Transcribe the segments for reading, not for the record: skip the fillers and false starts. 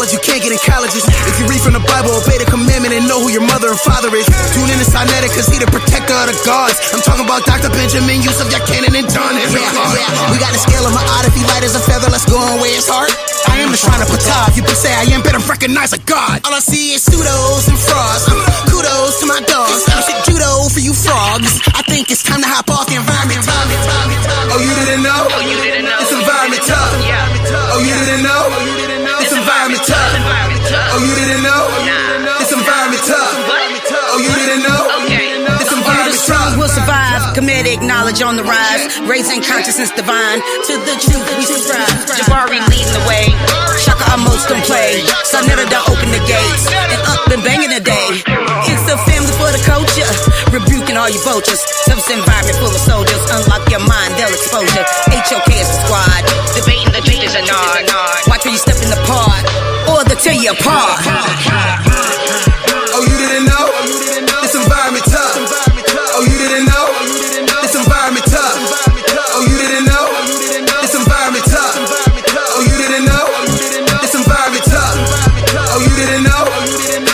knowledge you can't get in colleges. If you read from the Bible, obey the commandment and know who your mother and father is. Tune in to sa.neter, cause he the protector of the gods. I'm talking about Dr. Benjamin, Yusuf, Cannon, and John. We got the scale of my art. If he light as a feather, let's go and weigh his heart. I am the shrine of Ptah. If you can say I am, better recognize a god. All I see is pseudos and frauds. Kudos to my dogs. Judo for you frogs. I think it's time to hop off the environment. Oh, you didn't know? It's environment tough. Oh, you didn't know? It's environment tough. Oh, you didn't know? It's environment tough. Oh, you didn't know? It's environment tough. Will survive. Comedic knowledge on the rise. Raising consciousness divine. To the truth we subscribe. Jabari leading the way. Shaka Amos don't play. sa.neter don't open the gates. And up and banging the day. It's a family for the culture. Rebuking all you vultures. Service environment full of soldiers. Unlock your mind, they'll exposure. HOK is the squad. Debating the truth is a nod. Watch when you step in the pod. Or they'll tear you apart. Oh, you didn't know? This environment tough. Oh, you didn't know? This environment tough. Oh, you didn't know? This environment tough. Oh, you didn't know? This environment tough. Oh, you didn't know?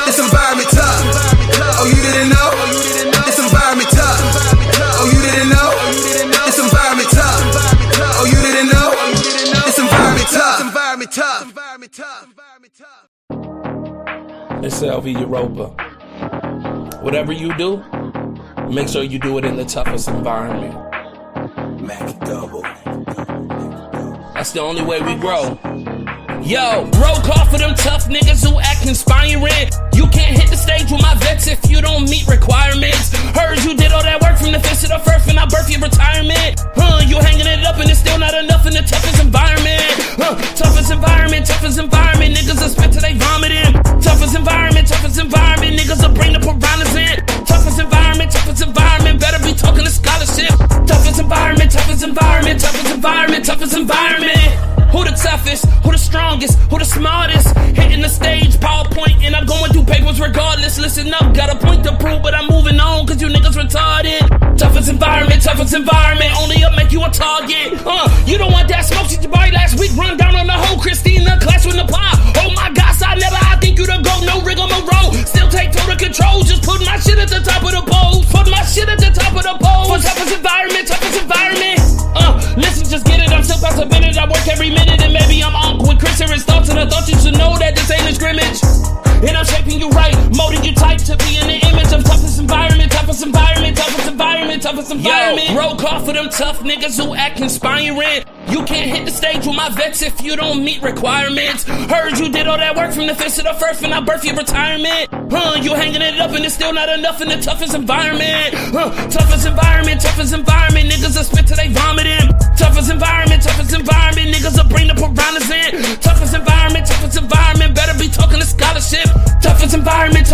This environment tough. Oh, you didn't know? This environment tough. Oh, you didn't know? This environment tough. Oh, you didn't know? This environment tough. Environment tough. Environment tough. Environment tough. It's LV Europa. Whatever you do, make sure you do it in the toughest environment. Mac double. That's the only way we grow. Yo, roll call for them tough niggas who act inspiring. You can't hit the stage with my vets if you don't meet requirements. Heard you did all that work from the fist to the first when I birth your retirement. You hanging it up and it's still not enough in the toughest environment. Toughest environment, niggas will spit till they vomiting. Toughest environment, niggas will bring the piranhas in. Toughest environment, better be talking to scholarship. Toughest environment. Who the toughest? Who the strongest? Who the smartest? Hitting the stage, PowerPoint, and I'm going through papers regardless. Listen up, got a point to prove, but I'm moving on, cause you niggas retarded. Toughest environment, only up make you a target. You don't want that smoke, shit your body last week, run down on the whole Christina class with the pop. Oh my gosh, I think you the GOAT, no rigmarole. Still take total control, just put my shit at the top of the pole. For toughest environment. Listen, just get it, I'm still past a minute, I work every minute, and maybe I'm on with Chris and his thoughts, and I thought you should know that this ain't a scrimmage. And I'm shaping you right, molding you tight to be in the image of toughest environment. Yo, roll call for them tough niggas who act inspiring. You can't hit the stage with my vets if you don't meet requirements. Heard you did all that work from the fist to the first when I birth your retirement. You hanging it up and it's still not enough in the toughest environment. Toughest environment, niggas will spit till they vomiting. Toughest environment, niggas will bring the piranhas in. Toughest environment, better be talking to scholarship. Toughest environment.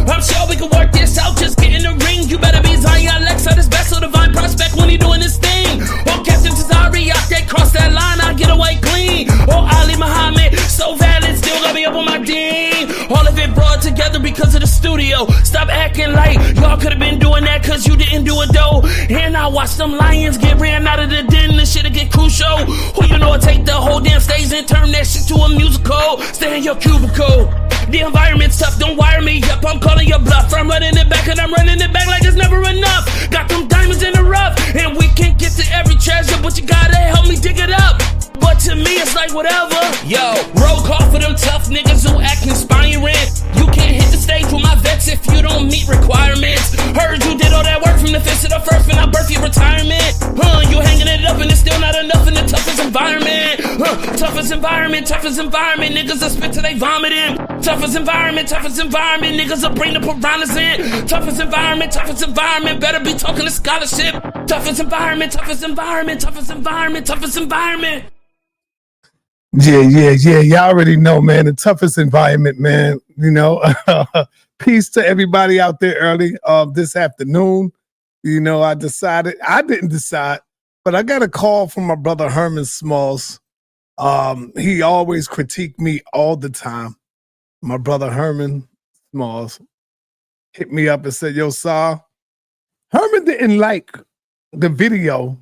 I'm sure we can work this out, just get in the ring. You better be Zion Alexa, this best of divine prospect when he doing his thing. Or Captain Tazari, out there, cross that line, I get away clean. Or Ali Muhammad, so valid, still got me up on my ding. All of it brought together because of the studio. Stop acting like y'all could've been doing that cause you didn't do it though. And I watch them lions get ran out of the den, this shit'll get crucial. Who you know take the whole damn stage and turn that shit to a musical. Stay in your cubicle. The environment's tough, don't wire me up, I'm calling your bluff. I'm running it back and I'm running it back like it's never enough. Got them diamonds in the rough, and we can get to every treasure, but you gotta help me dig it up. But to me it's like whatever. Yo, roll call for them tough niggas who act inspiring. You can't hit the stage with my vets if you don't meet requirements. Heard you did all that work from the fist to the first when I birth your retirement. You hanging it up and it's still not enough in the toughest environment. Toughest environment, niggas will spit till they vomiting. Toughest environment, niggas will bring the piranhas in. Toughest environment, better be talking to scholarship. Toughest environment. Yeah. Y'all already know, man. The toughest environment, man. You know, peace to everybody out there early this afternoon. You know, I didn't decide, but I got a call from my brother Herman Smalls. He always critiqued me all the time. My brother Herman Smalls hit me up and said, yo, Sa, Herman didn't like the video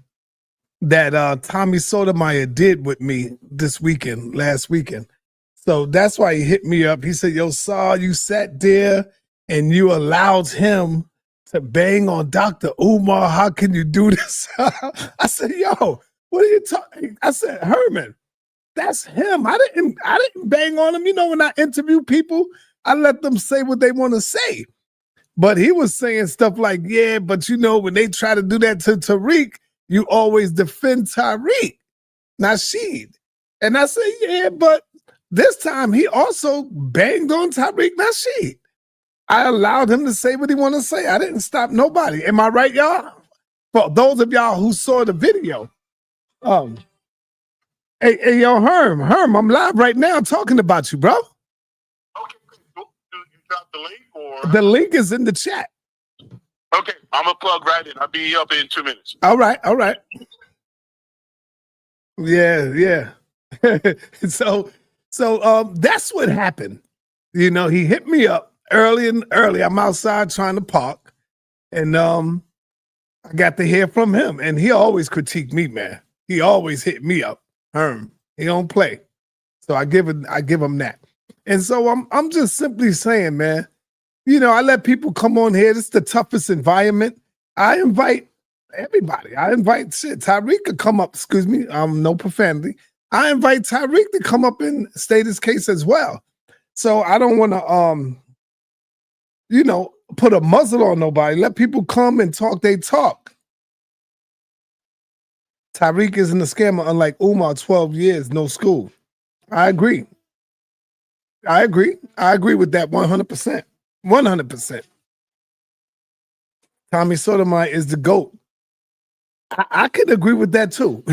that Tommy Sotomayor did with me last weekend. So that's why he hit me up. He said, yo, Saul, you sat there and you allowed him to bang on Dr. Umar. How can you do this? I said, yo, what are you talking? I said, Herman, that's him. I didn't bang on him. You know, when I interview people, I let them say what they want to say. But he was saying stuff like, yeah, but you know, when they try to do that to Tariq, you always defend Tariq, Nasheed. And I said, yeah, but this time he also banged on Tariq Nasheed. I allowed him to say what he wanted to say. I didn't stop nobody. Am I right, y'all? For those of y'all who saw the video. Hey, yo, Herm, I'm live right now talking about you, bro. Okay, you dropped the link or? The link is in the chat. Okay, I'm gonna plug right in. I'll be up in 2 minutes. All right. Yeah. So that's what happened. You know, he hit me up early. I'm outside trying to park, and I got to hear from him. And he always critique me, man. He always hit me up. Herm, he don't play. So I give him that. And so I'm just simply saying, man, you know, I let people come on here. This is the toughest environment. I invite everybody. I invite Tariq to come up, excuse me, no profanity. I invite Tariq to come up and state his case as well. So I don't want to you know, put a muzzle on nobody. Let people come and talk they talk. Tariq isn't a scammer, unlike Umar, 12 years, no school. I agree. I agree with that 100%. 100%. Tommy Sotomayor is the GOAT. I could agree with that too.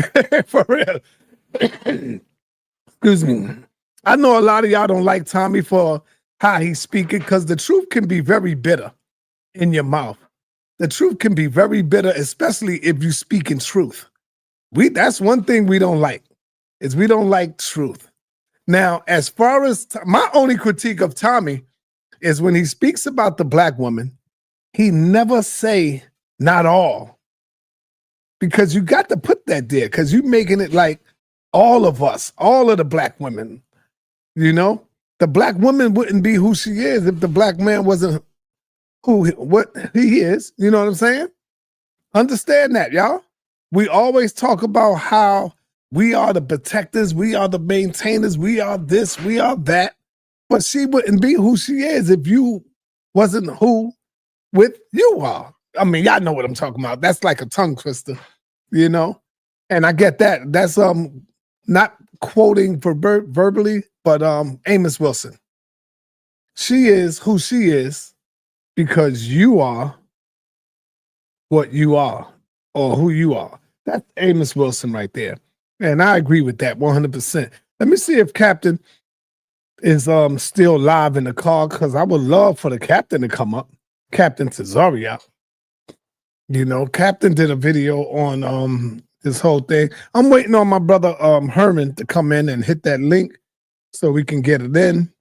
For real. Excuse me. I know a lot of y'all don't like Tommy for how he's speaking, because the truth can be very bitter in your mouth. The truth can be very bitter, especially if you speak in truth. That's one thing we don't like, is we don't like truth. Now, as far as my only critique of Tommy is when he speaks about the black woman, he never say not all. Because you got to put that there, because you're making it like all of us, all of the black women, you know? The black woman wouldn't be who she is if the black man wasn't what he is. You know what I'm saying? Understand that, y'all. We always talk about how we are the protectors, we are the maintainers, we are this, we are that. But she wouldn't be who she is if you wasn't who with you are. I mean, y'all know what I'm talking about. That's like a tongue twister, you know? And I get that. That's not quoting verbally, but Amos Wilson. She is who she is because you are what you are, or who you are. That's Amos Wilson right there. And I agree with that 100%. Let me see if Captain is still live in the car, because I would love for the captain to come up. Captain Cesario. You know, Captain did a video on this whole thing. I'm waiting on my brother Herman to come in and hit that link so we can get it in.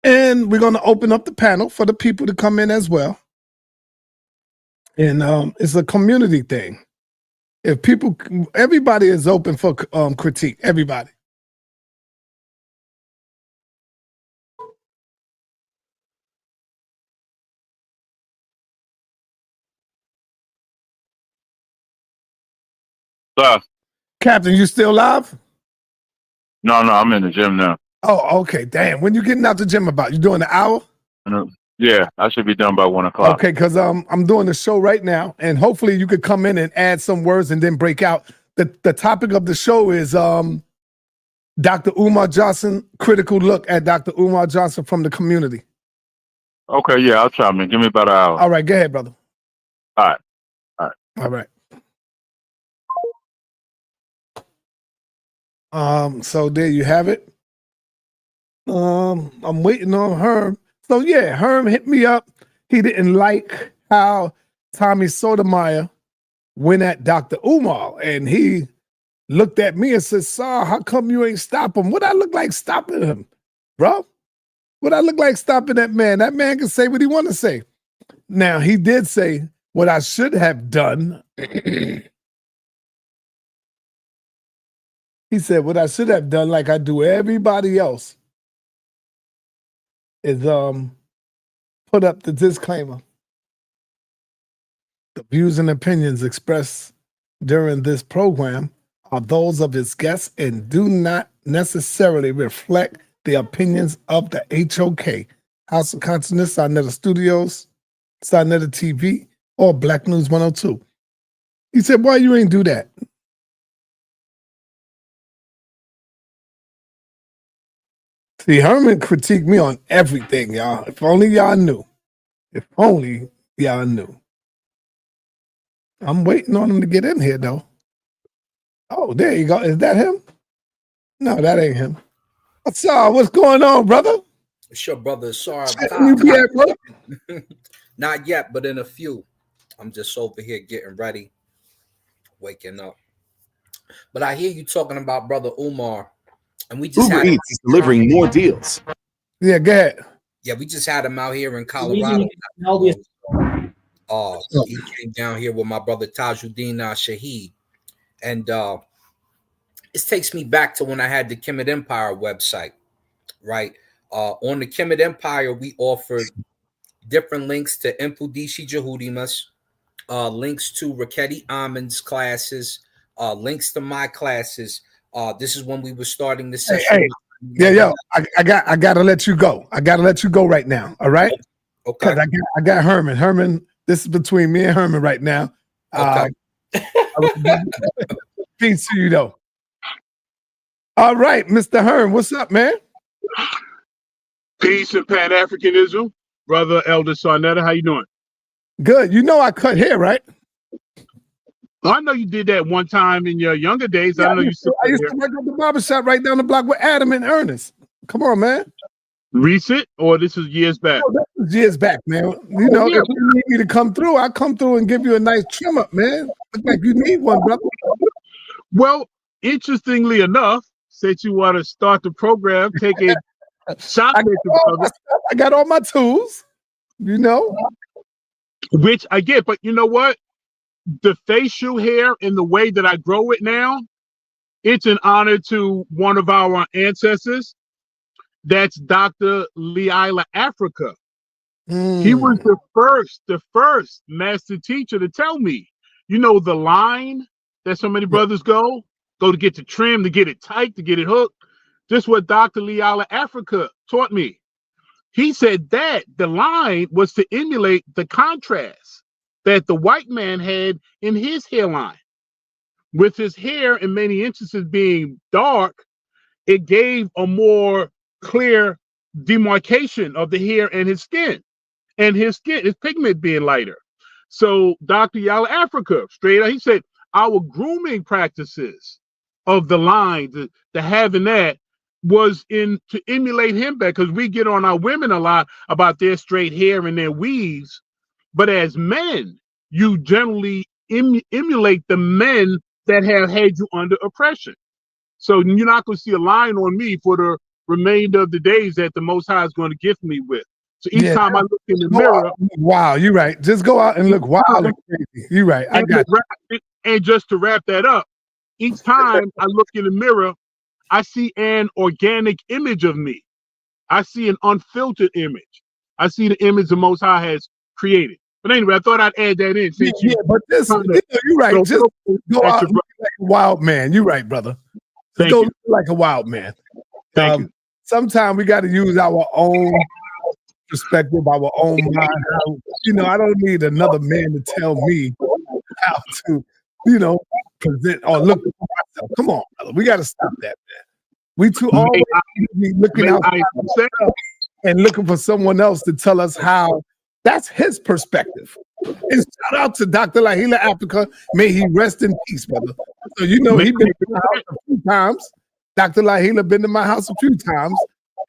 And we're going to open up the panel for the people to come in as well. And it's a community thing. If people, everybody is open for critique, everybody. Captain, you still live? No, I'm in the gym now. Oh, okay. Damn. When you getting out the gym about? You doing an hour? Yeah, I should be done by 1 o'clock. Okay, because I'm doing the show right now, and hopefully you could come in and add some words and then break out. The topic of the show is Dr. Umar Johnson, critical look at Dr. Umar Johnson from the community. Okay, yeah, I'll try, man. Give me about an hour. All right, go ahead, brother. All right. So there you have it. I'm waiting on Herm. So yeah, Herm hit me up. He didn't like how Tommy Sotomayor went at Dr. Umar, and he looked at me and said, "Sir, how come you ain't stop him?" What I look like stopping him, bro? What I look like stopping that man? That man can say what he want to say. Now, he did say what I should have done He said, what I should have done, like I do everybody else, is put up the disclaimer. The views and opinions expressed during this program are those of its guests and do not necessarily reflect the opinions of the HOK, House of Consciousness, sa.neter Studios, sa.neter TV, or Black News 102. He said, why you ain't do that? See, Herman critiqued me on everything, y'all. If only y'all knew. If only y'all knew. I'm waiting on him to get in here, though. Oh, there you go. Is that him? No, that ain't him. What's up? What's going on, brother? It's your brother, Sorry. You be at work? Not yet, but in a few. I'm just over here getting ready, waking up. But I hear you talking about brother Umar, and we just Uber had Eats is delivering more deals. Yeah, go ahead. Yeah, we just had him out here in Colorado. He came down here with my brother Tajuddin Shaheed, and it takes me back to when I had the Kemet Empire website, right? On the Kemet Empire, we offered different links to Infudisi Jehudimas, links to Raketi Amin's classes, links to my classes. This is when we were starting the session. Hey, I gotta let you go. I gotta let you go right now. All right. Okay. I got Herman. Herman, this is between me and Herman right now. Okay. Peace to you though. All right, Mr. Herman, what's up, man? Peace and Pan-Africanism. Brother Elder sa.neter, how you doing? Good. You know I cut hair, right? I know you did that one time in your younger days. Yeah, I don't know you still I used to work at the barbershop right down the block with Adam and Ernest. Come on, man. Recent or this is years back? Oh, that was years back, man. You know, if you need me to come through, I'll come through and give you a nice trim up, man. Look like you need one, brother. Well, interestingly enough, since you want to start the program, take a shot at the I got all my tools, you know. which I get, but you know what? The facial hair and the way that I grow it now, it's an honor to one of our ancestors. That's Dr. Leila Africa. He was the first master teacher to tell me, you know, the line that so many brothers go to get the trim, to get it tight, to get it hooked. Just what Dr. Leila Africa taught me. He said that the line was to emulate the contrast that the white man had in his hairline. With his hair in many instances being dark, it gave a more clear demarcation of the hair and his skin. And his pigment being lighter. So Dr. Yala Africa, straight up, he said, our grooming practices of the line, the having that, was to emulate him back, because we get on our women a lot about their straight hair and their weaves. But as men, you generally emulate the men that have had you under oppression. So you're not going to see a line on me for the remainder of the days that the Most High is going to gift me with. So each time I look in the mirror, wow, you're right. Just go out and look wild and crazy. You're right. I got you. And just to wrap that up, each time I look in the mirror, I see an organic image of me. I see an unfiltered image. I see the image the Most High has created. But anyway, I thought I'd add that in. But this, you're right. Just go out and look like a wild man. You're right, brother. Just go look like a wild man. Thank you. Sometimes we got to use our own perspective, our own mind. You know, I don't need another man to tell me how to, you know, present or look for myself. Come on, brother. We got to stop that, man. We too always be looking out and looking for someone else to tell us how. That's his perspective. And shout out to Dr. Lahila Africa. May he rest in peace, brother. So you know he been to my house a few times. Dr. Lahila been to my house a few times.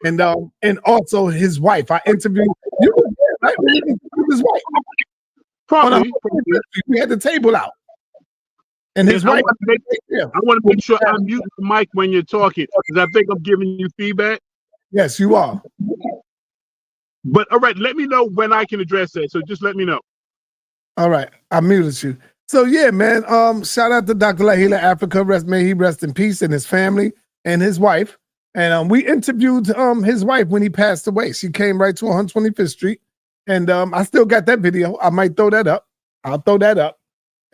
And also his wife. I interviewed you, right? We interviewed his wife. Probably. We had the table out. And his wife. I want to make sure I mute the mic when you're talking, because I think I'm giving you feedback. Yes, you are. But all right, let me know when I can address that. So just let me know. All right, I muted you. So yeah, man. Shout out to Dr. Lahila Africa. May he rest in peace, and his family and his wife. And we interviewed his wife when he passed away. She came right to 125th Street, and I still got that video. I might throw that up. I'll throw that up.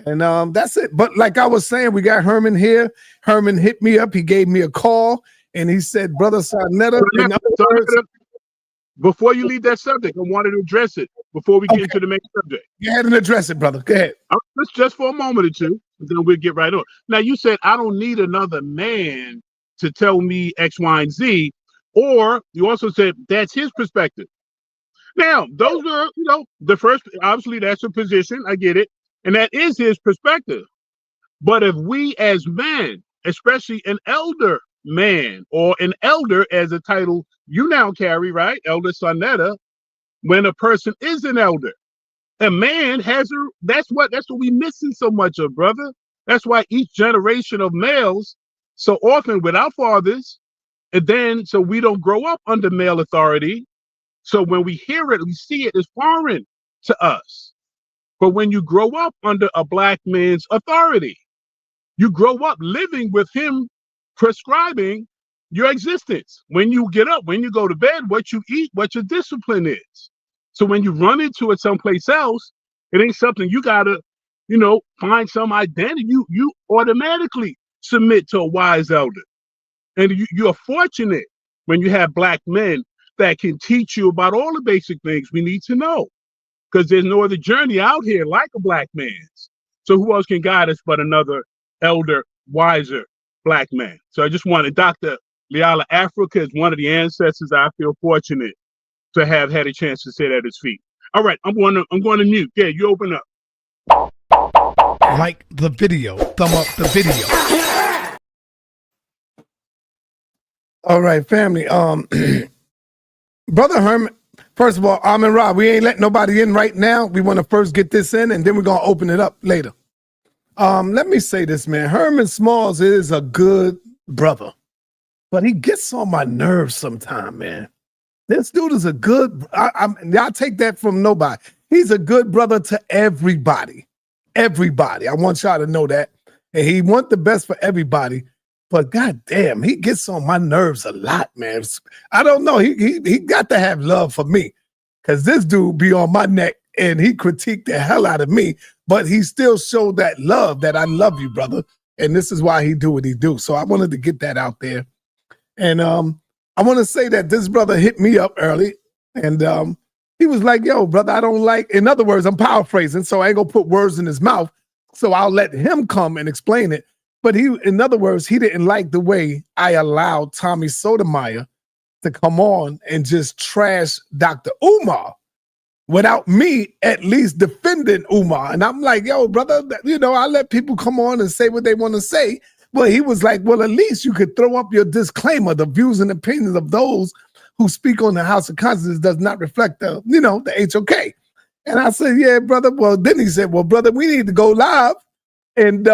And that's it. But like I was saying, we got Herman here. Herman hit me up. He gave me a call, and he said, "Brother sa.neter." Before you leave that subject, I wanted to address it before we get into the main subject. Go ahead and address it, brother. Go ahead. Just for a moment or two, and then we'll get right on. Now, you said, I don't need another man to tell me X, Y, and Z. Or you also said that's his perspective. Now, those are, the first, obviously, that's a position. I get it. And that is his perspective. But if we as men, especially an elder man or an elder as a title you now carry, right? Elder sa.neter, when a person is an elder, a man has that's what we missing so much of, brother. That's why each generation of males so often without fathers, and then so we don't grow up under male authority. So when we hear it, we see it, it's foreign to us. But when you grow up under a black man's authority, you grow up living with him prescribing your existence. When you get up, when you go to bed, what you eat, what your discipline is. So when you run into it someplace else, it ain't something you gotta, find some identity. You automatically submit to a wise elder. And you're fortunate when you have black men that can teach you about all the basic things we need to know. Because there's no other journey out here like a black man's. So who else can guide us but another elder, wiser black man? So I just wanted Dr. Liala Africa is one of the ancestors I feel fortunate to have had a chance to sit at his feet. All right, I'm going to mute. Yeah, you open up. Like the video, thumb up the video. All right, family. Brother Herman, first of all, Amin Ra, we ain't letting nobody in right now. We want to first get this in, and then we're gonna open it up later. Let me say this, man. Herman Smalls is a good brother, but he gets on my nerves sometime, man. This dude is a good, y'all take that from nobody. He's a good brother to everybody. Everybody. I want y'all to know that. And he wants the best for everybody. But goddamn, he gets on my nerves a lot, man. I don't know. He got to have love for me. Because this dude be on my neck and he critiqued the hell out of me. But he still showed that love, that I love you, brother. And this is why he do what he do. So I wanted to get that out there. And I want to say that this brother hit me up early. And he was like, yo, brother, I don't like, in other words, I'm paraphrasing, so I ain't gonna put words in his mouth. So I'll let him come and explain it. But he, in other words, he didn't like the way I allowed Tommy Sotomayor to come on and just trash Dr. Umar without me at least defending Umar. And I'm like, yo, brother, I let people come on and say what they want to say. Well, he was like, well, at least you could throw up your disclaimer. The views and opinions of those who speak on the House of Conscience does not reflect the HOK. And I said, yeah, brother. Well, then he said, well, brother, we need to go live and,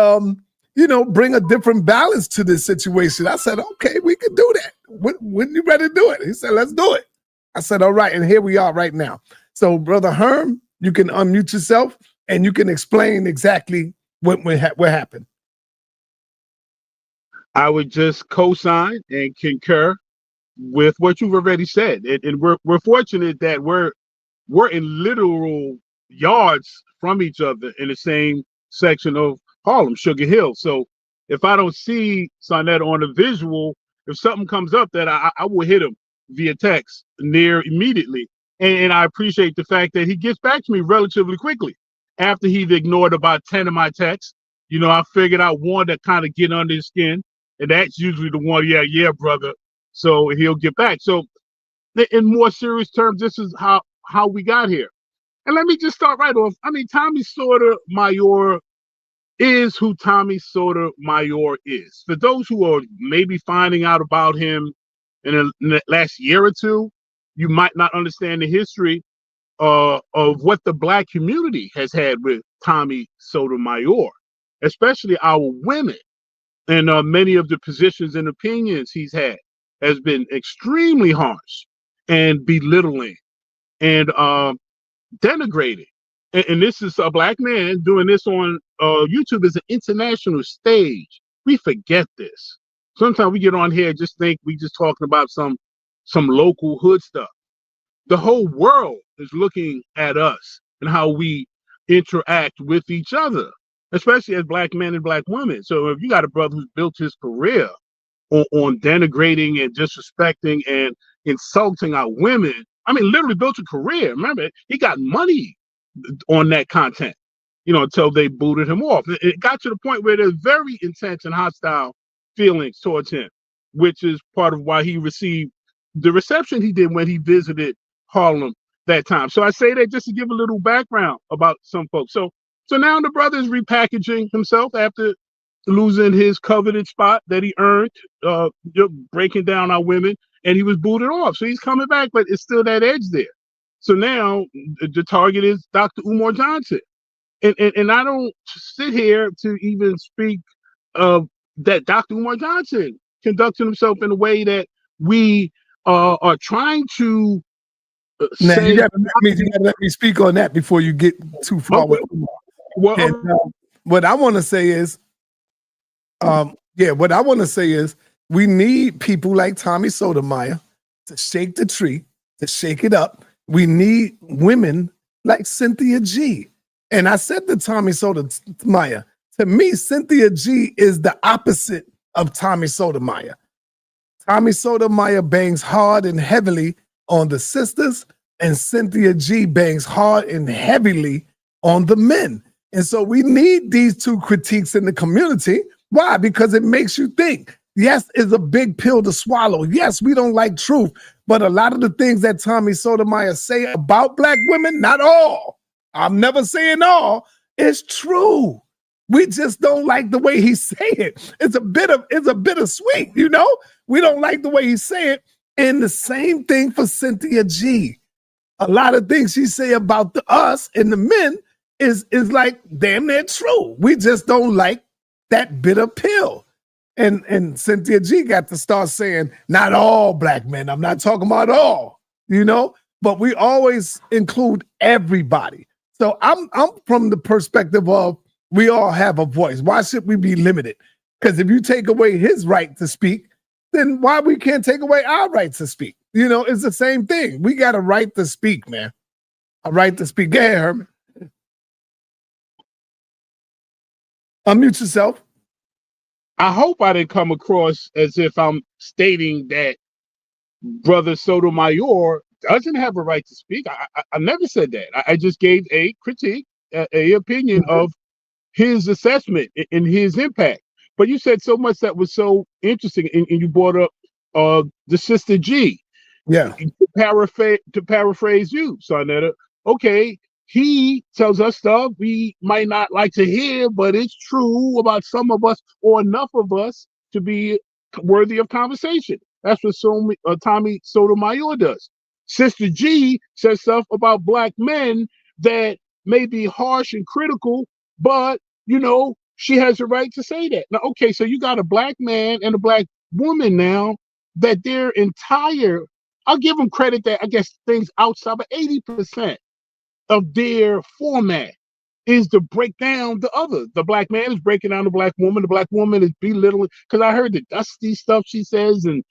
bring a different balance to this situation. I said, okay, we can do that. When you ready to do it? He said, let's do it. I said, all right. And here we are right now. So, Brother Herm, you can unmute yourself and you can explain exactly what happened. I would just co-sign and concur with what you've already said. And we're fortunate that we're in literal yards from each other in the same section of Harlem, Sugar Hill. So if I don't see sa.neter on a visual, if something comes up, that I will hit him via text near immediately. And I appreciate the fact that he gets back to me relatively quickly. After he'd ignored about 10 of my texts, I figured out one that kind of get under his skin. And that's usually the one, yeah, brother. So he'll get back. So in more serious terms, this is how we got here. And let me just start right off. I mean, Tommy Sotomayor is who Tommy Sotomayor is. For those who are maybe finding out about him in the last year or two, you might not understand the history of what the black community has had with Tommy Sotomayor, especially our women. And many of the positions and opinions he's had has been extremely harsh and belittling and denigrating. and this is a black man doing this on YouTube is an international stage. We forget this. Sometimes we get on here and just think we just talking about some local hood stuff. The whole world is looking at us and how we interact with each other, especially as black men and black women. So if you got a brother who's built his career on denigrating and disrespecting and insulting our women, I mean, literally built a career. Remember, he got money on that content, until they booted him off. It got to the point where there's very intense and hostile feelings towards him, which is part of why he received the reception he did when he visited Harlem that time. So I say that just to give a little background about some folks. So now the brother is repackaging himself after losing his coveted spot that he earned, breaking down our women, and he was booted off. So he's coming back, but it's still that edge there. So now the target is Dr. Umar Johnson. And I don't sit here to even speak of that Dr. Umar Johnson conducting himself in a way that we are trying to now, say. you gotta let me speak on that before you get too far with Umar. Well, what I want to say is, we need people like Tommy Sotomayor to shake the tree, to shake it up. We need women like Cynthia G. And I said to Tommy Sotomayor, to me, Cynthia G is the opposite of Tommy Sotomayor. Tommy Sotomayor bangs hard and heavily on the sisters, and Cynthia G bangs hard and heavily on the men. And so we need these two critiques in the community. Why? Because it makes you think. Yes, it's a big pill to swallow. Yes, we don't like truth. But a lot of the things that Tommy Sotomayor say about black women, not all, I'm never saying all, it's true. We just don't like the way he say it. It's a bittersweet, We don't like the way he say it. And the same thing for Cynthia G. A lot of things she say about us and the men is like damn near true. We just don't like that bitter pill. And Cynthia G got to start saying, not all black men. I'm not talking about all, but we always include everybody. So I'm from the perspective of we all have a voice. Why should we be limited? Because if you take away his right to speak, then why we can't take away our right to speak? It's the same thing. We got a right to speak, man. A right to speak. Go ahead, Herman. Unmute yourself. I hope I didn't come across as if I'm stating that Brother Sotomayor doesn't have a right to speak. I never said that. I just gave a critique, a opinion of his assessment and his impact. But you said so much that was so interesting, and you brought up the Sister G. Yeah. To paraphrase you, sa.neter, okay, he tells us stuff we might not like to hear, but it's true about some of us or enough of us to be worthy of conversation. That's what Tommy Sotomayor does. Sister G says stuff about black men that may be harsh and critical, but, she has a right to say that. Now, okay, so you got a black man and a black woman now that their entire, I'll give them credit that I guess things outside, but 80% of their format is to break down the other. The black man is breaking down the black woman is belittling, because I heard the dusty stuff she says, and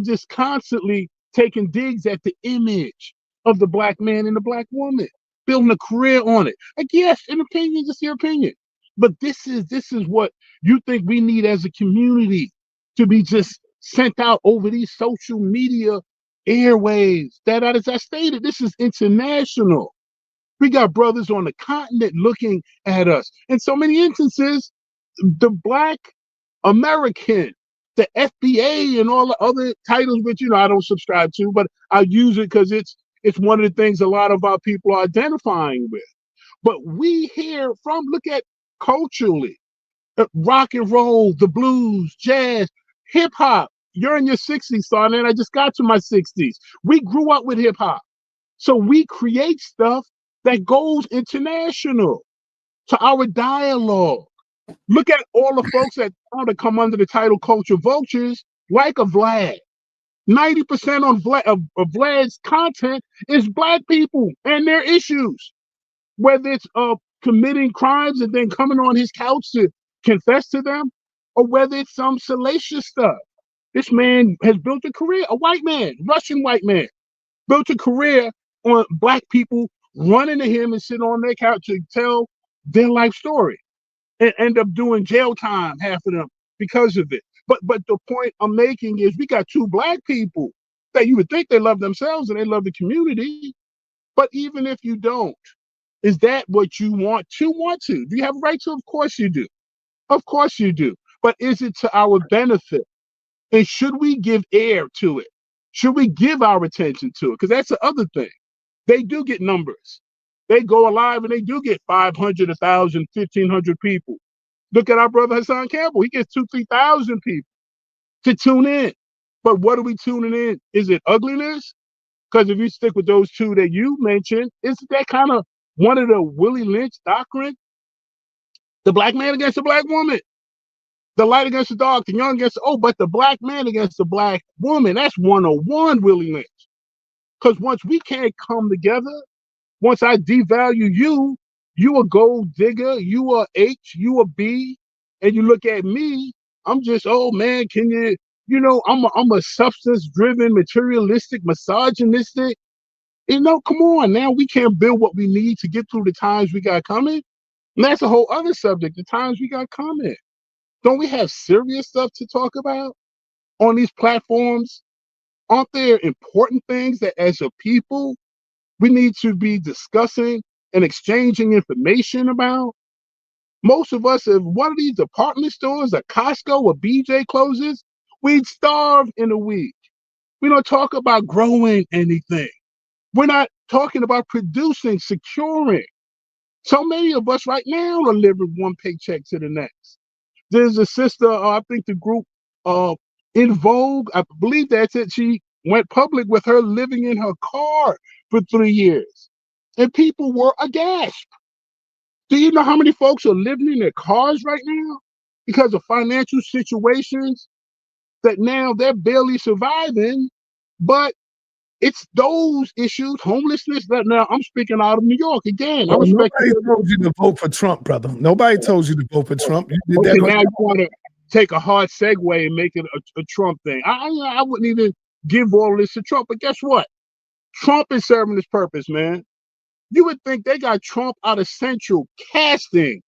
just constantly taking digs at the image of the black man and the black woman, building a career on it. Like, yes, an opinion, just your opinion. But this is what you think we need as a community to be just sent out over these social media airwaves. That, as I stated, this is international. We got brothers on the continent looking at us. In so many instances, the Black American, the FBA, and all the other titles, which I don't subscribe to, but I use it because it's one of the things a lot of our people are identifying with. But we hear from, look at culturally, rock and roll, the blues, jazz, hip hop. You're in your 60s, son, and I just got to my 60s. We grew up with hip hop. So we create stuff that goes international to our dialogue. Look at all the folks that want to come under the title Culture Vultures, like a Vlad. 90% of Vlad's content is black people and their issues. whether it's committing crimes and then coming on his couch to confess to them, or whether it's some salacious stuff. This man has built a career, a white man, Russian white man, built a career on black people running to him and sitting on their couch to tell their life story and end up doing jail time, half of them, because of it. But the point I'm making is we got two black people that you would think they love themselves and they love the community. But even if you don't, is that what you want to want to? Do you have a right to? Of course you do. Of course you do. But is it to our benefit? And should we give air to it? Should we give our attention to it? Because that's the other thing. They do get numbers. They go alive and they do get 500, 1,000, 1,500 people. Look at our brother Hassan Campbell. He gets 2,000, 3,000 people to tune in. But what are we tuning in? Is it ugliness? Because if you stick with those two that you mentioned, isn't that kind of one of the Willie Lynch doctrine? The black man against the black woman. The light against the dark, the young against but the black man against the black woman. That's 101 Willie Lynch. Because once we can't come together, once I devalue you, you a gold digger, you a H, you a B, and you look at me, I'm just, oh man, can you, I'm a substance-driven, materialistic, misogynistic. Come on, now we can't build what we need to get through the times we got coming. And that's a whole other subject, the times we got coming. Don't we have serious stuff to talk about on these platforms? Aren't there important things that as a people we need to be discussing and exchanging information about? Most of us, if one of these department stores, a Costco, or BJ closes, we'd starve in a week. We don't talk about growing anything. We're not talking about producing, securing. So many of us right now are living one paycheck to the next. There's a sister, I think the group In Vogue, I believe that's it. She went public with her living in her car for 3 years. And people were aghast. Do you know how many folks are living in their cars right now because of financial situations that now they're barely surviving? But it's those issues, homelessness, that now I'm speaking out of New York again. Well, nobody told you to vote for Trump, brother. Nobody told you to vote for Trump. You did that. Now you want to take a hard segue and make it a Trump thing. I wouldn't even give all this to Trump, but guess what? Trump is serving his purpose, man. You would think they got Trump out of central casting.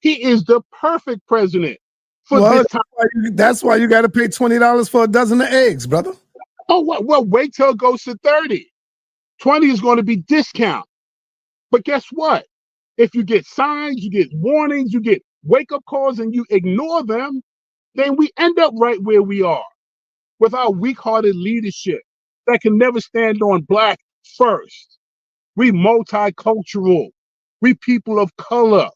He is the perfect president for this time. That's why you got to pay $20 for a dozen of eggs, brother. Oh, well, wait till it goes to 30. 20 is going to be discount. But guess what? If you get signs, you get warnings, you get wake-up calls, and you ignore them, then we end up right where we are with our weak-hearted leadership that can never stand on black first. We multicultural. We people of color.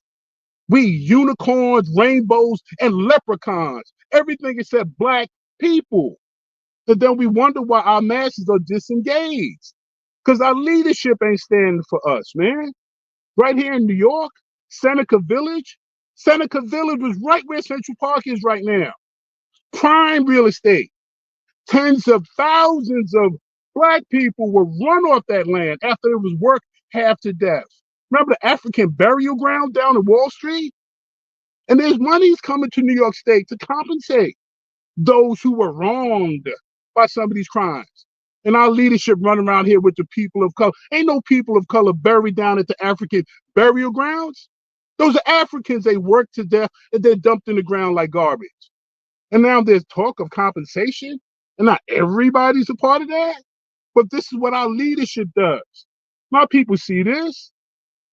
We unicorns, rainbows, and leprechauns. Everything except black people. And then we wonder why our masses are disengaged. Because our leadership ain't standing for us, man. Right here in New York, Seneca Village was right where Central Park is right now. Prime real estate. Tens of thousands of black people were run off that land after it was worked half to death. Remember the African burial ground down in Wall Street? And there's monies coming to New York State to compensate those who were wronged by some of these crimes. And our leadership running around here with the people of color. Ain't no people of color buried down at the African burial grounds. Those are Africans. They worked to death and they're dumped in the ground like garbage. And now there's talk of compensation, and not everybody's a part of that. But this is what our leadership does. My people see this,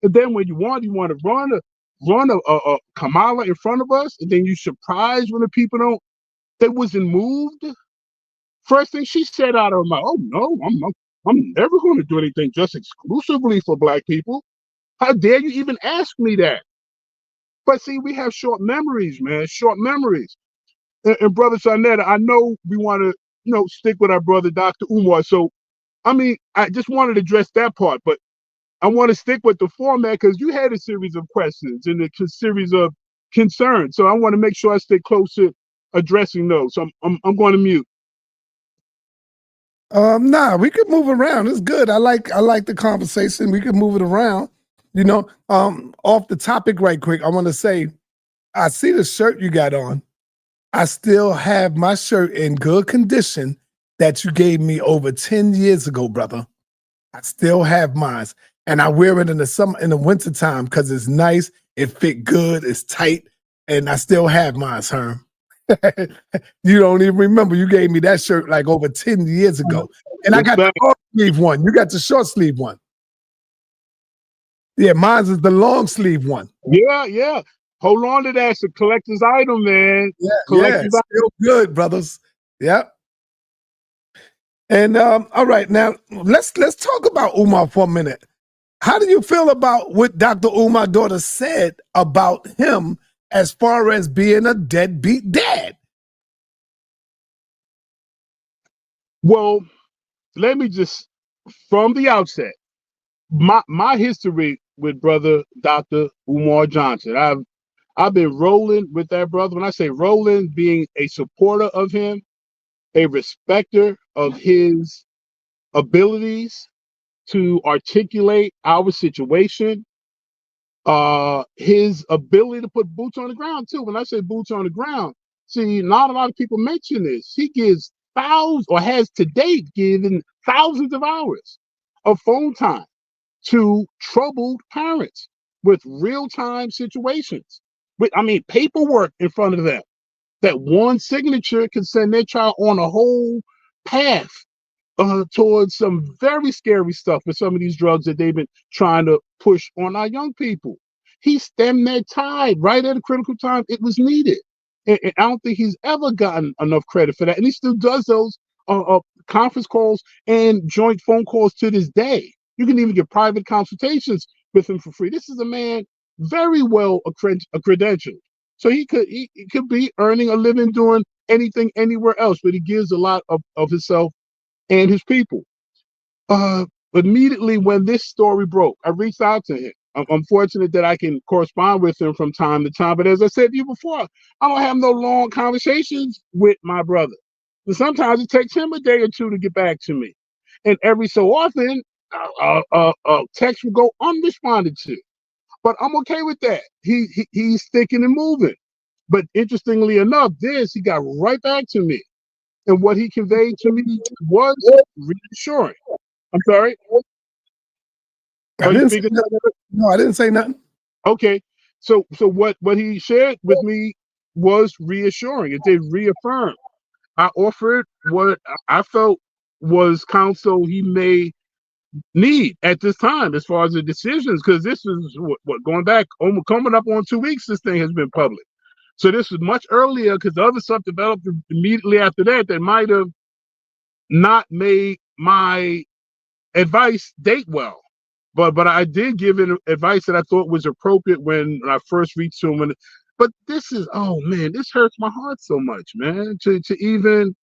and then when you want to run a Kamala in front of us, and then you surprised when the people they wasn't moved. First thing she said out of her mouth, oh no, I'm never going to do anything just exclusively for black people. How dare you even ask me that? But see, we have short memories, man, short memories. And Brother sa.neter, I know we want to, stick with our brother, Dr. Umar. So, I just wanted to address that part, but I want to stick with the format because you had a series of questions and a series of concerns. So I want to make sure I stay close to addressing those. So I'm going to mute. Nah, we could move around. It's good. I like the conversation. We could move it around. You know, off the topic right quick, I want to say, I see the shirt you got on. I still have my shirt in good condition that you gave me over 10 years ago, brother. I still have mine. And I wear it in the summer, in the winter time, because it's nice, it fit good, it's tight, and I still have mine, Herm. You don't even remember. You gave me that shirt like over 10 years ago. And I got the long sleeve one. You got the short sleeve one. Yeah, mine is the long sleeve one. Yeah. Hold on to that. It's a collector's item, man. Yeah, still good, brothers. Yep. And all right, now let's talk about Umar for a minute. How do you feel about what Dr. Umar's daughter said about him as far as being a deadbeat dad? Well, let me just, from the outset, my history with brother Dr. Umar Johnson. I've been rolling with that brother. When I say rolling, being a supporter of him, a respecter of his abilities to articulate our situation, his ability to put boots on the ground too. When I say boots on the ground, see, not a lot of people mention this. He gives thousands, or has to date given thousands of hours of phone time to troubled parents with real-time situations. With, I mean, paperwork in front of them that one signature can send their child on a whole path towards some very scary stuff with some of these drugs that they've been trying to push on our young people. He stemmed that tide right at a critical time it was needed. And I don't think he's ever gotten enough credit for that. And he still does those conference calls and joint phone calls to this day. You can even get private consultations with him for free. This is a man very well credentialed. So he could be earning a living doing anything anywhere else, but he gives a lot of himself and his people. Immediately when this story broke, I reached out to him. I'm fortunate that I can correspond with him from time to time. But as I said to you before, I don't have no long conversations with my brother. But sometimes it takes him a day or two to get back to me. And every so often, text will go unresponded to. But I'm okay with that. He's sticking and moving. But interestingly enough, he got right back to me. And what he conveyed to me was reassuring. I'm sorry? No, I didn't say nothing. Okay. So what he shared with me was reassuring. It did reaffirm. I offered what I felt was counsel he may need at this time as far as the decisions, because this is what going back, coming up on 2 weeks, this thing has been public. So this was much earlier, because the other stuff developed immediately after that might have not made my advice date well. But I did give him advice that I thought was appropriate when I first reached to him. But this is, oh man, this hurts my heart so much, man, to even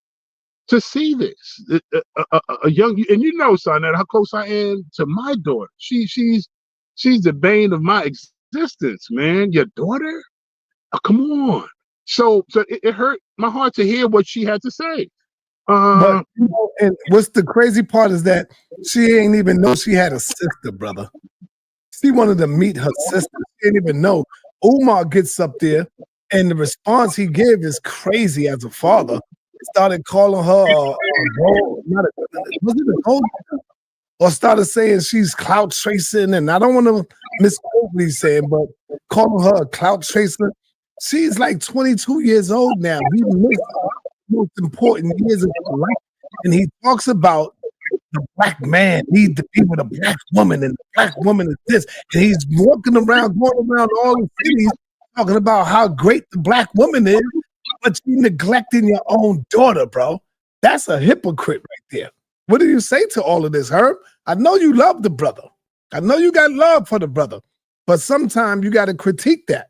to see this. A young, and you know, son, that how close I am to my daughter. She's the bane of my existence, man. Your daughter? Oh, come on. So it hurt my heart to hear what she had to say. But you know, and what's the crazy part is that she ain't even know she had a sister, brother. She wanted to meet her sister. She didn't even know. Umar gets up there, and the response he gives is crazy as a father. He started calling her or started saying she's clout tracing, and I don't want to misquote what he's saying, but calling her a clout tracer. She's like 22 years old now. He missed the most important years of her life, and he talks about the black man need to be with a black woman, and the black woman is this, and he's walking around, going around all the cities talking about how great the black woman is, but you neglecting your own daughter, bro. That's a hypocrite right there. What do you say to all of this, Herb? I know you love the brother. I know you got love for the brother, but sometimes you got to critique that.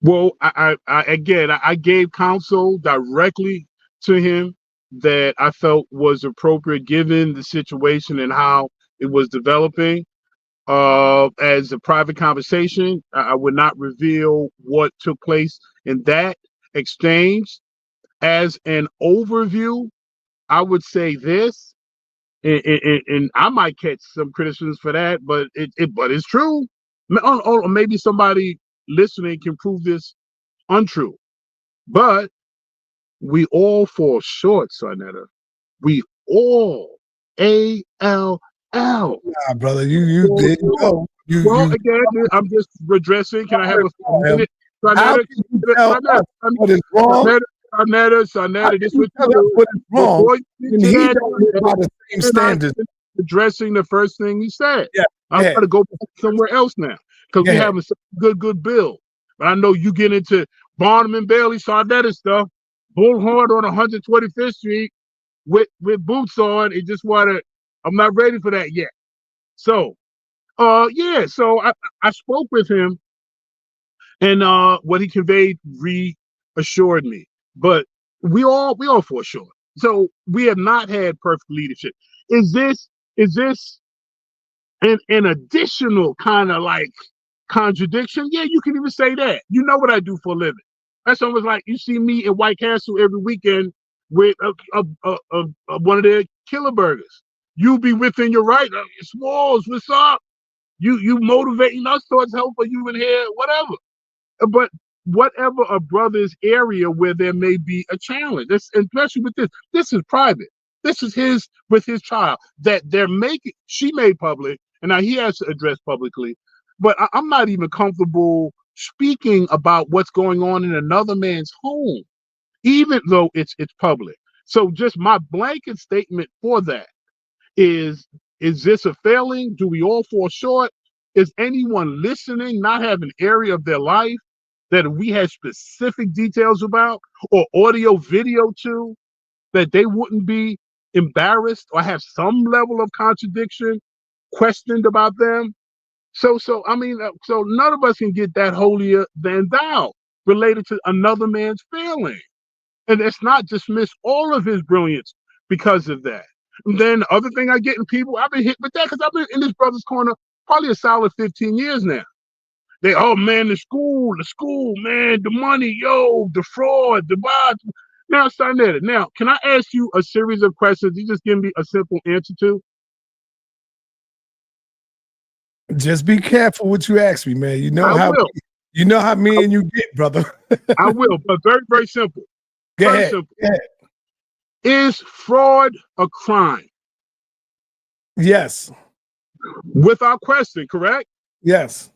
Well, I gave counsel directly to him that I felt was appropriate given the situation and how it was developing. As a private conversation, I would not reveal what took place in that exchange. As an overview, I would say this: and I might catch some criticisms for that, but it's true. Or maybe somebody listening can prove this untrue. But we all fall short, sa.neter. We all ALL. Nah, brother, you did know. Well, again, I'm just redressing. Can I have a minute? How can you tell us what is wrong? sa.neter, this is what you do. What is wrong? When he don't live by the same standards. Addressing the first thing you said. Yeah. I'm going to go back somewhere else now because we have a good bill. But I know you get into Barnum and Bailey, sa.neter stuff, Bullhorn on 125th Street with boots on. It just I'm not ready for that yet. So, so I spoke with him, and what he conveyed reassured me. But we all fall short. So we have not had perfect leadership. Is this an additional kind of like contradiction? Yeah, you can even say that. You know what I do for a living. That's almost like you see me in White Castle every weekend with one of their killer burgers. You be within your right. Smalls, what's up? You motivating us towards helping you in here, whatever. But whatever a brother's area where there may be a challenge, especially with this is private. This is his with his child that she made public, and now he has to address publicly. But I'm not even comfortable speaking about what's going on in another man's home, even though it's public. So just my blanket statement for that is this a failing? Do we all fall short? Is anyone listening not have an area of their life that we had specific details about or audio video to that they wouldn't be embarrassed or have some level of contradiction questioned about them? So none of us can get that holier than thou related to another man's failing. And it's not dismiss all of his brilliance because of that. And then the other thing I get in people, I've been hit with that because I've been in this brother's corner probably a solid 15 years now. Man, the school, man, the money, the fraud, the bad. Now, sa.neter, now, can I ask you a series of questions? You just give me a simple answer to? Just be careful what you ask me, man. You know how me and you get, brother. I will, but very, very simple. Very simple. Is fraud a crime? Yes. Without question, correct? Yes.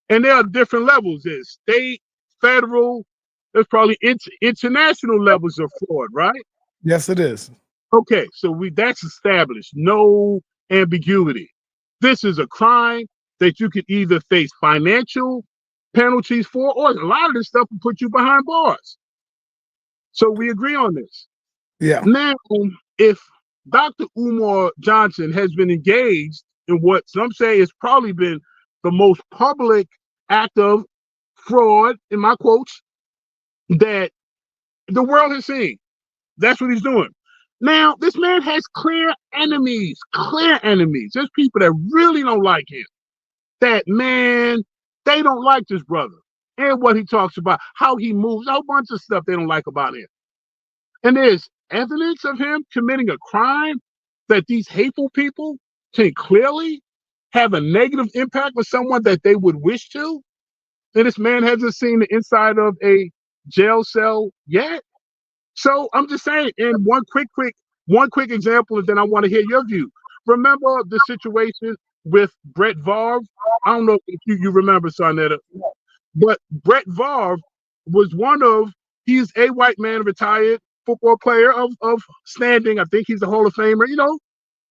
And there are different levels. There's state, federal, there's probably international levels of fraud, right? Yes, it is. Okay, so that's established. No ambiguity. This is a crime that you could either face financial penalties for, or a lot of this stuff will put you behind bars. So we agree on this. Yeah. Now, if Dr. Umar Johnson has been engaged in what some say has probably been the most public act of fraud, in my quotes, that the world has seen. That's what he's doing. Now, this man has clear enemies. There's people that really don't like him. That, man, they don't like this brother and what he talks about, how he moves, a whole bunch of stuff they don't like about him. And there's evidence of him committing a crime that these hateful people can clearly have a negative impact on someone that they would wish to. And this man hasn't seen the inside of a jail cell yet. So I'm just saying, and one quick example, and then I want to hear your view. Remember the situation with Brett Favre? I don't know if you remember, sa.neter, but Brett Favre was he's a white man, retired football player of standing. I think he's a Hall of Famer,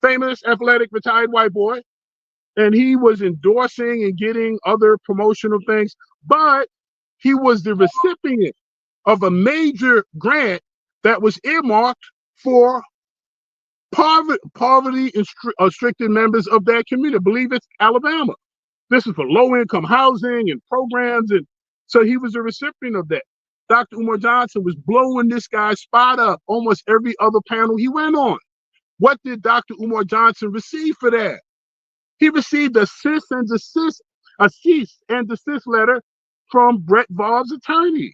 famous, athletic, retired white boy. And he was endorsing and getting other promotional things, but he was the recipient of a major grant that was earmarked for poverty-restricted members of that community. I believe it's Alabama. This is for low-income housing and programs, and so he was a recipient of that. Dr. Umar Johnson was blowing this guy's spot up almost every other panel he went on. What did Dr. Umar Johnson receive for that? He received a cease and desist letter from Brett Favre's attorney.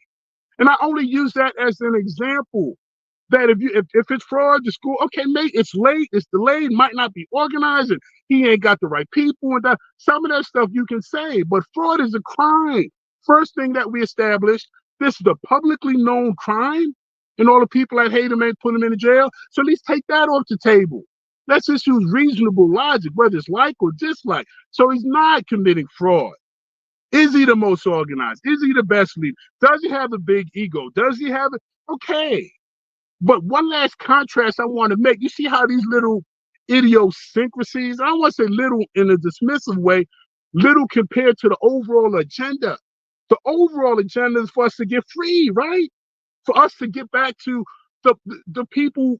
And I only use that as an example that if it's fraud, the school, okay, mate, it's late, it's delayed, might not be organized, and he ain't got the right people, and that some of that stuff you can say, but fraud is a crime. First thing that we established, this is a publicly known crime, and all the people that hate him ain't put him in jail. So at least take that off the table. Let's just use reasonable logic, whether it's like or dislike. So he's not committing fraud. Is he the most organized? Is he the best leader? Does he have a big ego? Does he have it? Okay. But one last contrast I want to make. You see how these little idiosyncrasies, I don't want to say little in a dismissive way, little compared to the overall agenda. The overall agenda is for us to get free, right? For us to get back to the people,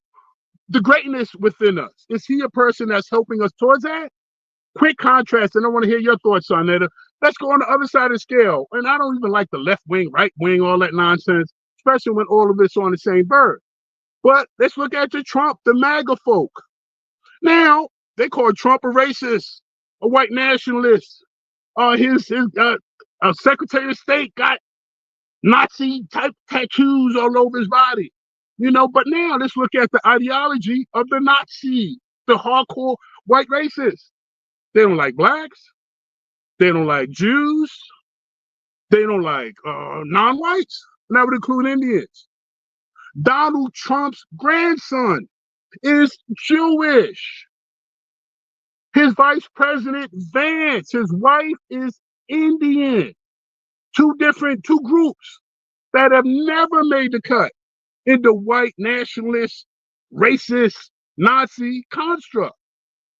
the greatness within us. Is he a person that's helping us towards that? Quick contrast, and I want to hear your thoughts on that. Let's go on the other side of the scale. And I don't even like the left wing, right wing, all that nonsense, especially when all of it's on the same bird. But let's look at the Trump, the MAGA folk. Now, they call Trump a racist, a white nationalist. His Secretary of State got Nazi-type tattoos all over his body. But now let's look at the ideology of the Nazi, the hardcore white racists. They don't like blacks. They don't like Jews. They don't like non-whites. And that would include Indians. Donald Trump's grandson is Jewish. His vice president, Vance, his wife is Indian. Two groups that have never made the cut in the white nationalist, racist, Nazi construct.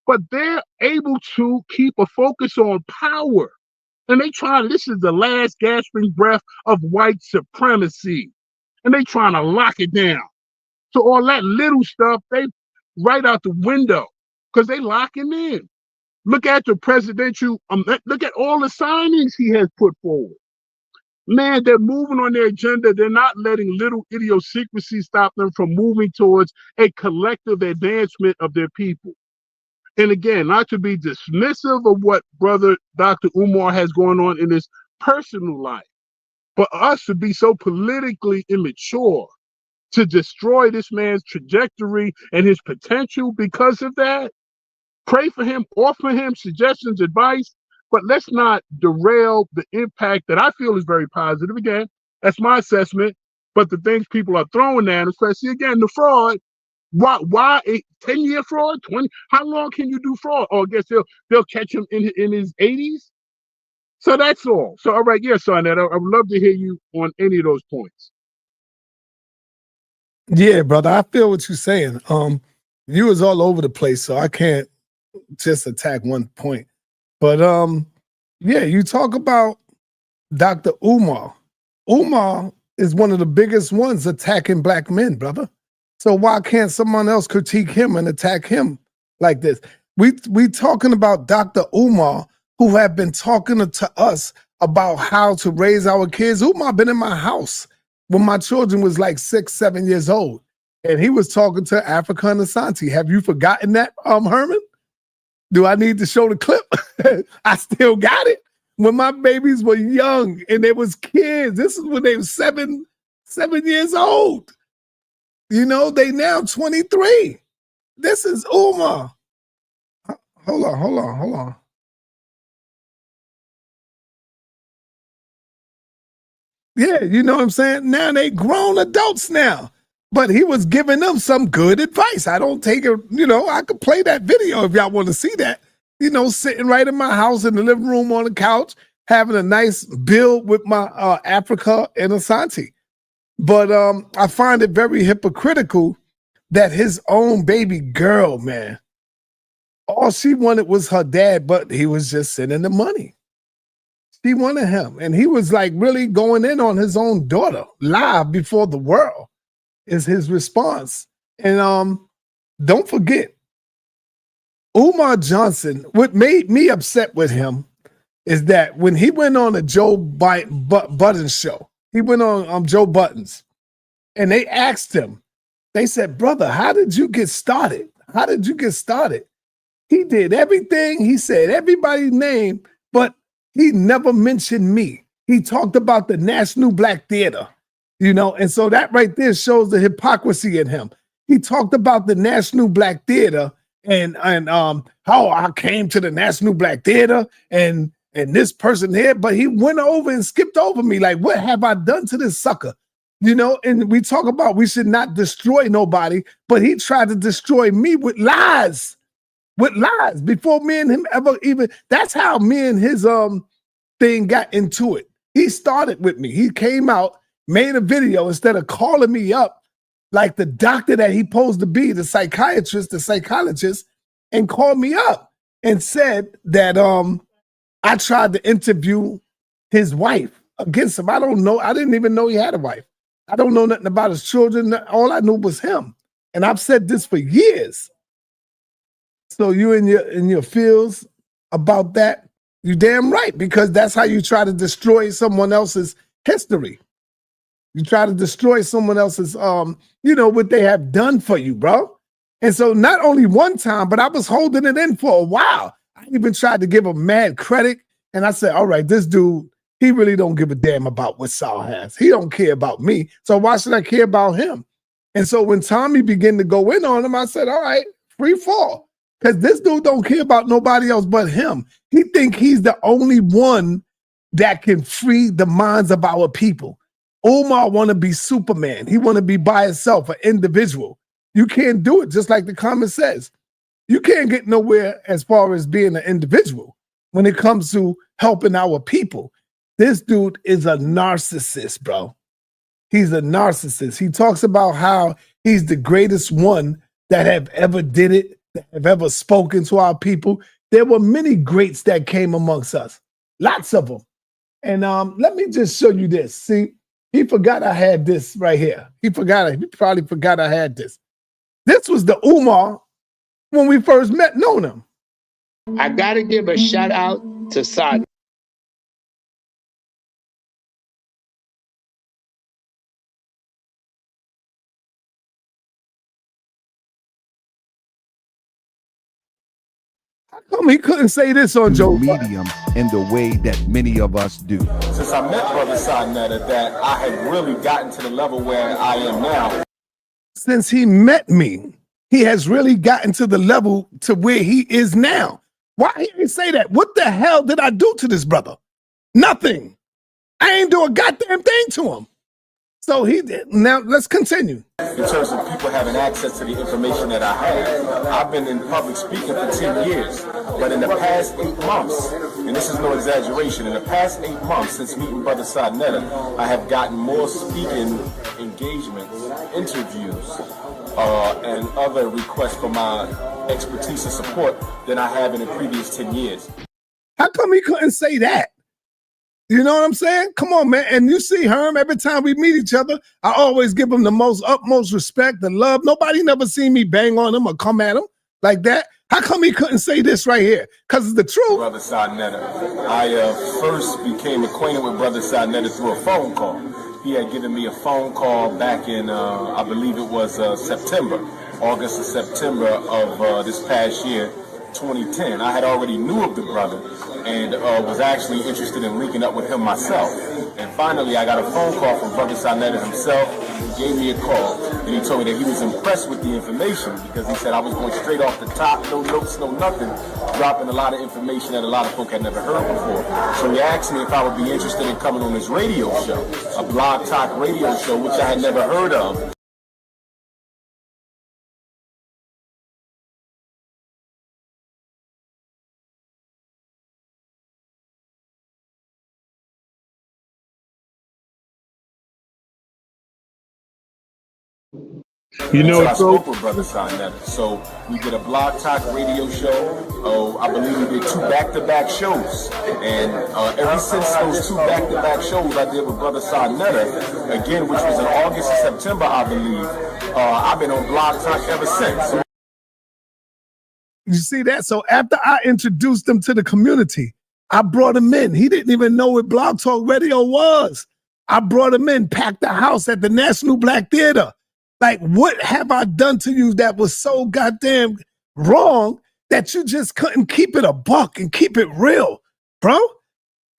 But they're able to keep a focus on power. And this is the last gasping breath of white supremacy. And they trying to lock it down. So all that little stuff, they right out the window because they locking in. Look at the presidential, look at all the signings he has put forward. Man, they're moving on their agenda. They're not letting little idiosyncrasies stop them from moving towards a collective advancement of their people. And again, not to be dismissive of what brother Dr. Umar has going on in his personal life, but us to be so politically immature to destroy this man's trajectory and his potential because of that. Pray for him, offer him suggestions, advice, but let's not derail the impact that I feel is very positive. Again, that's my assessment. But the things people are throwing at, especially again, the fraud. Why a 10-year fraud? 20? How long can you do fraud? Oh, I guess they'll catch him in his 80s. So that's all. So all right, yes, sa.neter, I would love to hear you on any of those points. Yeah, brother, I feel what you're saying. You was all over the place, so I can't just attack one point. But yeah, you talk about Dr. Umar. Umar is one of the biggest ones attacking black men, brother. So why can't someone else critique him and attack him like this? We talking about Dr. Umar, who have been talking to us about how to raise our kids. Umar been in my house when my children was like 6, 7 years old. And he was talking to Africa and Asante. Have you forgotten that, Herman? Do I need to show the clip? I still got it. When my babies were young and they was kids, this is when they were 7 years old. They now 23. This is Umar. Hold on. Yeah, you know what I'm saying? Now they grown adults now. But he was giving them some good advice. I don't take it, I could play that video if y'all want to see that. Sitting right in my house in the living room on the couch, having a nice build with my Africa and Asante. But I find it very hypocritical that his own baby girl, man, all she wanted was her dad, but he was just sending the money. She wanted him. And he was like really going in on his own daughter live before the world is his response. And don't forget, Umar Johnson, what made me upset with him is that when he went on a Joe Budden show, he went on Joe Budden's, and they asked him, they said, brother, how did you get started? How did you get started? He did everything. He said everybody's name, but he never mentioned me. He talked about the National Black Theater. you know, and so that right there shows the hypocrisy in him. He talked about the National Black Theater and how I came to the National Black Theater and this person here, but he went over and skipped over me. Like, what have I done to this sucker? You know, and we talk about we should not destroy nobody, but he tried to destroy me with lies before me and him ever even. That's how me and his thing got into it. He started with me. He came out, made a video instead of calling me up like the doctor that he supposed to be, the psychiatrist, the psychologist, and called me up and said that I tried to interview his wife against him. I don't know. I didn't even know he had a wife. I don't know nothing about his children. All I knew was him. And I've said this for years. So you in your feels about that, you damn right, because that's how you try to destroy someone else's history. You try to destroy someone else's, you know, what they have done for you, bro. And so not only one time, but I was holding it in for a while. I even tried to give him mad credit. And I said, all right, this dude, he really don't give a damn about what Saul has. He don't care about me. So why should I care about him? And so when Tommy began to go in on him, I said, all right, free fall. Because this dude don't care about nobody else but him. He think he's the only one that can free the minds of our people. Umar want to be Superman. He want to be by himself, an individual. You can't do it, just like the comment says. You can't get nowhere as far as being an individual when it comes to helping our people. This dude is a narcissist, bro. He's a narcissist. He talks about how he's the greatest one that have ever did it, that have ever spoken to our people. There were many greats that came amongst us, lots of them. And let me just show you this. See, he forgot I had this right here. He probably forgot I had this. This was the Umar when we first known him. I gotta give a shout out to sa.neter. How come he couldn't say this on Joe medium in the way that many of us do? Since I met Brother sa.neter, that I had really gotten to the level where I am now. Since he met me, he has really gotten to the level to where he is now. Why he didn't say that? What the hell did I do to this brother? Nothing. I ain't do a goddamn thing to him. So he did. Now let's continue. In terms of people having access to the information that I have, I've been in public speaking for 10 years. But in the past 8 months, and this is no exaggeration, in the past 8 months since meeting Brother sa.neter, I have gotten more speaking engagements, interviews, and other requests for my expertise and support than I have in the previous 10 years. How come he couldn't say that? You know what I'm saying? Come on, man. And you see Herm, every time we meet each other, I always give him the utmost respect and love. Nobody never seen me bang on him or come at him like that. How come he couldn't say this right here? Because it's the truth. Brother sa.neter, I first became acquainted with Brother sa.neter through a phone call. He had given me a phone call back in, I believe it was August or September of this past year, 2010. I had already knew of the brother and was actually interested in linking up with him myself. And finally, I got a phone call from Brother sa.neter himself. He gave me a call, and he told me that he was impressed with the information because he said I was going straight off the top, no notes, no nothing, dropping a lot of information that a lot of folk had never heard before. So he asked me if I would be interested in coming on his radio show, a blog talk radio show, which I had never heard of. You know, so I spoke with Brother sa.neter. So we did a blog talk radio show. I believe we did 2 back-to-back shows. And ever since those 2 back-to-back shows I did with Brother sa.neter, again, which was in August and September, I believe, I've been on blog talk ever since. You see that? So after I introduced him to the community, I brought him in. He didn't even know what Blog Talk Radio was. I brought him in, packed the house at the National Black Theater. Like, what have I done to you that was so goddamn wrong that you just couldn't keep it a buck and keep it real, bro?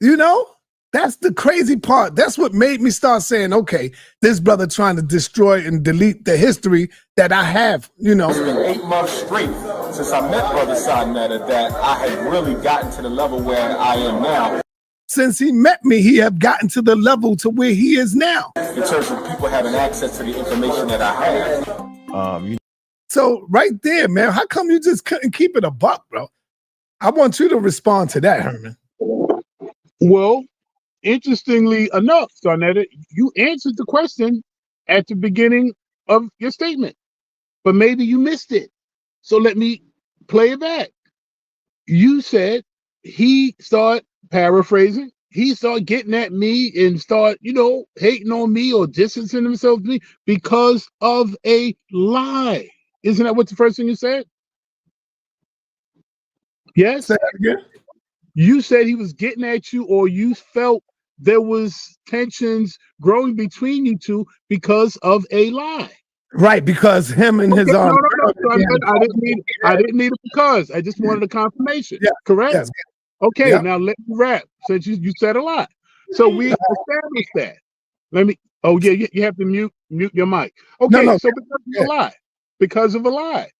You know? That's the crazy part. That's what made me start saying, okay, this brother trying to destroy and delete the history that I have, you know. It's been 8 months straight since I met Brother sa.neter that I had really gotten to the level where I am now. Since he met me, he have gotten to the level to where he is now. In terms of people having access to the information that I have. So right there, man, how come you just couldn't keep it a buck, bro? I want you to respond to that, Herman. Well, interestingly enough, sa.neter, you answered the question at the beginning of your statement, but maybe you missed it. So let me play it back. You said he started paraphrasing. He started getting at me and start, hating on me or distancing himself from me because of a lie. Isn't that what the first thing you said? Yes. Say that again. You said he was getting at you, or you felt there was tensions growing between you two because of a lie. Right, because him and his No, I didn't need it because I just wanted a confirmation. Yeah, correct? Yes. Okay, now let me wrap. Since you said a lot. So we established that. You have to mute your mic. Okay, so because of a lie.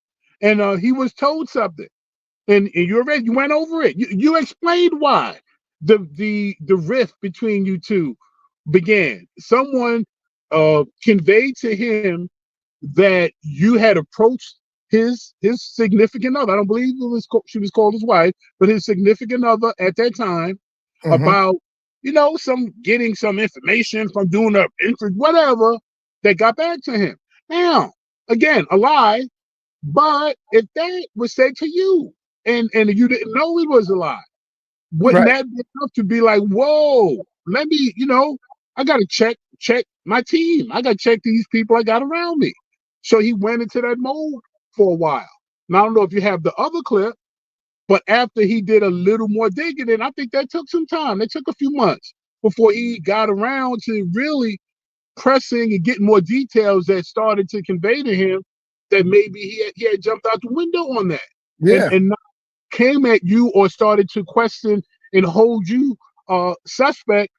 And he was told something. And you went over it. You explained why the rift between you two began. Someone conveyed to him that you had approached his significant other. I don't believe she was called his wife, but his significant other at that time about getting some information from doing a whatever that got back to him. Now, again, a lie, but if that was said to you and you didn't know it was a lie, wouldn't that be enough to be like, whoa, let me, I gotta check my team. I gotta check these people I got around me. So he went into that mode for a while. Now, I don't know if you have the other clip, but after he did a little more digging, and I think that took some time. It took a few months before he got around to really pressing and getting more details that started to convey to him that maybe he had jumped out the window on that. Yeah. And not came at you or started to question and hold you suspect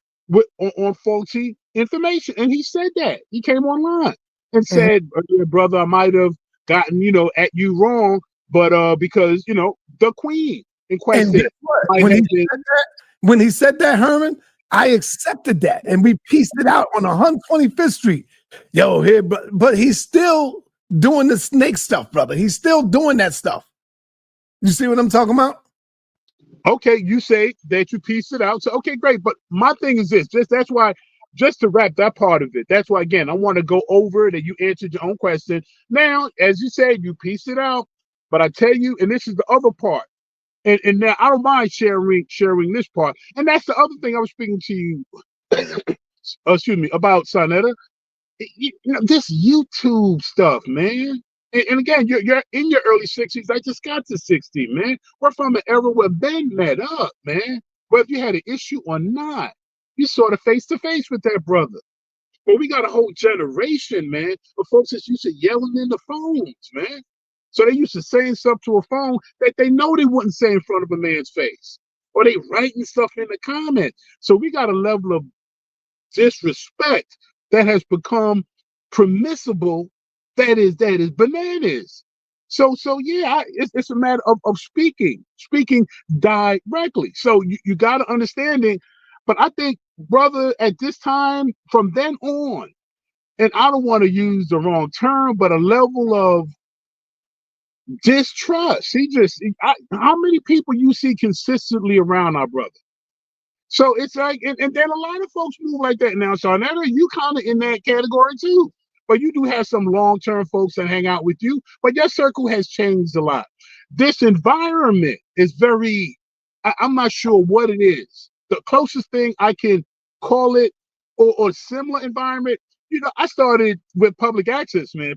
on faulty information. And he said that. He came online and said, brother, I might have gotten, at you wrong, but because, the queen in question. When he said that, Herman, I accepted that and we pieced it out on 125th Street. Yo, here, but he's still doing the snake stuff, brother. He's still doing that stuff. You see what I'm talking about? Okay, you say that you pieced it out. So, okay, great. But my thing is this, that's why, just to wrap that part of it, that's why, again, I want to go over it and you answered your own question. Now, as you said, you pieced it out, but I tell you, and this is the other part, and now I don't mind sharing this part. And that's the other thing I was speaking to you, about sa.neter. This YouTube stuff, man. And again, you're in your early 60s. I just got to 60, man. We're from an era where men met up, man. Whether you had an issue or not, you sort of face to face with that brother. But we got a whole generation, man, of folks that's used to yelling in the phones, man. So they used to saying stuff to a phone that they know they wouldn't say in front of a man's face. Or they writing stuff in the comments. So we got a level of disrespect that has become permissible. That is bananas. So yeah, it's a matter of speaking directly. So you got an understanding, but I think, brother, at this time, from then on, and I don't want to use the wrong term, but a level of distrust. How many people you see consistently around our brother? So it's like, and then a lot of folks move like that now. So now you kind of in that category too. But you do have some long-term folks that hang out with you, but your circle has changed a lot. This environment is very, I'm not sure what it is. The closest thing I can call it or similar environment, I started with public access, man.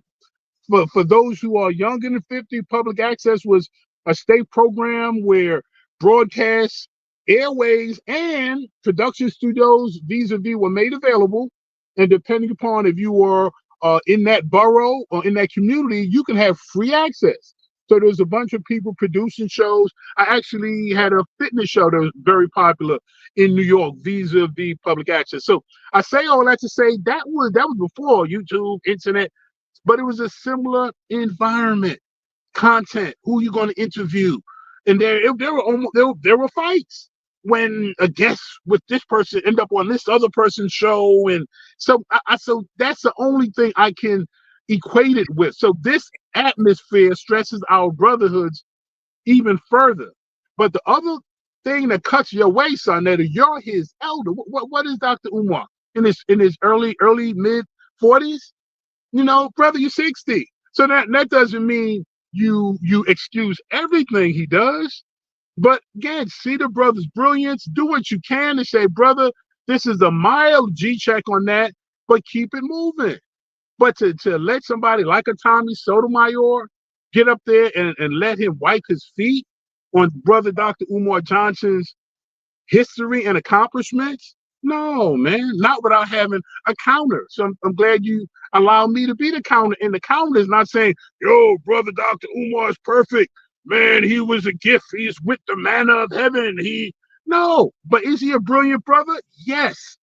For those who are younger than 50, public access was a state program where broadcasts, airways, and production studios vis-a-vis were made available. And depending upon if you were in that borough or in that community, you can have free access. So there was a bunch of people producing shows. I actually had a fitness show that was very popular in New York, vis-a-vis public access. So I say all that to say that was before YouTube, internet, but it was a similar environment, content, who you going to interview. And there were fights when a guest with this person end up on this other person's show. And so so that's the only thing I can equate it with. So this atmosphere stresses our brotherhoods even further. But the other thing that cuts your way, sa.neter, you're his elder. What is Dr. Umar in his early mid 40s? You know, brother, you're 60. So that doesn't mean you excuse everything he does. But again, see the brother's brilliance. Do what you can to say, brother, this is a mild G check on that, but keep it moving. But to let somebody like a Tommy Sotomayor get up there and let him wipe his feet on brother Dr. Umar Johnson's history and accomplishments, no, man, not without having a counter. So I'm glad you allow me to be the counter. And the counter is not saying, yo, brother Dr. Umar is perfect. Man, he was a gift. He's with the manna of heaven. No, but is he a brilliant brother? Yes.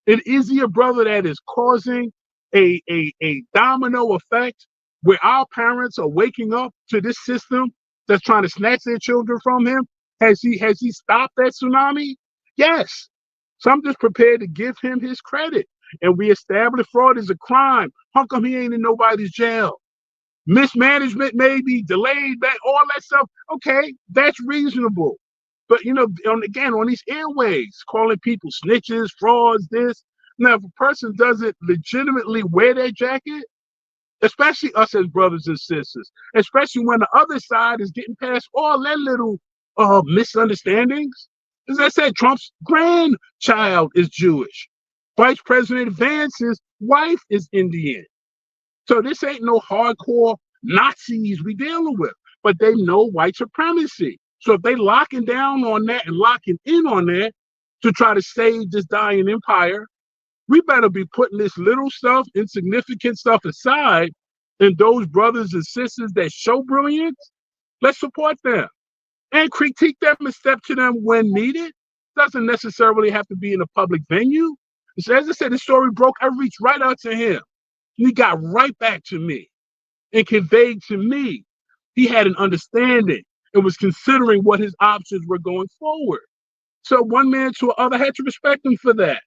And is he a brother that is causing a domino effect where our parents are waking up to this system that's trying to snatch their children from him? Has he stopped that tsunami? Yes. So I'm just prepared to give him his credit. And we established fraud is a crime. How come he ain't in nobody's jail? Mismanagement may be delayed, all that stuff. Okay, that's reasonable. But, you know, on these airways, calling people snitches, frauds, this. Now, if a person doesn't legitimately wear that jacket, especially us as brothers and sisters, especially when the other side is getting past all their little misunderstandings. As I said, Trump's grandchild is Jewish. Vice President Vance's wife is Indian. So this ain't no hardcore Nazis we dealing with, but they know white supremacy. So if they locking down on that and locking in on that to try to save this dying empire, we better be putting this little stuff, insignificant stuff aside, and those brothers and sisters that show brilliance, let's support them and critique them and step to them when needed. Doesn't necessarily have to be in a public venue. So as I said, the story broke. I reached right out to him. He got right back to me and conveyed to me he had an understanding and was considering what his options were going forward. So one man to another had to respect him for that.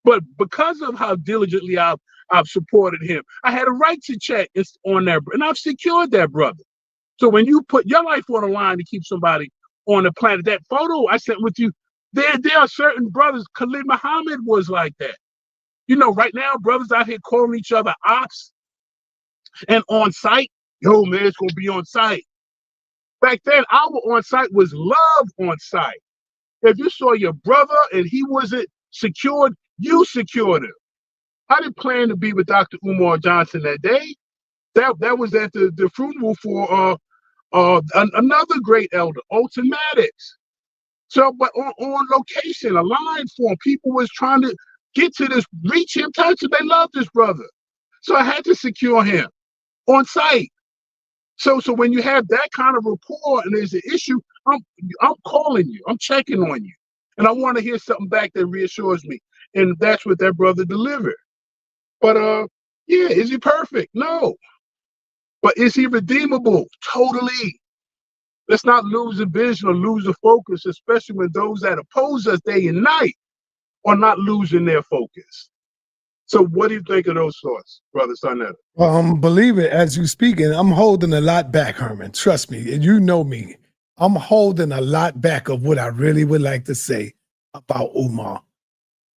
But because of how diligently I've supported him, I had a right to check on that, and I've secured that brother. So when you put your life on the line to keep somebody on the planet, that photo I sent with you, there are certain brothers. Khalid Muhammad was like that. You know, right now, brothers out here calling each other ops and on site. Yo, man, it's going to be on site. Back then, our on site was love on site. If you saw your brother and he wasn't secured, you secured him. I didn't plan to be with Dr. Umar Johnson that day. That was at the funeral for another great elder, Ultimatics. So, but on location, a line form, people was trying to get to this, reach him, touch him. They love this brother. So I had to secure him on site. So when you have that kind of rapport and there's an issue, I'm calling you, I'm checking on you. And I want to hear something back that reassures me. And that's what that brother delivered. But yeah, is he perfect? No. But is he redeemable? Totally. Let's not lose the vision or lose the focus, especially when those that oppose us day and night are not losing their focus. So what do you think of those thoughts, brother sa.neter? Believe it, as you speaking, I'm holding a lot back, Herman. Trust me, and you know me. I'm holding a lot back of what I really would like to say about Umar,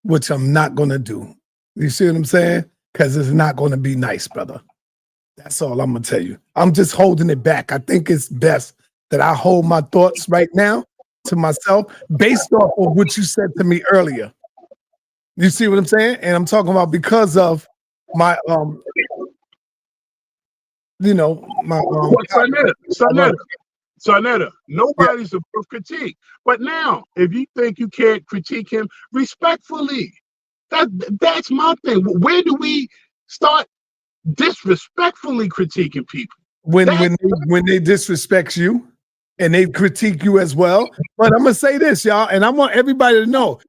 which I'm not going to do. You see what I'm saying? Because it's not going to be nice, brother. That's all I'm going to tell you. I'm just holding it back. I think it's best that I hold my thoughts right now to myself based off of what you said to me earlier. You see what I'm saying? And I'm talking about because of my, sa.neter, nobody's above critique. But now, if you think you can't critique him respectfully, that's my thing. Where do we start disrespectfully critiquing people? when they disrespect you and they critique you as well. But I'm gonna say this, y'all, and I want everybody to know.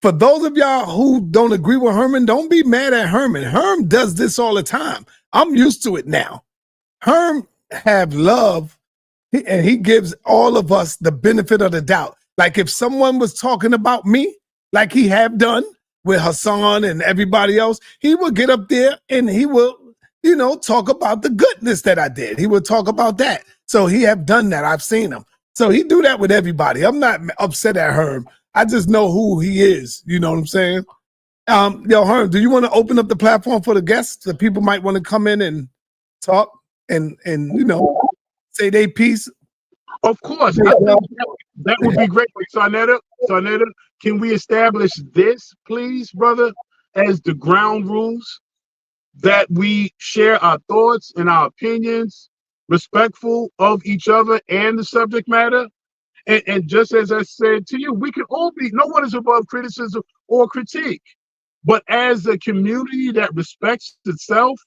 For those of y'all who don't agree with Herman, don't be mad at Herman. Herm does this all the time. I'm used to it now. Herm have love, and he gives all of us the benefit of the doubt. Like if someone was talking about me, like he have done with Hassan and everybody else, he will get up there and he will, talk about the goodness that I did. He will talk about that. So he have done that. I've seen him. So he do that with everybody. I'm not upset at Herm. I just know who he is. You know what I'm saying? Yo, Herm, do you want to open up the platform for the guests? The people might want to come in and talk and say their piece. Of course, I think that would be great. sa.neter, can we establish this, please, brother, as the ground rules, that we share our thoughts and our opinions, respectful of each other and the subject matter? And just as I said to you, we can all be, no one is above criticism or critique. But as a community that respects itself,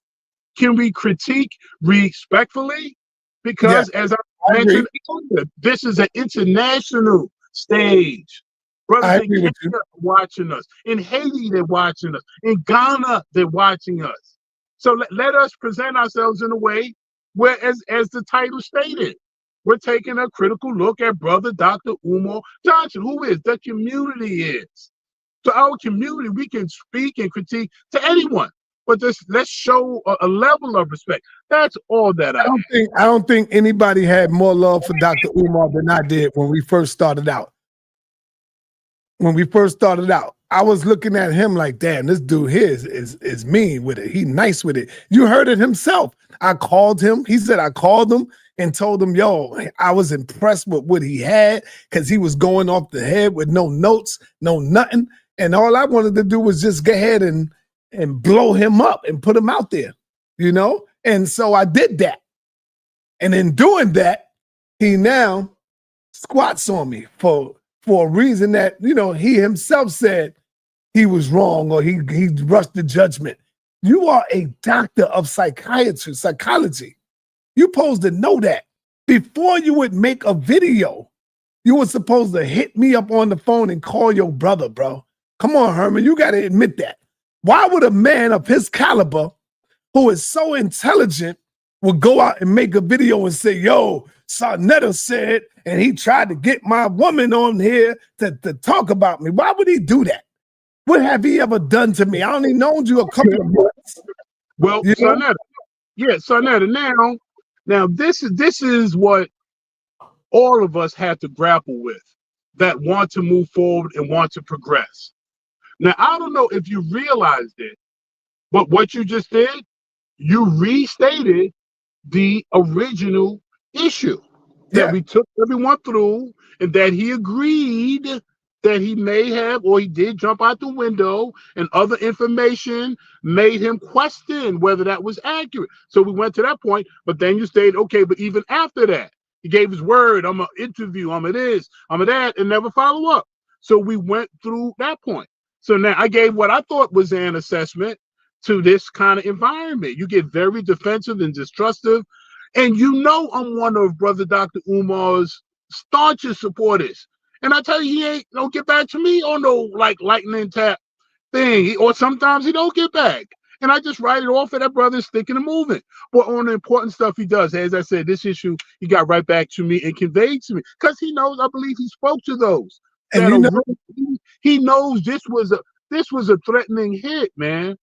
can we critique respectfully? Because as I mentioned earlier, this is an international stage. Brothers in Kenya are watching us. In Haiti, they're watching us. In Ghana, they're watching us. So let us present ourselves in a way where, as the title stated, we're taking a critical look at Brother Dr. Umar Johnson, who is the community is. To our community, we can speak and critique to anyone, but let's show a level of respect. That's all that I don't think anybody had more love for Dr. Umar than I did when we first started out. I was looking at him like, damn, this dude here is mean with it. He nice with it. You heard it himself. I called him. He said I called him and told him, yo, I was impressed with what he had because he was going off the head with no notes, no nothing. And all I wanted to do was just go ahead and blow him up and put him out there, And so I did that. And in doing that, he now squats on me for a reason that, he himself said he was wrong or he rushed the judgment. You are a doctor of psychology. You're supposed to know that. Before you would make a video, you were supposed to hit me up on the phone and call your brother, bro. Come on, Herman, you got to admit that. Why would a man of his caliber, who is so intelligent, would go out and make a video and say, yo, sa.neter said, and he tried to get my woman on here to talk about me. Why would he do that? What have he ever done to me? I only known you a couple of months. Well, sa.neter. Yeah, sa.neter. Now this is what all of us have to grapple with that want to move forward and want to progress. Now, I don't know if you realized it, but what you just did, you restated the original issue that we took everyone through, and that he agreed that he may have, or he did jump out the window, and other information made him question whether that was accurate. So we went to that point, but then you stated, okay, but even after that, he gave his word, I'm going to interview, I'm going to this, I'm going to that, and never follow up. So we went through that point. So now I gave what I thought was an assessment to this kind of environment. You get very defensive and distrustive. And I'm one of Brother Dr. Umar's staunchest supporters. And I tell you, he don't get back to me on no lightning tap thing. Or sometimes he don't get back. And I just write it off at that brother sticking and moving. But on the important stuff he does, as I said, this issue, he got right back to me and conveyed to me. Because he knows, I believe he spoke to those. And he knows this was a threatening hit, man.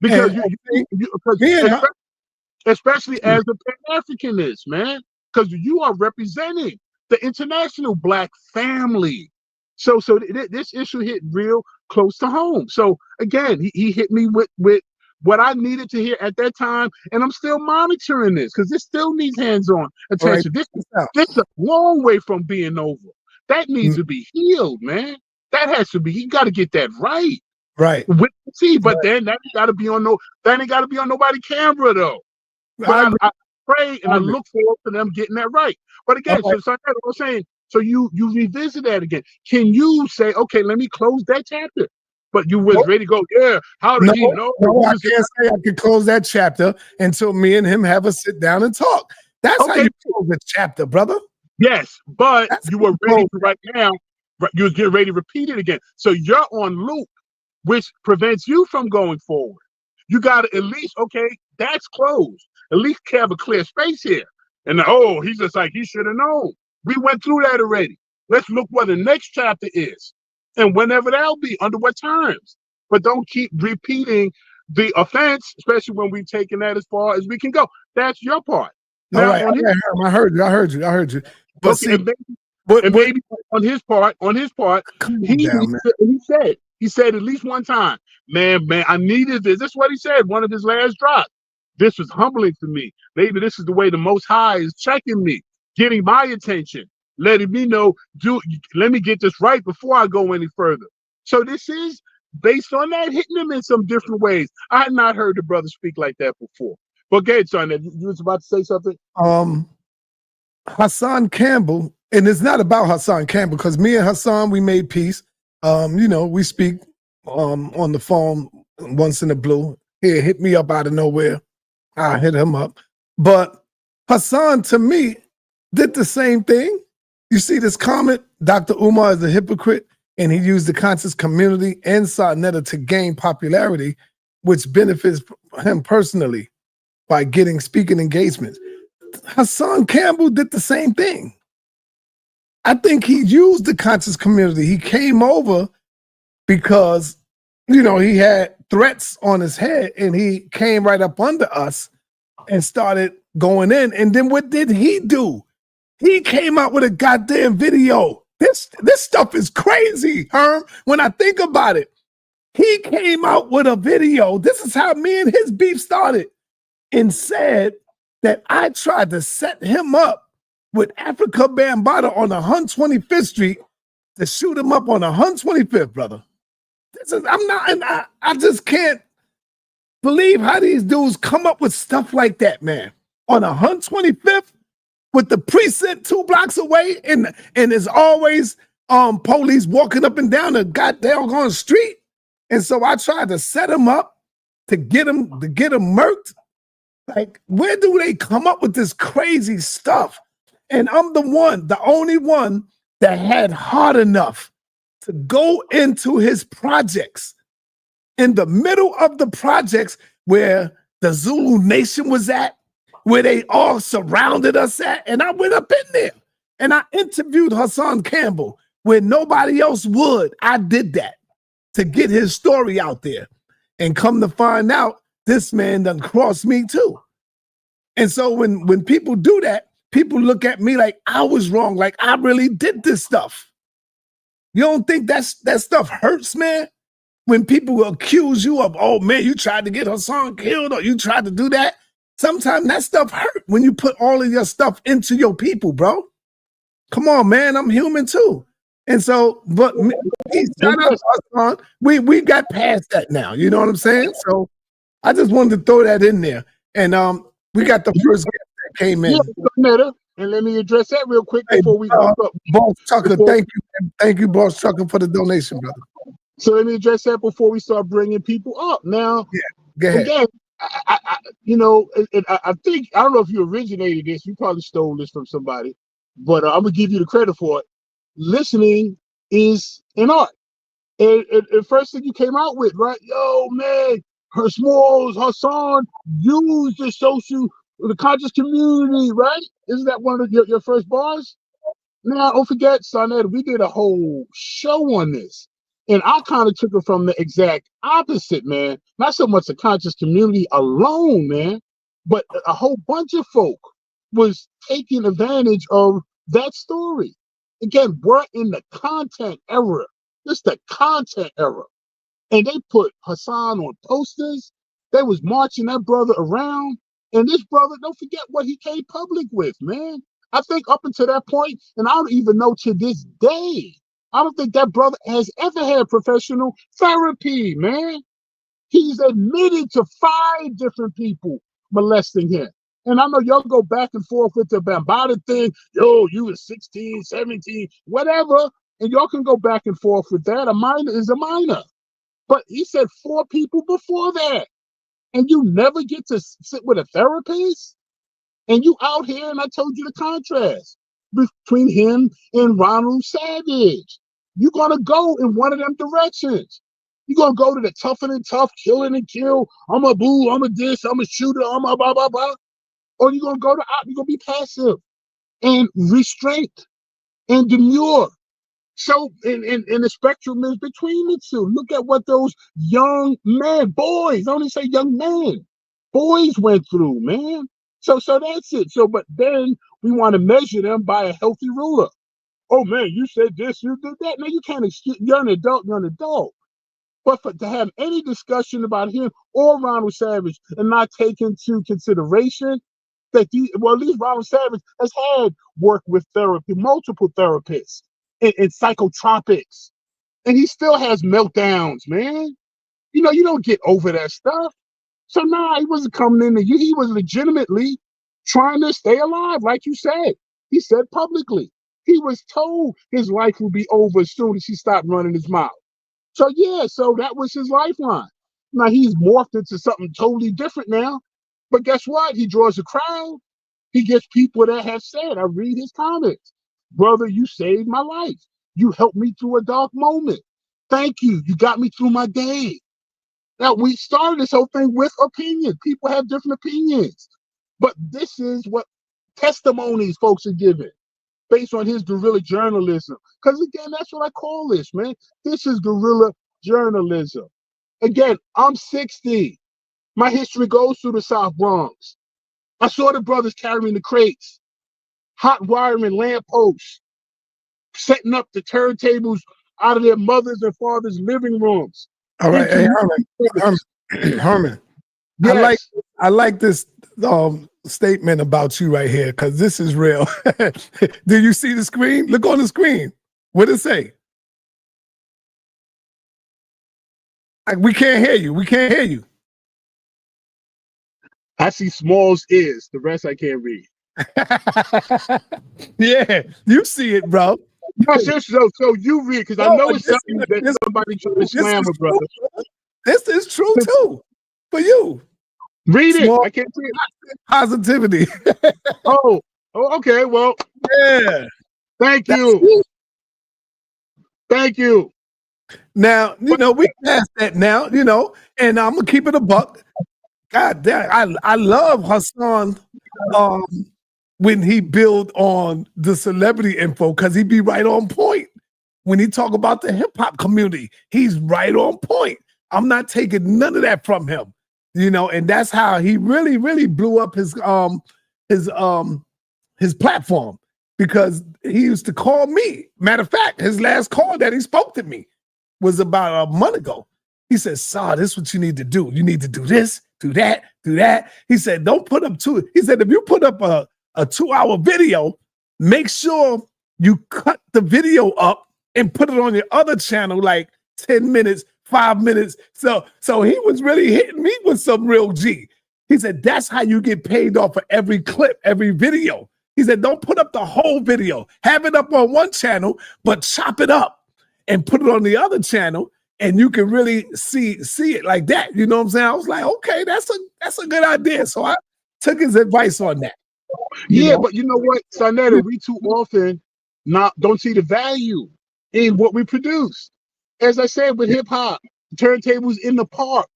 Because especially as a Pan-Africanist, man, because you are representing the international Black family. So this issue hit real close to home. So again, he hit me with what I needed to hear at that time, and I'm still monitoring this because this still needs hands-on attention. Right. This is a long way from being over. That needs to be healed, man. That has to be. He got to get that right. Right. But then that ain't got to be on nobody's camera though. But I pray and I look forward to them getting that right. But again, so I was saying, so you revisit that again. Can you say, okay, let me close that chapter? But you was ready to go, how did he know? No, I can't say I could close that chapter until me and him have a sit down and talk. That's how Okay. you close the chapter, brother. Yes, but That's you how were you ready close. to right now. You was getting ready to repeat it again. So you're on loop, which prevents you from going forward. You got to at least, okay, that's closed. At least have a clear space here. And oh, he's just like, he should have known. We went through that already. Let's look what the next chapter is. And whenever that'll be, under what terms. But don't keep repeating the offense, especially when we've taken that as far as we can go. That's your part. All Now, right, on his, I heard you. But okay, see, and maybe on his part, come on he down, man. he said at least one time, man, I needed this. This is what he said, one of his last drops. This was humbling to me. Maybe this is the way the Most High is checking me, getting my attention, letting me know, let me get this right before I go any further. So this is based on that, hitting him in some different ways. I had not heard the brother speak like that before. But go ahead, son. You was about to say something? Hassan Campbell, and it's not about Hassan Campbell, because me and Hassan, we made peace. We speak on the phone once in a blue. He hit me up out of nowhere. I hit him up. But Hassan, to me, did the same thing. You see this comment, Dr. Umar is a hypocrite, and he used the conscious community and sa.neter to gain popularity, which benefits him personally by getting speaking engagements. Hassan Campbell did the same thing. I think he used the conscious community. He came over because, he had threats on his head, and he came right up under us and started going in. And then what did he do? He came out with a goddamn video. This stuff is crazy, Herm. When I think about it, he came out with a video. This is how me and his beef started, and said that I tried to set him up with Africa Bambaataa on 125th Street to shoot him up on 125th, brother. I just can't believe how these dudes come up with stuff like that, man. On 125th, with the precinct 2 blocks away, and there's always police walking up and down the goddamn street. And so I tried to set him up to get him murked. Like, where do they come up with this crazy stuff? And I'm the only one that had heart enough to go into his projects, in the middle of the projects where the Zulu Nation was at, where they all surrounded us at. And I went up in there and I interviewed Hassan Campbell where nobody else would. I did that to get his story out there. And come to find out, this man done crossed me too. And so when people do that, people look at me like I was wrong, like I really did this stuff. You don't think that stuff hurts, man? When people accuse you of, oh man, you tried to get Hassan killed, or you tried to do that. Sometimes that stuff hurt when you put all of your stuff into your people, bro. Come on, man, I'm human too. And so, but shout out to Hassan. We got past that now. You know what I'm saying? So I just wanted to throw that in there. And we got the first guest that came in. Yeah, and let me address that real quick before we go up. Boss Tucker, thank you, Boss Tucker, for the donation, brother. So let me address that before we start bringing people up. Now, go ahead. Again, I think, I don't know if you originated this. You probably stole this from somebody, but I'm gonna give you the credit for it. Listening is an art. And first thing you came out with, right? Yo, man, her Smalls, Hassan use the conscious community, right? Isn't that one of your first bars? Now, don't forget, sa.neter, we did a whole show on this. And I kind of took it from the exact opposite, man. Not so much the conscious community alone, man, but a whole bunch of folk was taking advantage of that story. Again, we're in the content era. It's the content era. And they put Hassan on posters. They was marching that brother around. And this brother, don't forget what he came public with, man. I think up until that point, and I don't even know to this day, I don't think that brother has ever had professional therapy, man. He's admitted to 5 different people molesting him. And I know y'all go back and forth with the Bambaataa thing. Yo, you was 16, 17, whatever. And y'all can go back and forth with that. A minor is a minor. But he said 4 people before that. And you never get to sit with a therapist? And you out here, and I told you the contrast between him and Ronald Savage. You're going to go in one of them directions. You're going to go to the toughen and tough, killing and kill. I'm a boo, I'm a this, I'm a shooter, I'm a blah, blah, blah. Or you're going to go to, you're going to be passive and restraint and demure. So, and the spectrum is between the two. Look at what those young men, boys, I only say young men, boys went through, man. So that's it. So, but then we want to measure them by a healthy ruler. Oh man, you said this, you did that. No, you can't excuse. You're an adult. You're an adult. But to have any discussion about him or Ronald Savage and not take into consideration that at least Ronald Savage has had work with therapy, multiple therapists, and psychotropics, and he still has meltdowns, man. You know, you don't get over that stuff. So he wasn't coming in to you. He was legitimately trying to stay alive, like you said. He said publicly. He was told his life would be over as soon as he stopped running his mouth. So so that was his lifeline. Now he's morphed into something totally different now. But guess what? He draws a crowd. He gets people that have said, I read his comments. Brother, you saved my life. You helped me through a dark moment. Thank you. You got me through my day. Now, we started this whole thing with opinion. People have different opinions. But this is what testimonies folks are giving based on his guerrilla journalism. Because, again, that's what I call this, man. This is guerrilla journalism. Again, I'm 60. My history goes through the South Bronx. I saw the brothers carrying the crates, hot wiring lampposts, setting up the turntables out of their mothers' and fathers' living rooms. All right, hey, Herman. Yes. I like this statement about you right here because this is real. Do you see the screen? Look on the screen. What does it say? We can't hear you. We can't hear you. I see Small's ears. The rest I can't read. Yeah, you see it, bro. No, so you read, because I know it's something that somebody trying to slam a brother. This is true too. For you. Read it. I can't see it. Positivity. Oh, okay. Well, yeah. Thank you. Thank you. Now, we past that now, and I'm gonna keep it a buck. God damn, I love Hassan when he build on the celebrity info because he be right on point. When he talk about the hip hop community, he's right on point. I'm not taking none of that from him, and that's how he really, really blew up his platform because he used to call me. Matter of fact, his last call that he spoke to me was about a month ago. He said, "Saw, this is what you need to do. You need to do this, do that, do that." He said, "Don't put up He said, "If you put up a 2-hour video, make sure you cut the video up and put it on your other channel like 10 minutes, 5 minutes." So he was really hitting me with some real G. He said, "That's how you get paid off for every clip, every video." He said, "Don't put up the whole video. Have it up on one channel, but chop it up and put it on the other channel, and you can really see it like that." You know what I'm saying? I was like, okay, that's a good idea. So I took his advice on that. But you know what, sa.neter, we too often don't see the value in what we produce. As I said with hip hop, turntables in the park.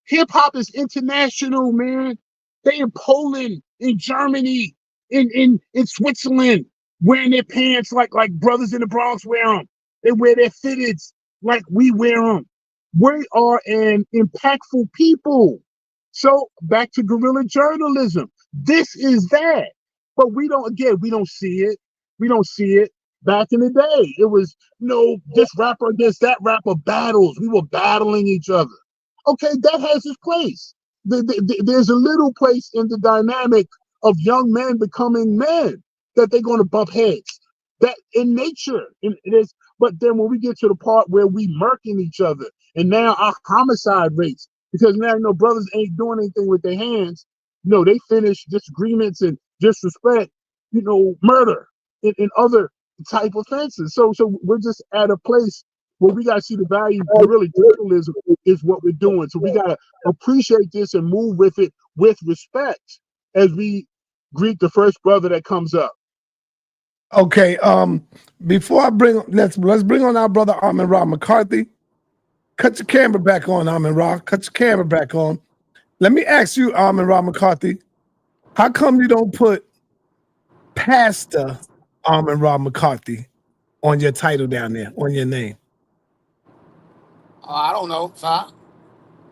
Hip hop is international, man. They in Poland, in Germany, in Switzerland, wearing their pants like brothers in the Bronx wear them. They wear their fitteds like we wear them. We are an impactful people. So back to guerrilla journalism. This is that. But we don't see it. We don't see it. Back in the day, it was this rapper against that rapper battles. We were battling each other. Okay, that has its place. There's a little place in the dynamic of young men becoming men that they're going to bump heads. That in nature, it is. But then when we get to the part where we murking each other, and now our homicide rates, because now brothers ain't doing anything with their hands. They finish disagreements and disrespect, murder and other type offenses. So we're just at a place where we gotta see the value of really journalism is what we're doing. So we gotta appreciate this and move with it with respect as we greet the first brother that comes up. Okay. Before I let's bring on our brother Herman McCarthy. Cut your camera back on, Herman. Cut your camera back on. Let me ask you, Herman McCarthy, how come you don't put Pastor Herman McCarthy on your title down there, on your name? I don't know, son.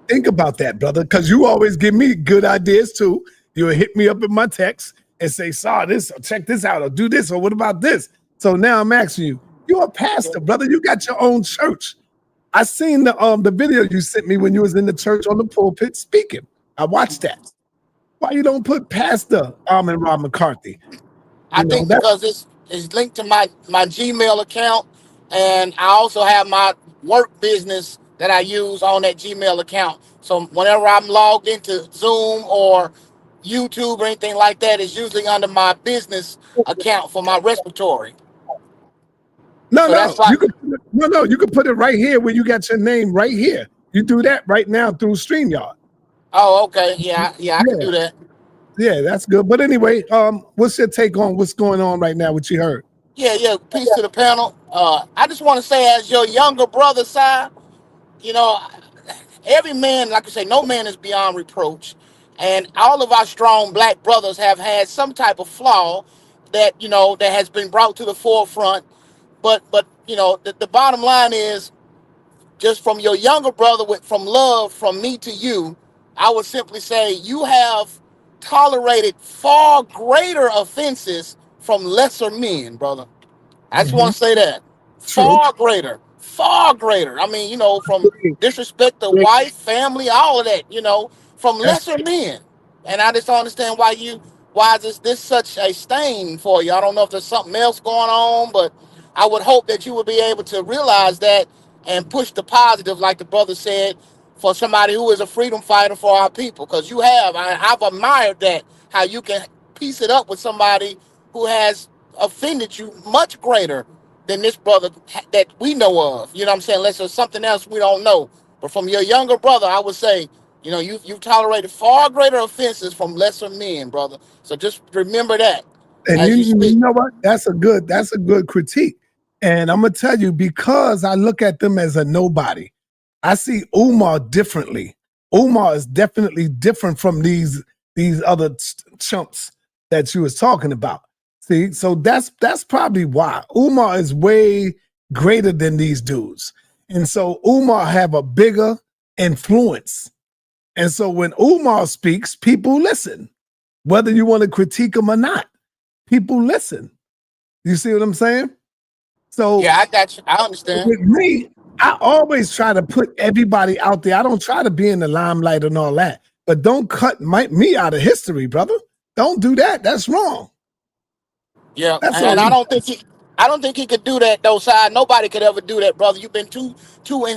Think about that, brother, because you always give me good ideas too. You'll hit me up in my text and say, "Saw this, or check this out, or do this, or what about this?" So now I'm asking you, you're a pastor, brother. You got your own church. I seen the video you sent me when you was in the church on the pulpit speaking. I watched that. Why you don't put Pastor Herman McCarthy? I think because it's linked to my Gmail account, and I also have my work business that I use on that Gmail account. So whenever I'm logged into Zoom or YouTube or anything like that, it's usually under my business account for my respiratory. No, So no, that's like, you can put it right here where you got your name right here. You do that right now through StreamYard. oh, okay, yeah, I can do that. Yeah, that's good. But anyway, what's your take on what's going on right now? What you heard? Yeah. Peace to the panel. I just want to say, as your younger brother, Si, you know, every man, like I say, no man is beyond reproach, and all of our strong black brothers have had some type of flaw that that has been brought to the forefront. But the bottom line is, just from your younger brother, from love from me to you, I would simply say you have tolerated far greater offenses from lesser men, brother. I just want to say that. True. Far greater. Far greater. I mean, from disrespect to wife, family, all of that, from lesser men. And I just don't understand why is this such a stain for you. I don't know if there's something else going on, but I would hope that you would be able to realize that and push the positive, like the brother said, for somebody who is a freedom fighter for our people. Because I've admired that, how you can piece it up with somebody who has offended you much greater than this brother that we know of. You know what I'm saying? Unless there's something else we don't know. But from your younger brother, I would say, you've tolerated far greater offenses from lesser men, brother. So just remember that. And you know what? That's a good critique. And I'm gonna tell you, because I look at them as a nobody, I see Umar differently. Umar is definitely different from these other chumps that you was talking about. See, so that's probably why. Umar is way greater than these dudes. And so Umar have a bigger influence. And so when Umar speaks, people listen. Whether you want to critique him or not, people listen. You see what I'm saying? So yeah, I got you. I understand. With me, I always try to put everybody out there. I don't try to be in the limelight and all that. But don't cut me out of history, brother. Don't do that. That's wrong. Yeah, and I don't think he could do that though, Si. Nobody could ever do that, brother. You've been too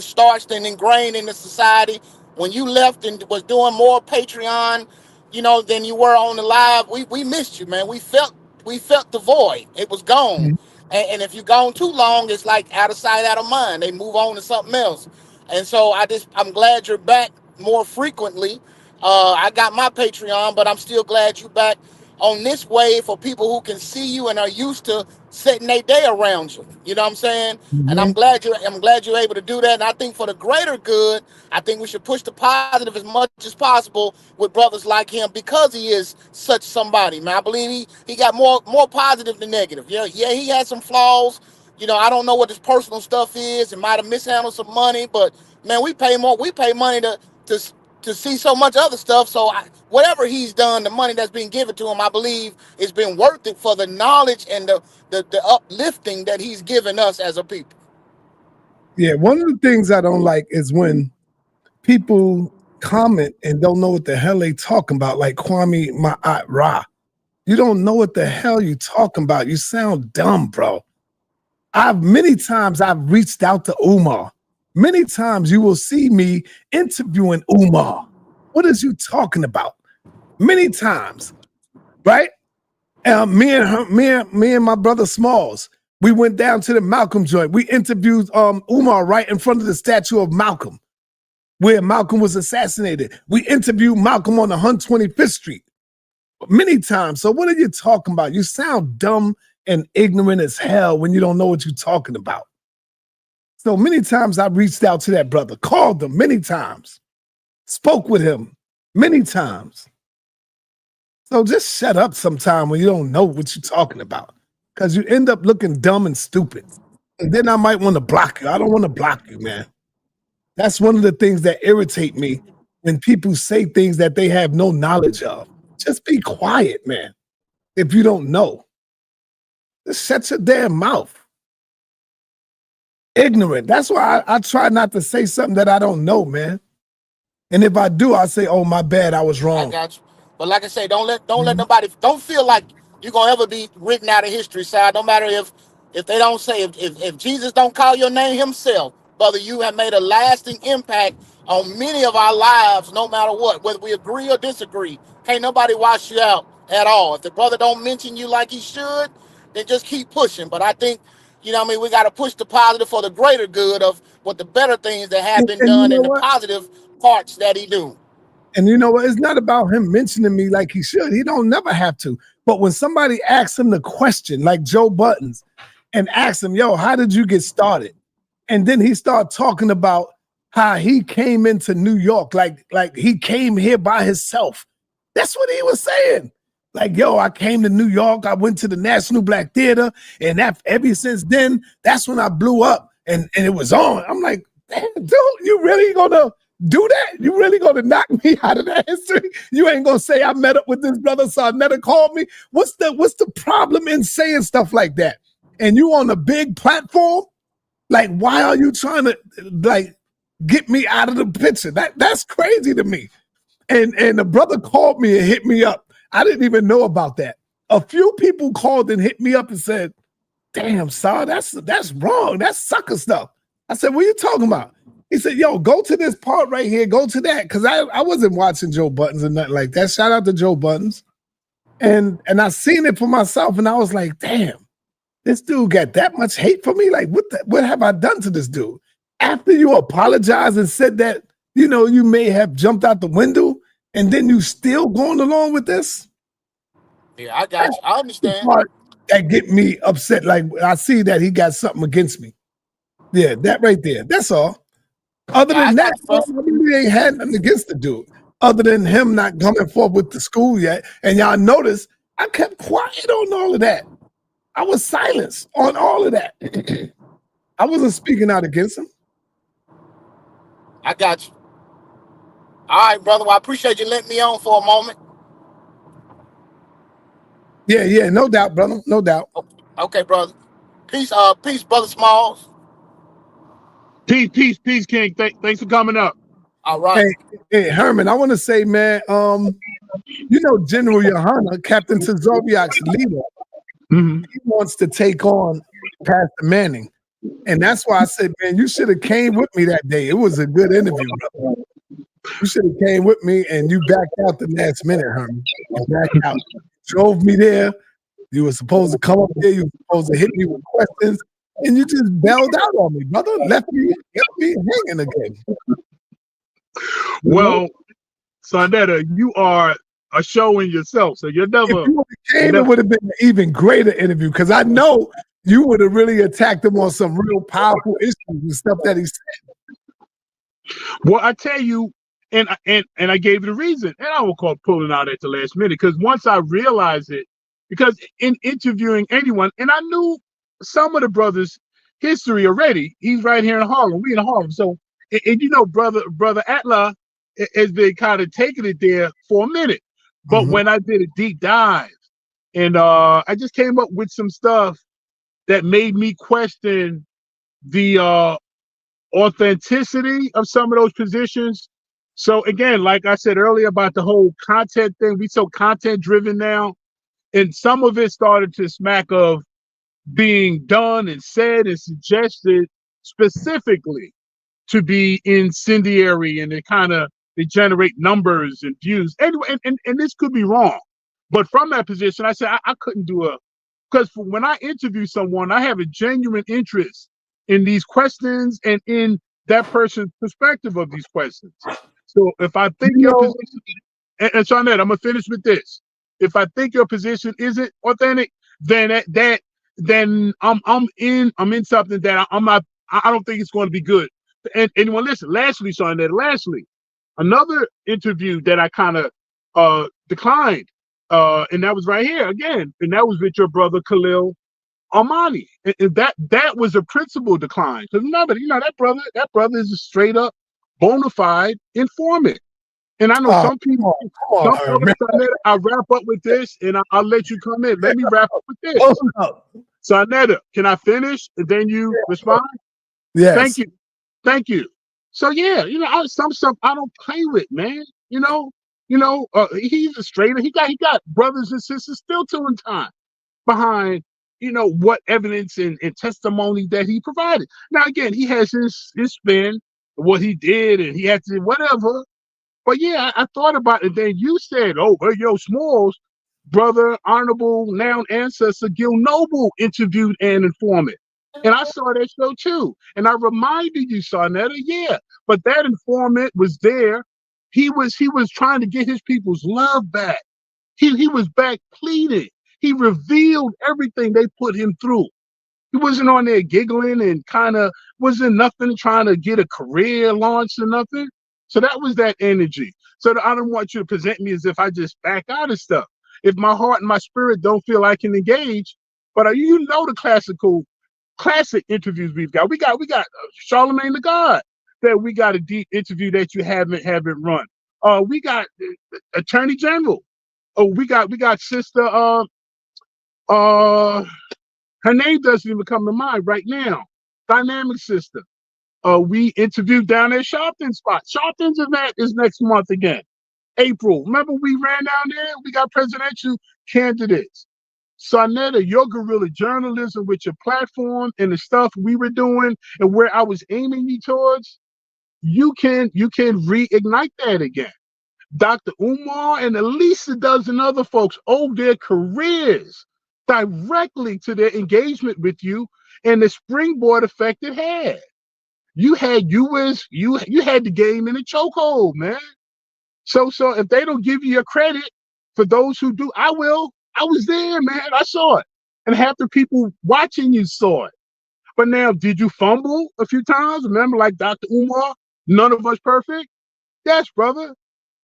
starched and ingrained in the society. When you left and was doing more Patreon, than you were on the live, we missed you, man. We felt the void. It was gone. Mm-hmm. And if you're gone too long, it's like out of sight, out of mind. They move on to something else. And so I'm glad you're back more frequently. I got my Patreon, but I'm still glad you're back on this wave for people who can see you and are used to setting their day around you. You know what I'm saying? Mm-hmm. And I'm glad you're able to do that. And I think for the greater good, I think we should push the positive as much as possible with brothers like him, because he is such somebody, man. I believe he got more positive than negative. Yeah, he had some flaws. I don't know what his personal stuff is. It might have mishandled some money, but man, we pay money to see so much other stuff. So whatever he's done, the money that's being given to him, I believe it's been worth it for the knowledge and the uplifting that he's given us as a people. Yeah, one of the things I don't like is when people comment and don't know what the hell they talking about, like Kwame Ma'at Ra. You don't know what the hell you talking about. You sound dumb, bro. Many times I've reached out to Umar. Many times you will see me interviewing Umar. What is you talking about? Many times, right? Me and my brother Smalls, we went down to the Malcolm joint. We interviewed Umar right in front of the statue of Malcolm, where Malcolm was assassinated. We interviewed Malcolm on 125th Street. Many times. So what are you talking about? You sound dumb and ignorant as hell when you don't know what you're talking about. So many times I reached out to that brother, called him many times, spoke with him many times. So just shut up sometime when you don't know what you're talking about, because you end up looking dumb and stupid. And then I might want to block you. I don't want to block you, man. That's one of the things that irritate me when people say things that they have no knowledge of. Just be quiet, man. If you don't know, just shut your damn mouth. Ignorant. That's why I try not to say something that I don't know, man. And if I do, I say, "Oh, my bad, I was wrong." I got you. But like I say, don't let nobody, don't feel like you're gonna ever be written out of history, side. No matter if they don't say, if Jesus don't call your name himself, brother, you have made a lasting impact on many of our lives, no matter what, whether we agree or disagree. Can't nobody wash you out at all. If the brother don't mention you like he should, then just keep pushing. But I think, you know what I mean, we got to push the positive for the greater good of what the better things that have been And you done know and the what? positive parts that he do. And you know what? It's not about him mentioning me like he should. He don't never have to. But when somebody asks him the question, like Joe Buttons, and asks him, "Yo, how did you get started?" And then he started talking about how he came into New York, like he came here by himself. That's what he was saying. Like, yo, I came to New York. I went to the National Black Theater, and ever since then, that's when I blew up, and it was on. I'm like, damn, dude, you really gonna do that? You really gonna knock me out of that history? You ain't gonna say I met up with this brother, sa.neter called me? What's the problem in saying stuff like that? And you on a big platform? Like, why are you trying to like get me out of the picture? That's crazy to me. And the brother called me and hit me up. I didn't even know about that. A few people called and hit me up and said, "Damn, Sar, that's wrong. That's sucker stuff." I said, "What are you talking about?" He said, "Yo, go to this part right here. Go to that." Because I wasn't watching Joe Buttons or nothing like that. Shout out to Joe Buttons. And I seen it for myself, and I was like, damn, this dude got that much hate for me? Like, what have I done to this dude? After you apologized and said that, you know, you may have jumped out the window, and then you still going along with this? Yeah, I got you. I understand. The part that get me upset. Like, I see that he got something against me. Yeah, that right there. That's all. Other than that, I really ain't had nothing against the dude. Other than him not coming forward with the school yet. And y'all notice I kept quiet on all of that. I was silenced on all of that. I wasn't speaking out against him. I got you. All right, brother. Well, I appreciate you letting me on for a moment. Yeah, no doubt, brother. No doubt. Okay, brother. Peace, brother Smalls. Peace, King. Thanks for coming up. All right. Hey, Herman, I want to say, man, you know, General Yohana, Captain Tazoriak's leader, he wants to take on Pastor Manning. And that's why I said, man, you should have came with me that day. It was a good interview, brother. You should have came with me, and you backed out the last minute, Herman. You backed out. Drove me there. You were supposed to come up there. You were supposed to hit me with questions, and you just bailed out on me, brother. Left me hanging again. Well, sa.neter, you are a show in yourself, so you're never. If you came, it would have been an even greater interview, because I know you would have really attacked him on some real powerful issues and stuff that he said. Well, I tell you, and I gave you the reason, and I will call pulling out at the last minute, because once I realized it, because in interviewing anyone, and I knew some of the brothers' history already. He's right here in Harlem. We in Harlem, so and you know, brother Atla has been kind of taking it there for a minute. But when I did a deep dive, and I just came up with some stuff that made me question the authenticity of some of those positions. So again, like I said earlier about the whole content thing, we so content driven now, and some of it started to smack of being done and said and suggested specifically to be incendiary, and they generate numbers and views. Anyway, and this could be wrong, but from that position, I said I couldn't do because when I interview someone, I have a genuine interest in these questions and in that person's perspective of these questions. So if I think your position, and sa.neter, I'm gonna finish with this. If I think your position isn't authentic, then then I'm in something that I'm not. I don't think it's going to be good. And anyone listen? Lastly, another interview that I kind of declined, and that was right here again, and that was with your brother Khalil Armani, and that was a principal decline. Because remember, that brother is a straight up bona fide informant. And I know some people, I'll wrap up with this, and I'll let you come in. Let me wrap up with this. sa.neter, can I finish and then you respond? Yes. Thank you. So yeah, some stuff I don't play with, man. He's a straighter. He got brothers and sisters still doing time behind what evidence and testimony that he provided. Now again, he has his spin, what he did, and he had to whatever. But yeah, I thought about it. Then you said, "Oh, well, Smalls, brother, honorable now ancestor Gil Noble interviewed an informant," and I saw that show too. And I reminded you, sa.neter, yeah, but that informant was there. He was trying to get his people's love back. He was back pleading. He revealed everything they put him through. He wasn't on there giggling and kind of wasn't nothing trying to get a career launched or nothing. So that was that energy. So I don't want you to present me as if I just back out of stuff. If my heart and my spirit don't feel I can engage, but the classic interviews we've got. We got Charlemagne the God that we got a deep interview that you haven't run. We got Attorney General. Oh, we got Sister. Her name doesn't even come to mind right now. Dynamic Sister. We interviewed down at Sharpton's spot. Sharpton's event is next month again, April. Remember we ran down there? We got presidential candidates. sa.neter, your guerrilla journalism with your platform and the stuff we were doing and where I was aiming you towards, you can reignite that again. Dr. Umar and at least a dozen other folks owe their careers directly to their engagement with you and the springboard effect it had. You had the game in a chokehold, man. So if they don't give you your credit, for those who do, I will. I was there, man. I saw it. And half the people watching you saw it. But now, did you fumble a few times? Remember, like Dr. Umar, none of us perfect? Yes, brother.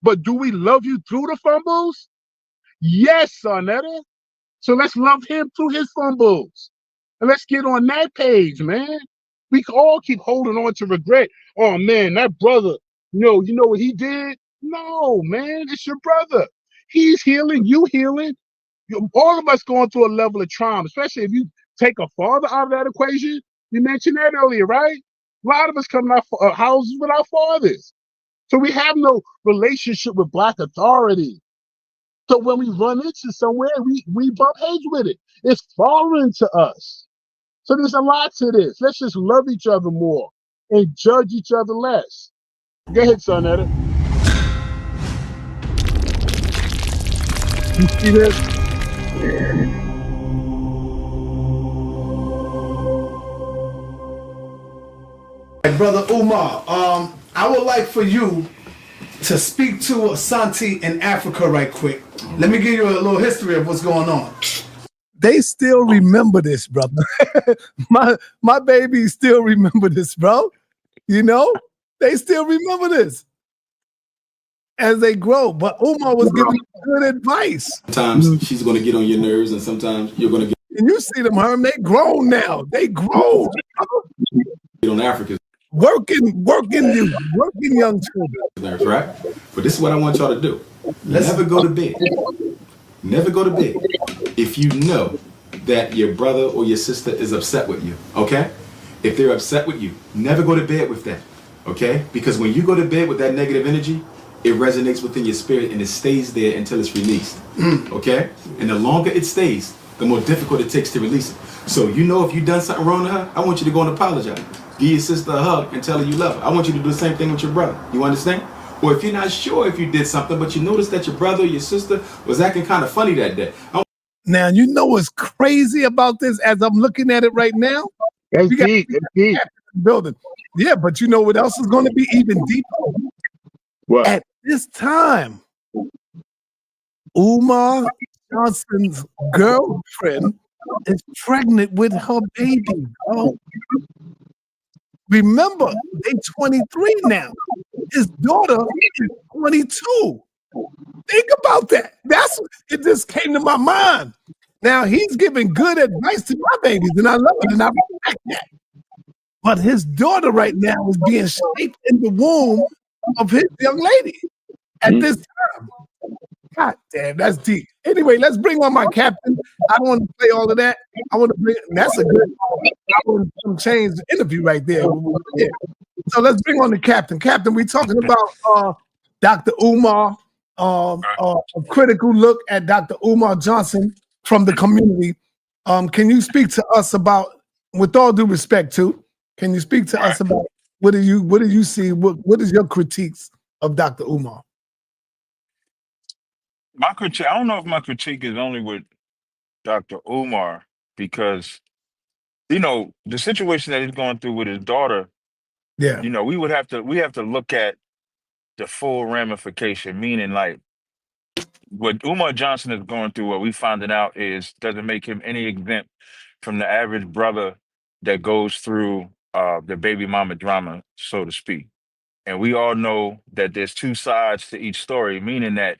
But do we love you through the fumbles? Yes, sa.neter. So let's love him through his fumbles. And let's get on that page, man. We all keep holding on to regret. Oh, man, that brother, you know what he did? No, man, it's your brother. He's healing, you healing. All of us going through a level of trauma, especially if you take a father out of that equation. You mentioned that earlier, right? A lot of us come out of houses with our fathers. So we have no relationship with Black authority. So when we run into somewhere, we bump heads with it. It's foreign to us. So there's a lot to this. Let's just love each other more and judge each other less. Go ahead, sa.neter. You see this? Brother Umar, I would like for you to speak to Asante in Africa right quick. Let me give you a little history of what's going on. They still remember this, brother. my babies still remember this, bro. They still remember this as they grow. But Umar was giving good advice. Sometimes she's going to get on your nerves, and sometimes you're going to get. And you see them, Herman, they grown now. They grown. On Africa. Working young children. Right? But this is what I want y'all to do. Never go to bed. Never go to bed if you know that your brother or your sister is upset with you, okay? If they're upset with you, never go to bed with that, okay? Because when you go to bed with that negative energy, it resonates within your spirit and it stays there until it's released, okay? And the longer it stays, the more difficult it takes to release it. So if you've done something wrong to her, I want you to go and apologize. Give your sister a hug and tell her you love her. I want you to do the same thing with your brother. You understand? Or if you're not sure if you did something, but you noticed that your brother or your sister was acting kind of funny that day. Now, you know what's crazy about this as I'm looking at it right now? That's deep. Building. Yeah, but you know what else is going to be even deeper? What? At this time, Umar Johnson's girlfriend is pregnant with her baby, bro. Remember, they 23 now. His daughter is 22. Think about that. It just came to my mind. Now he's giving good advice to my babies, and I love it, and I respect that. But his daughter right now is being shaped in the womb of his young lady at this time. God damn, that's deep. Anyway, let's bring on my captain. I don't want to play all of that. I want to bring. That's a good. I want to change the interview right there. Yeah. So let's bring on the captain. Captain, we're talking about Dr. Umar. A critical look at Dr. Umar Johnson from the community. Can you speak to us about, with all due respect, too? Can you speak to us about what do you see? What is your critiques of Dr. Umar? My critique, I don't know if my critique is only with Dr. Umar, because, the situation that he's going through with his daughter, Yeah. we have to look at the full ramification, meaning like what Umar Johnson is going through, what we finding out doesn't make him any exempt from the average brother that goes through the baby mama drama, so to speak. And we all know that there's two sides to each story, meaning that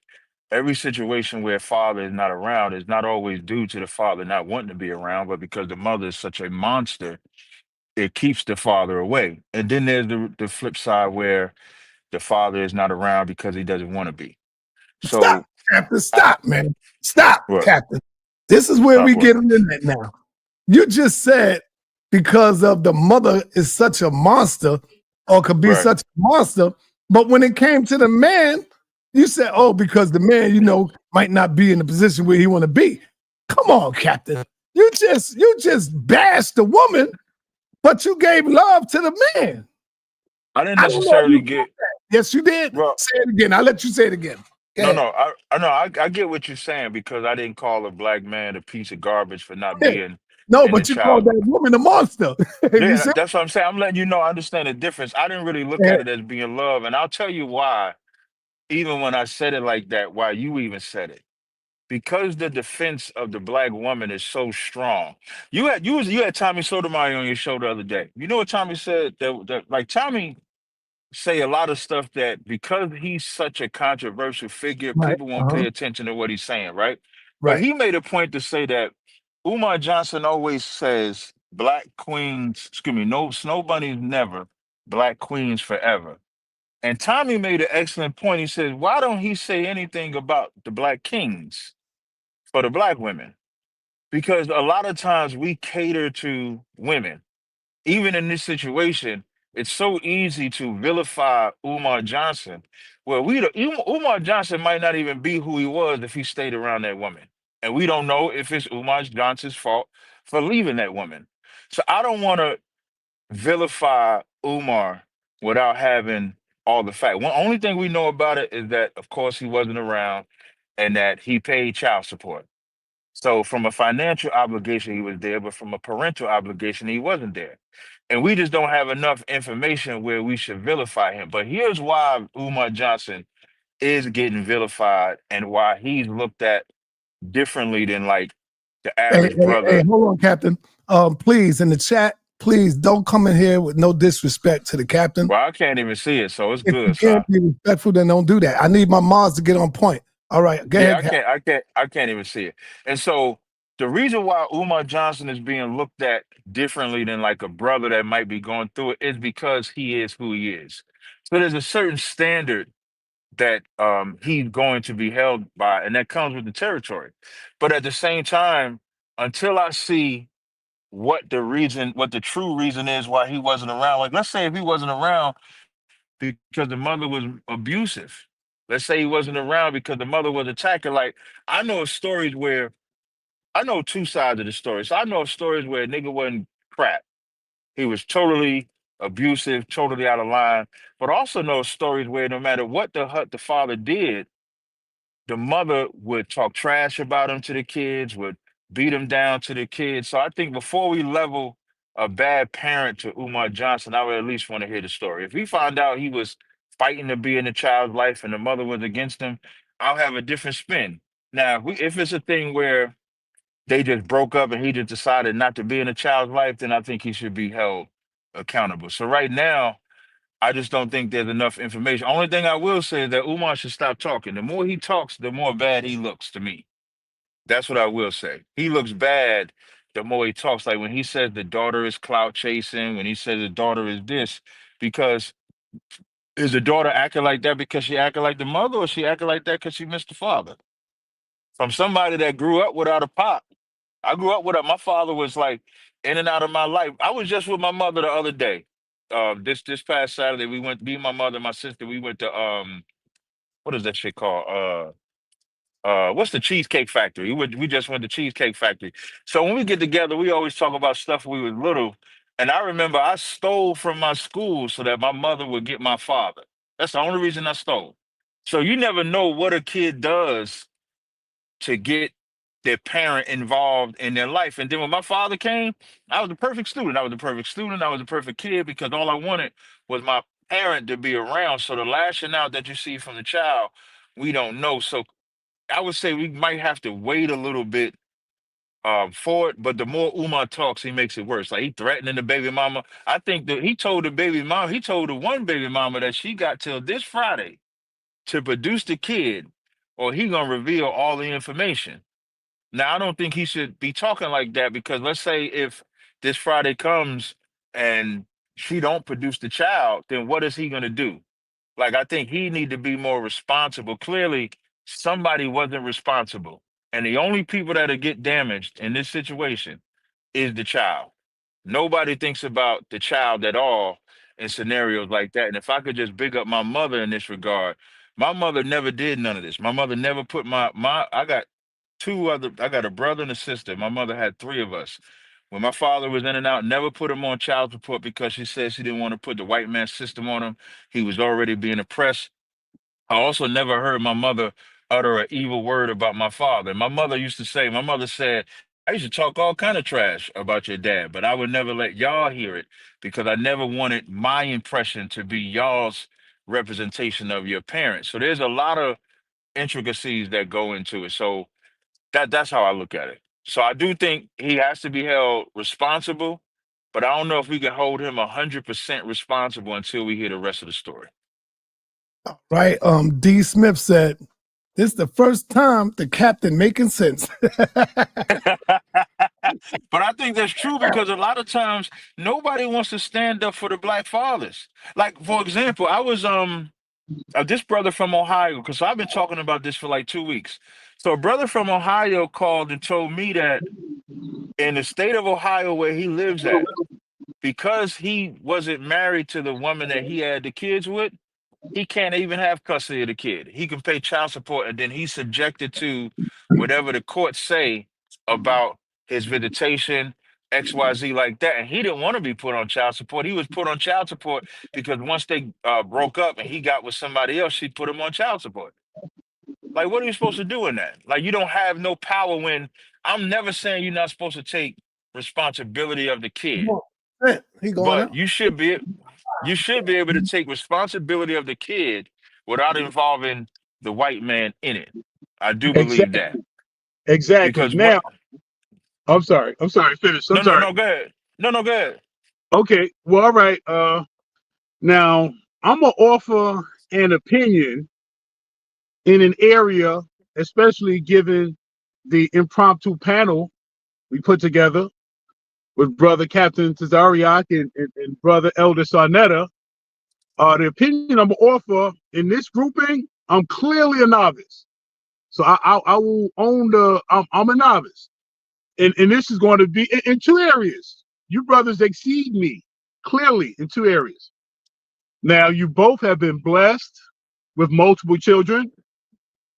every situation where father is not around is not always due to the father not wanting to be around, but because the mother is such a monster, it keeps the father away. And then there's the flip side where the father is not around because he doesn't want to be. Stop, So Captain. Stop, man. Stop, what? Captain. This is where Stop we what? get in it now. You just said because of the mother is such a monster or could be Right. such a monster. But when it came to the man, you said, oh, because the man, might not be in the position where he want to be. Come on, Captain. You just bashed the woman, but you gave love to the man. I didn't I don't know if necessarily you get. got that. Yes, you did. Well, Say it again. I'll let you say it again. Go ahead. no. I know. I get what you're saying, because I didn't call a black man a piece of garbage for not being No, in the but you called child. that woman a monster. You Yeah, said, that's what I'm saying. I'm letting you know I understand the difference. I didn't really look yeah, at it as being love, and I'll tell you why. Even when I said it like that, why you even said it. Because the defense of the black woman is so strong. You had Tommy Sotomayor on your show the other day. You know what Tommy said? That like Tommy say a lot of stuff that, because he's such a controversial figure, right, people won't pay attention to what he's saying, right? But right. he made a point to say that Umar Johnson always says black queens, excuse me, no snow bunnies never, black queens forever. And Tommy made an excellent point. He says, why don't he say anything about the black kings for the black women? Because a lot of times we cater to women. Even in this situation, it's so easy to vilify Umar Johnson. Well, Umar Johnson might not even be who he was if he stayed around that woman. And we don't know if it's Umar Johnson's fault for leaving that woman. So I don't want to vilify Umar without having all the facts. One only thing we know about it is that, of course, he wasn't around and that he paid child support. So from a financial obligation, he was there, but from a parental obligation, he wasn't there. And we just don't have enough information where we should vilify him. But here's why Umar Johnson is getting vilified and why he's looked at differently than like the average Hey, brother. hold on, Captain. Please, in the chat, please don't come in here with no disrespect to the captain. Well, I can't even see it, so it's If you good. can't So be respectful, then don't do that. I need my mods to get on point. All right, go yeah, ahead, Captain. I can't even see it. And so the reason why Umar Johnson is being looked at differently than like a brother that might be going through it is because he is who he is. So there's a certain standard that he's going to be held by, and that comes with the territory. But at the same time, until I see what the true reason is why he wasn't around, like let's say if he wasn't around because the mother was abusive. Let's say he wasn't around because the mother was attacking. Like I know of stories where I know two sides of the story. So I know of stories where a nigga wasn't crap. He was totally abusive, totally out of line. But also know stories where no matter what the father did, the mother would talk trash about him to the kids, would beat him down to the kids. So I think before we level a bad parent to Umar Johnson, I would at least want to hear the story. If we find out he was fighting to be in the child's life and the mother was against him, I'll have a different spin. Now, if it's a thing where they just broke up and he just decided not to be in a child's life, then I think he should be held accountable. So right now, I just don't think there's enough information. Only thing I will say is that Umar should stop talking. The more he talks, the more bad he looks to me. That's what I will say. He looks bad the more he talks. Like when he says the daughter is clout chasing, when he says the daughter is this, because is the daughter acting like that because she acting like the mother, or she acting like that because she missed the father? From somebody that grew up without a pop. I grew up with my father was like in and out of my life. I was just with my mother the other day. This past Saturday, we went, me, my mother, my sister, we went to what is that shit called? What's the Cheesecake Factory? We just went to Cheesecake Factory. So when we get together, we always talk about stuff when we was little. And I remember I stole from my school so that my mother would get my father. That's the only reason I stole. So you never know what a kid does to get their parent involved in their life. And then when my father came, I was the perfect student. I was the perfect student. I was the perfect kid because all I wanted was my parent to be around. So the lashing out that you see from the child, we don't know. So I would say we might have to wait a little bit for it. But the more Umar talks, he makes it worse. Like he threatening the baby mama. I think that he told the one baby mama that she got till this Friday to produce the kid, or he gonna reveal all the information. Now, I don't think he should be talking like that because let's say if this Friday comes and she don't produce the child, then what is he going to do? Like, I think he need to be more responsible. Clearly, somebody wasn't responsible. And the only people that get damaged in this situation is the child. Nobody thinks about the child at all in scenarios like that. And if I could just big up my mother in this regard, my mother never did none of this. My mother never put I got I got a brother and a sister. My mother had three of us. When my father was in and out, never put him on child support because she said she didn't want to put the white man system on him. He was already being oppressed. I also never heard my mother utter an evil word about my father. My mother said, I used to talk all kind of trash about your dad, but I would never let y'all hear it because I never wanted my impression to be y'all's representation of your parents. So there's a lot of intricacies that go into it. So that's how I look at it. So I do think he has to be held responsible, but I don't know if we can hold him 100% responsible until we hear the rest of the story. Right. D. Smith said, this is the first time the captain making sense. But I think that's true because a lot of times nobody wants to stand up for the black fathers. Like, for example, I was this brother from Ohio, because I've been talking about this for like 2 weeks. So a brother from Ohio called and told me that in the state of Ohio where he lives at, because he wasn't married to the woman that he had the kids with, he can't even have custody of the kid. He can pay child support, and then he's subjected to whatever the courts say about his visitation, XYZ like that. And he didn't want to be put on child support. He was put on child support because once they broke up and he got with somebody else, she put him on child support. Like, what are you supposed to do in that? Like, you don't have no power when I'm never saying you're not supposed to take responsibility of the kid, but you should be able to take responsibility of the kid without involving the white man in it. I do believe that. Exactly. Because Now, I'm sorry. Finish. I'm sorry. No, go ahead. No, go ahead. Okay. Well, all right. Now I'm gonna offer an opinion in an area, especially given the impromptu panel we put together with Brother Captain Tazariak and Brother Elder sa.neter. The opinion I'm gonna offer in this grouping, I'm clearly a novice. So I will own I'm a novice. And this is going to be in two areas. You brothers exceed me clearly in two areas. Now, you both have been blessed with multiple children,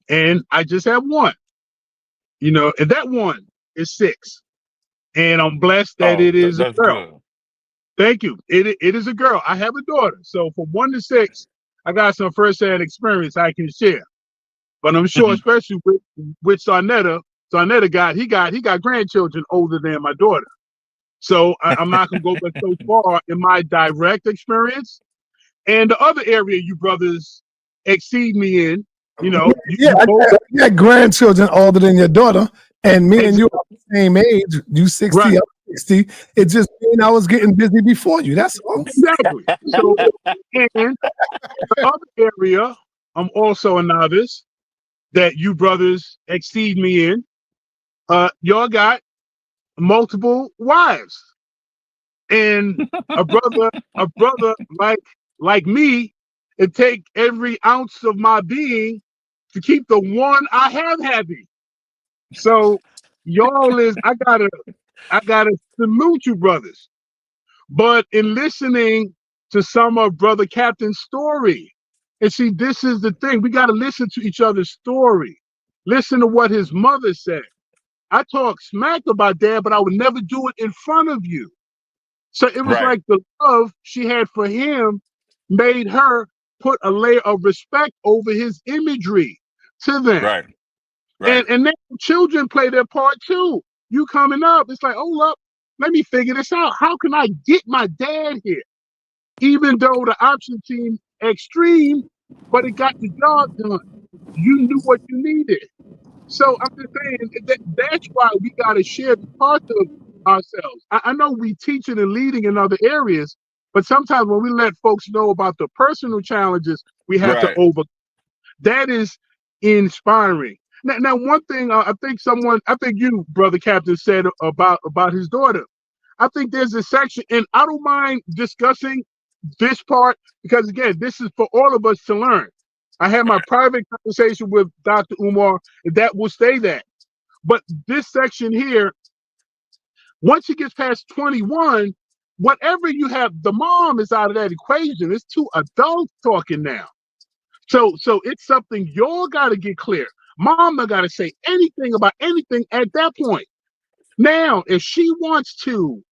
and I just have one. And that one is 6. And I'm blessed that it is a That's girl. good. Thank you. It is a girl. I have a daughter. So from 1 to 6, I got some firsthand experience I can share. But I'm sure, especially with sa.neter, he got grandchildren older than my daughter. So I'm not gonna go back so far in my direct experience. And the other area you brothers exceed me in You know, Yeah, you both you got grandchildren older than your daughter, and me and you are exactly the same age. You 60, right. I'm 60. It just mean I was getting busy before you. That's all. Exactly. So, and the other area, I'm also a novice that you brothers exceed me in. Y'all got multiple wives, and a brother like me, it take every ounce of my being to keep the one I have happy. So, y'all is I gotta salute you, brothers. But in listening to some of Brother Captain's story, and see, this is the thing, we got to listen to each other's story. Listen to what his mother said. I talk smack about dad, but I would never do it in front of you. So it was Right, like the love she had for him made her put a layer of respect over his imagery to them. right, right, And then children play their part too. You coming up, it's like, oh look, let me figure this out. How can I get my dad here? Even though the option seemed extreme, but it got the job done. You knew what you needed. So I'm just saying that's why we got to share the parts of ourselves. I know we teaching and leading in other areas, but sometimes when we let folks know about the personal challenges we have to right. overcome, that is inspiring. Now one thing I think you, brother Captain, said about his daughter. I think there's a section, and I don't mind discussing this part because again, this is for all of us to learn. I had my private conversation with Dr. Umar, and that will stay that. But this section here, once he gets past 21, whatever you have, the mom is out of that equation. It's two adults talking now. So it's something y'all got to get clear. Mom not got to say anything about anything at that point. Now, if she wants to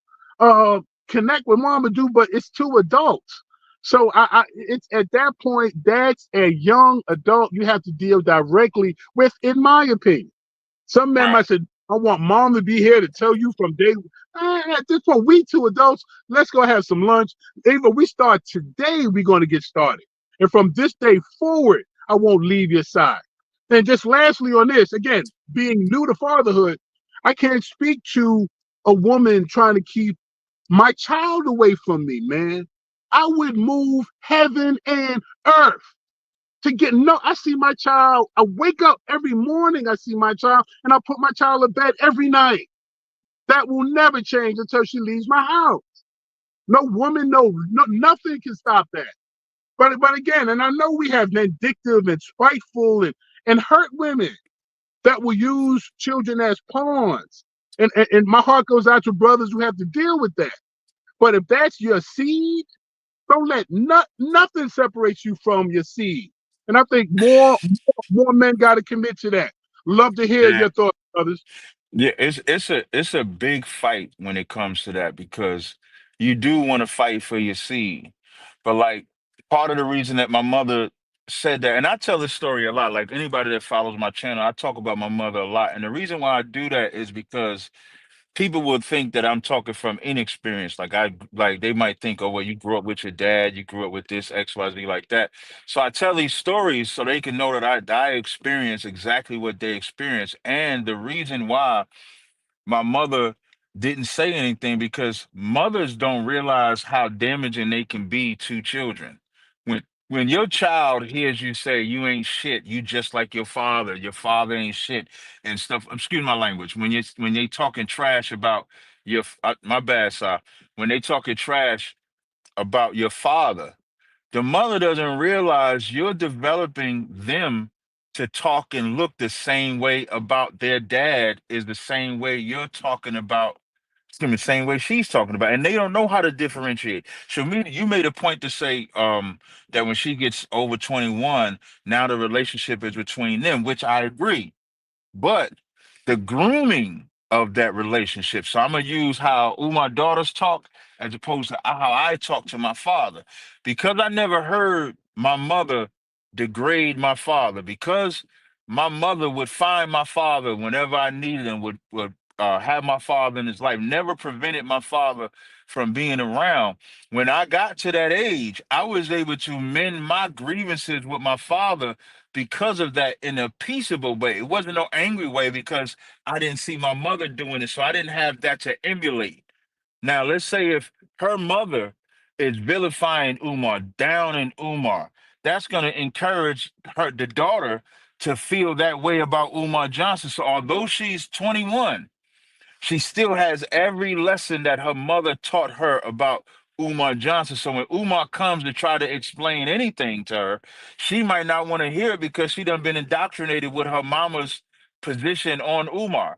connect with mom and do, but it's two adults. So it's at that point, that's a young adult you have to deal directly with, in my opinion. Some men Right. might say, I want mom to be here to tell you from day at this point, we two adults, let's go have some lunch. Either we start today, we're going to get started. And from this day forward, I won't leave your side. And just lastly on this, again, being new to fatherhood, I can't speak to a woman trying to keep my child away from me, man. I would move heaven and earth to get no. I see my child. I wake up every morning. I see my child, and I put my child in bed every night. That will never change until she leaves my house. No woman, no nothing can stop that. But again, and I know we have vindictive and spiteful and hurt women that will use children as pawns. And my heart goes out to brothers who have to deal with that. But if that's your seed, don't let nothing separate you from your seed. And I think more men got to commit to that. Love to hear Yeah. your thoughts, brothers. Yeah, it's a big fight when it comes to that because you do want to fight for your seed. But like part of the reason that my mother said that, and I tell this story a lot, like anybody that follows my channel, I talk about my mother a lot. And the reason why I do that is because people would think that I'm talking from inexperience. Like they might think, oh well, you grew up with your dad, you grew up with this XYZ like that. So I tell these stories so they can know that I experience exactly what they experience. And the reason why my mother didn't say anything because mothers don't realize how damaging they can be to children. When your child hears you say you ain't shit, you just like your father ain't shit and stuff. Excuse my language. When they talking trash about my bad, sir. When they talking trash about your father, the mother doesn't realize you're developing them to talk and look the same way about their dad is the same way you're talking about, excuse me, the same way she's talking about. And they don't know how to differentiate. So you made a point to say that when she gets over 21, now the relationship is between them, which I agree. But the grooming of that relationship. So I'm gonna use how my daughters talk as opposed to how I talk to my father, because I never heard my mother degrade my father. Because my mother would find my father whenever I needed him, would have my father in his life. Never prevented my father from being around. When I got to that age, I was able to mend my grievances with my father because of that in a peaceable way. It wasn't no angry way because I didn't see my mother doing it, so I didn't have that to emulate. Now, let's say if her mother is vilifying Umar, down in Umar, that's going to encourage the daughter, to feel that way about Umar Johnson. So although she's 21, she still has every lesson that her mother taught her about Umar Johnson. So when Umar comes to try to explain anything to her, she might not want to hear it because she done been indoctrinated with her mama's position on Umar.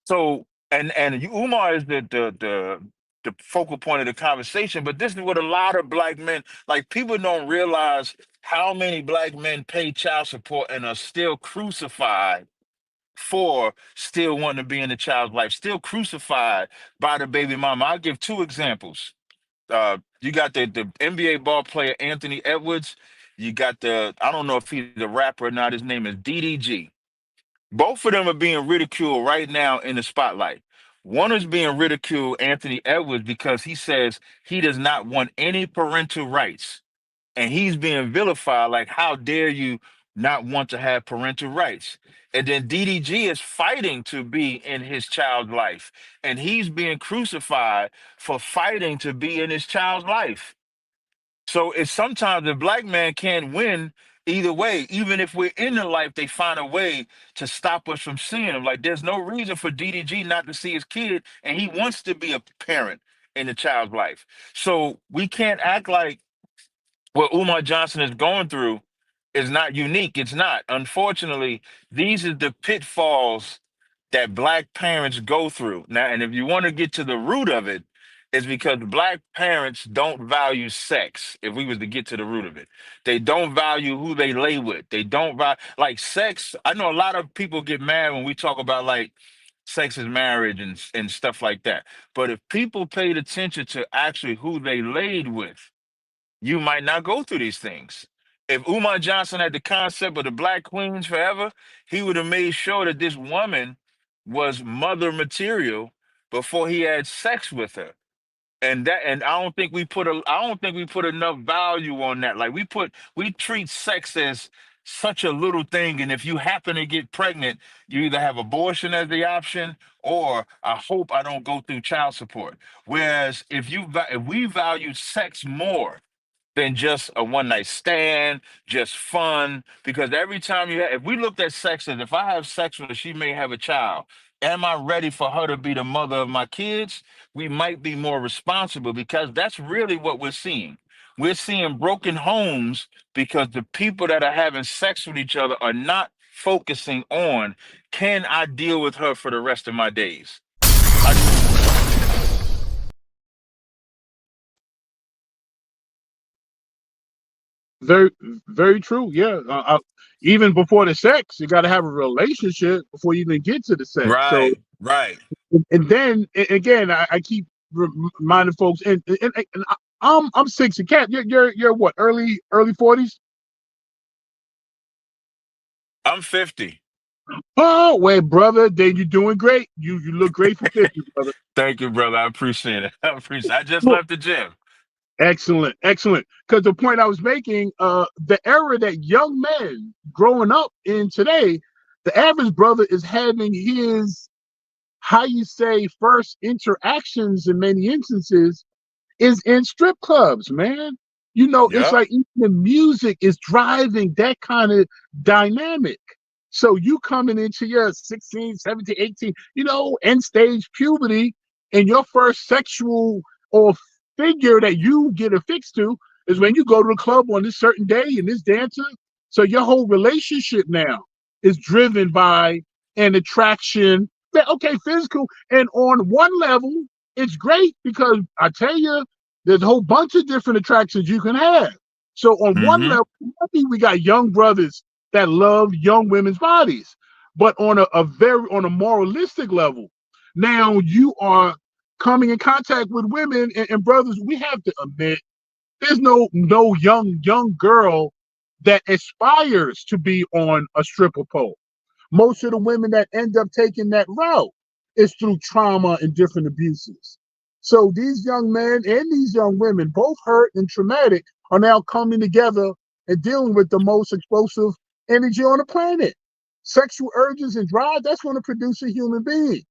So and Umar is the focal point of the conversation, but this is what a lot of black men, like, people don't realize how many black men pay child support and are still crucified for still wanting to be in the child's life, still crucified by the baby mama. I'll give two examples. You got the NBA ball player Anthony Edwards. You got I don't know if he's a rapper or not. His name is DDG. Both of them are being ridiculed right now in the spotlight. One is being ridiculed, Anthony Edwards, because he says he does not want any parental rights. And he's being vilified, like, how dare you not want to have parental rights? And then DDG is fighting to be in his child's life. And he's being crucified for fighting to be in his child's life. So it's sometimes the black man can't win either way. Even if we're in the life, they find a way to stop us from seeing him. Like, there's no reason for DDG not to see his kid, and he wants to be a parent in the child's life. So we can't act like what Umar Johnson is going through is not unique. It's not. Unfortunately, these are the pitfalls that black parents go through. Now, and if you want to get to the root of it, it's because black parents don't value sex. If we was to get to the root of it, they don't value who they lay with. They don't value, like, sex. I know a lot of people get mad when we talk about, like, sex is marriage and stuff like that. But if people paid attention to actually who they laid with, you might not go through these things. If Umar Johnson had the concept of the Black Queens forever, he would have made sure that this woman was mother material before he had sex with her. And I don't think we put enough value on that. Like, we treat sex as such a little thing, and if you happen to get pregnant, you either have abortion as the option, or I hope I don't go through child support. Whereas if we value sex more than just a one night stand, just fun. Because every time if we looked at sex as, if I have sex with her, she may have a child. Am I ready for her to be the mother of my kids? We might be more responsible, because that's really what we're seeing. We're seeing broken homes because the people that are having sex with each other are not focusing on, can I deal with her for the rest of my days? Very, very true. Yeah. Even before the sex, you got to have a relationship before you even get to the sex. So, Right. and then again, I keep reminding folks, and I'm 60. Cat, you're what, early 40s? I'm 50. Oh, wait, brother, then you're doing great. You look great for 50, brother. Thank you, brother. I appreciate it. I just left the gym. Excellent, excellent. Because the point I was making, the era that young men growing up in today, the average brother is having his, how you say, first interactions in many instances is in strip clubs, man. You know, it's Yep. like even the music is driving that kind of dynamic. So you coming into your 16, 17, 18, end stage puberty, and your first sexual or figure that you get affixed to is when you go to the club on this certain day and this dancer. So your whole relationship now is driven by an attraction. Okay, physical. And on one level, it's great because I tell you, there's a whole bunch of different attractions you can have. So on one level, I think we got young brothers that love young women's bodies, but on a moralistic level, now you are coming in contact with women and brothers. We have to admit, there's no young girl that aspires to be on a stripper pole. Most of the women that end up taking that route is through trauma and different abuses. So these young men and these young women, both hurt and traumatic, are now coming together and dealing with the most explosive energy on the planet. Sexual urges and drive, that's going to produce a human being.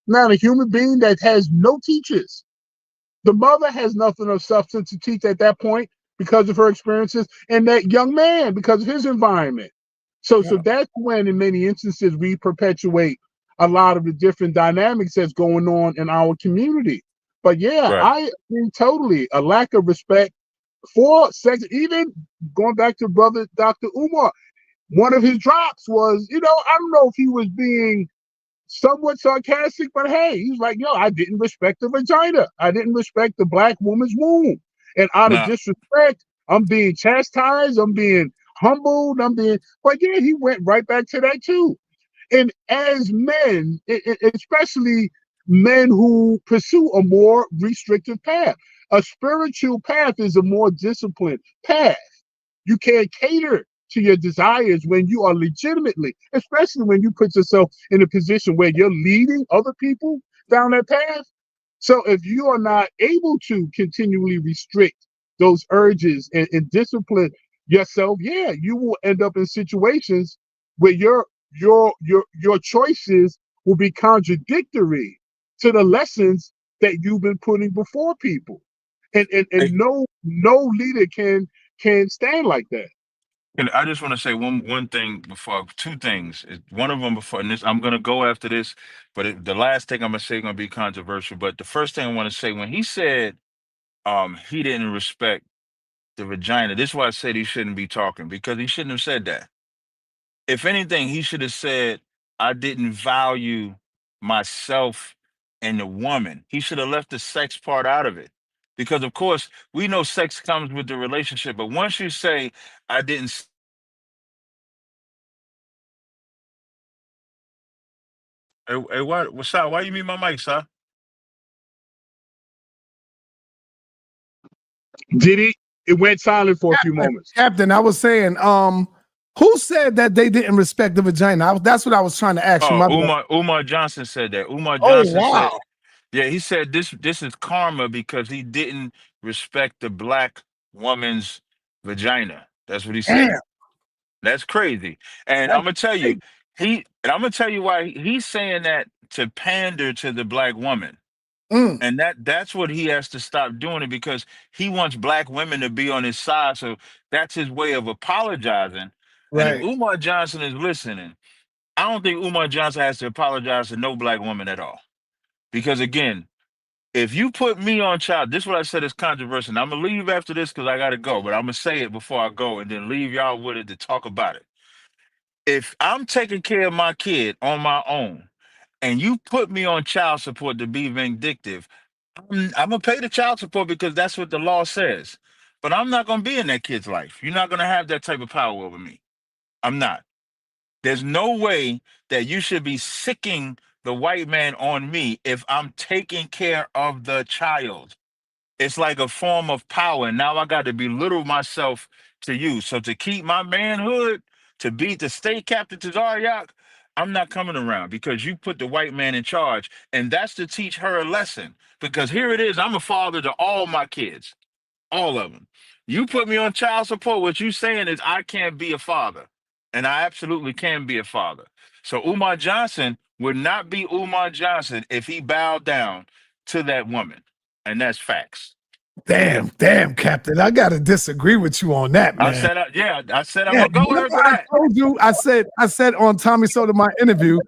Now, a human being that has no teachers. The mother has nothing of substance to teach at that point because of her experiences, and that young man because of his environment. So that's when, in many instances, we perpetuate a lot of the different dynamics that's going on in our community. But yeah, Right. I agree totally. A lack of respect for sex, even going back to brother Dr. Umar, one of his drops was, I don't know if he was being somewhat sarcastic, but hey, he's like, yo, I didn't respect the vagina. I didn't respect the black woman's womb. And out of Nah. disrespect, I'm being chastised, I'm being humbled, but yeah, he went right back to that too. And as men, especially men who pursue a more restrictive path, a spiritual path is a more disciplined path. You can't cater to your desires when you are legitimately, especially when you put yourself in a position where you're leading other people down that path. So if you are not able to continually restrict those urges and discipline yourself, yeah, you will end up in situations where your choices will be contradictory to the lessons that you've been putting before people. And no leader can stand like that. And I just want to say one thing before, two things. One of them before, and this I'm gonna go after this, but the last thing I'm gonna say gonna be controversial. But the first thing I want to say, when he said he didn't respect the vagina, this is why I said he shouldn't be talking, because he shouldn't have said that. If anything, he should have said, I didn't value myself and the woman. He should have left the sex part out of it. Because of course we know sex comes with the relationship, but once you say I didn't. Hey, what's up? Why you mute my mic, sir? Did he? It went silent for a few moments. Captain, I was saying, who said that they didn't respect the vagina? That's what I was trying to ask you. Oh, Umar Johnson said that. Umar Oh, Johnson said, wow. yeah, he said this is karma because he didn't respect the black woman's vagina. That's what he said. Damn. That's crazy. And That's I'm gonna tell you, why he's saying that to pander to the black woman. And that's what he has to stop doing, it because he wants black women to be on his side. So that's his way of apologizing. And if Right. Umar Johnson is listening, I don't think Umar Johnson has to apologize to no black woman at all. Because again, if you put me on child, this is what I said is controversial. And I'm gonna leave after this because I gotta go, but I'm gonna say it before I go and then leave y'all with it to talk about it. If I'm taking care of my kid on my own and you put me on child support to be vindictive, I'm gonna pay the child support because that's what the law says. But I'm not gonna be in that kid's life. You're not gonna have that type of power over me. I'm not. There's no way that you should be sicking the white man on me if I'm taking care of the child. It's like a form of power. And now I got to belittle myself to you. So to keep my manhood, to be the state captain to Zaryak, I'm not coming around because you put the white man in charge. And that's to teach her a lesson. Because here it is, I'm a father to all my kids, all of them. You put me on child support, what you saying is I can't be a father. And I absolutely can be a father. So Umar Johnson would not be Umar Johnson if he bowed down to that woman. And that's facts. Damn, Captain. I gotta disagree with you on that, man. I said I'm Yeah, gonna go remember after I that. told you, I said on Tommy Sotomayor interview,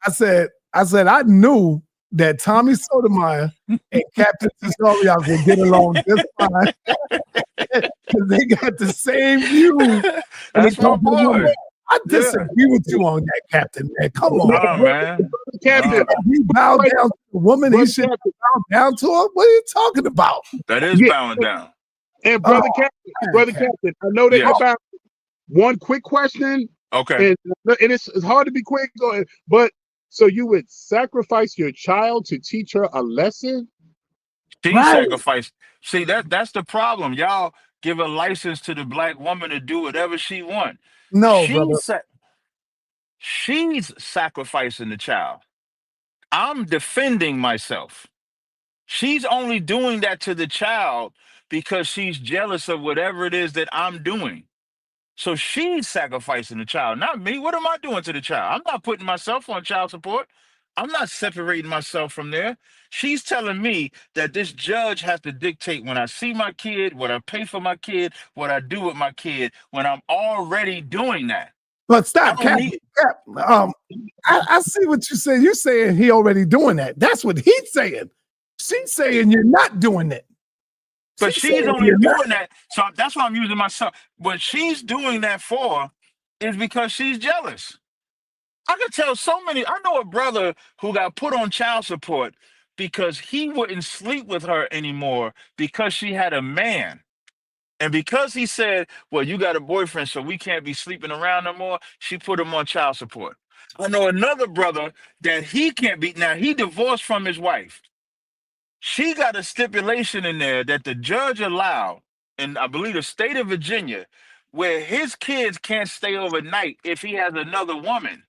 I said I knew that Tommy Sotomayor and Captain Tesoriak would get along just fine because they got the same view. That's my boy. I disagree with you on that, Captain, man. Come on. Nah, man. Captain, he bowed down to the woman. He should bow down to her. What are you talking about? That is bowing down. And brother Captain, I know that you're bound. One quick question. Okay. And it's hard to be quick, but so you would sacrifice your child to teach her a lesson? She sacrificed. See, that's the problem. Y'all give a license to the black woman to do whatever she want. No, brother. She's sacrificing the child. I'm defending myself. She's only doing that to the child because she's jealous of whatever it is that I'm doing. So she's sacrificing the child, not me. What am I doing to the child? I'm not putting myself on child support. I'm not separating myself from there. She's telling me that this judge has to dictate when I see my kid, what I pay for my kid, what I do with my kid, when I'm already doing that. But I stop, don't Cap. need. I see what you're saying. You're saying he already doing that. That's what he's saying. She's saying you're not doing it. But she's only doing that. So that's why I'm using myself. What she's doing that for is because she's jealous. I could tell so many. I know a brother who got put on child support because he wouldn't sleep with her anymore because she had a man. And because he said, well, you got a boyfriend, so we can't be sleeping around no more, she put him on child support. I know another brother that he can't be. Now, he divorced from his wife. She got a stipulation in there that the judge allowed, in I believe the state of Virginia, where his kids can't stay overnight if he has another woman.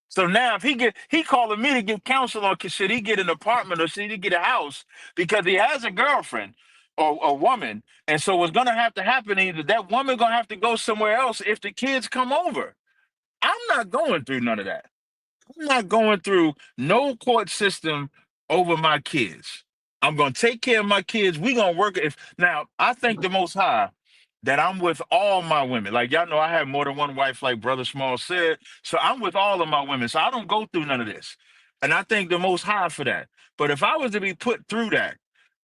So now if he calling me to get counsel on should he get an apartment or should he get a house because he has a girlfriend or a woman. And so what's gonna have to happen either that woman gonna have to go somewhere else if the kids come over. I'm not going through none of that. I'm not going through no court system over my kids. I'm going to take care of my kids. We're going to work. Now, I thank the Most High that I'm with all my women. Like, y'all know I have more than one wife, like Brother Small said. So I'm with all of my women. So I don't go through none of this. And I thank the Most High for that. But if I was to be put through that,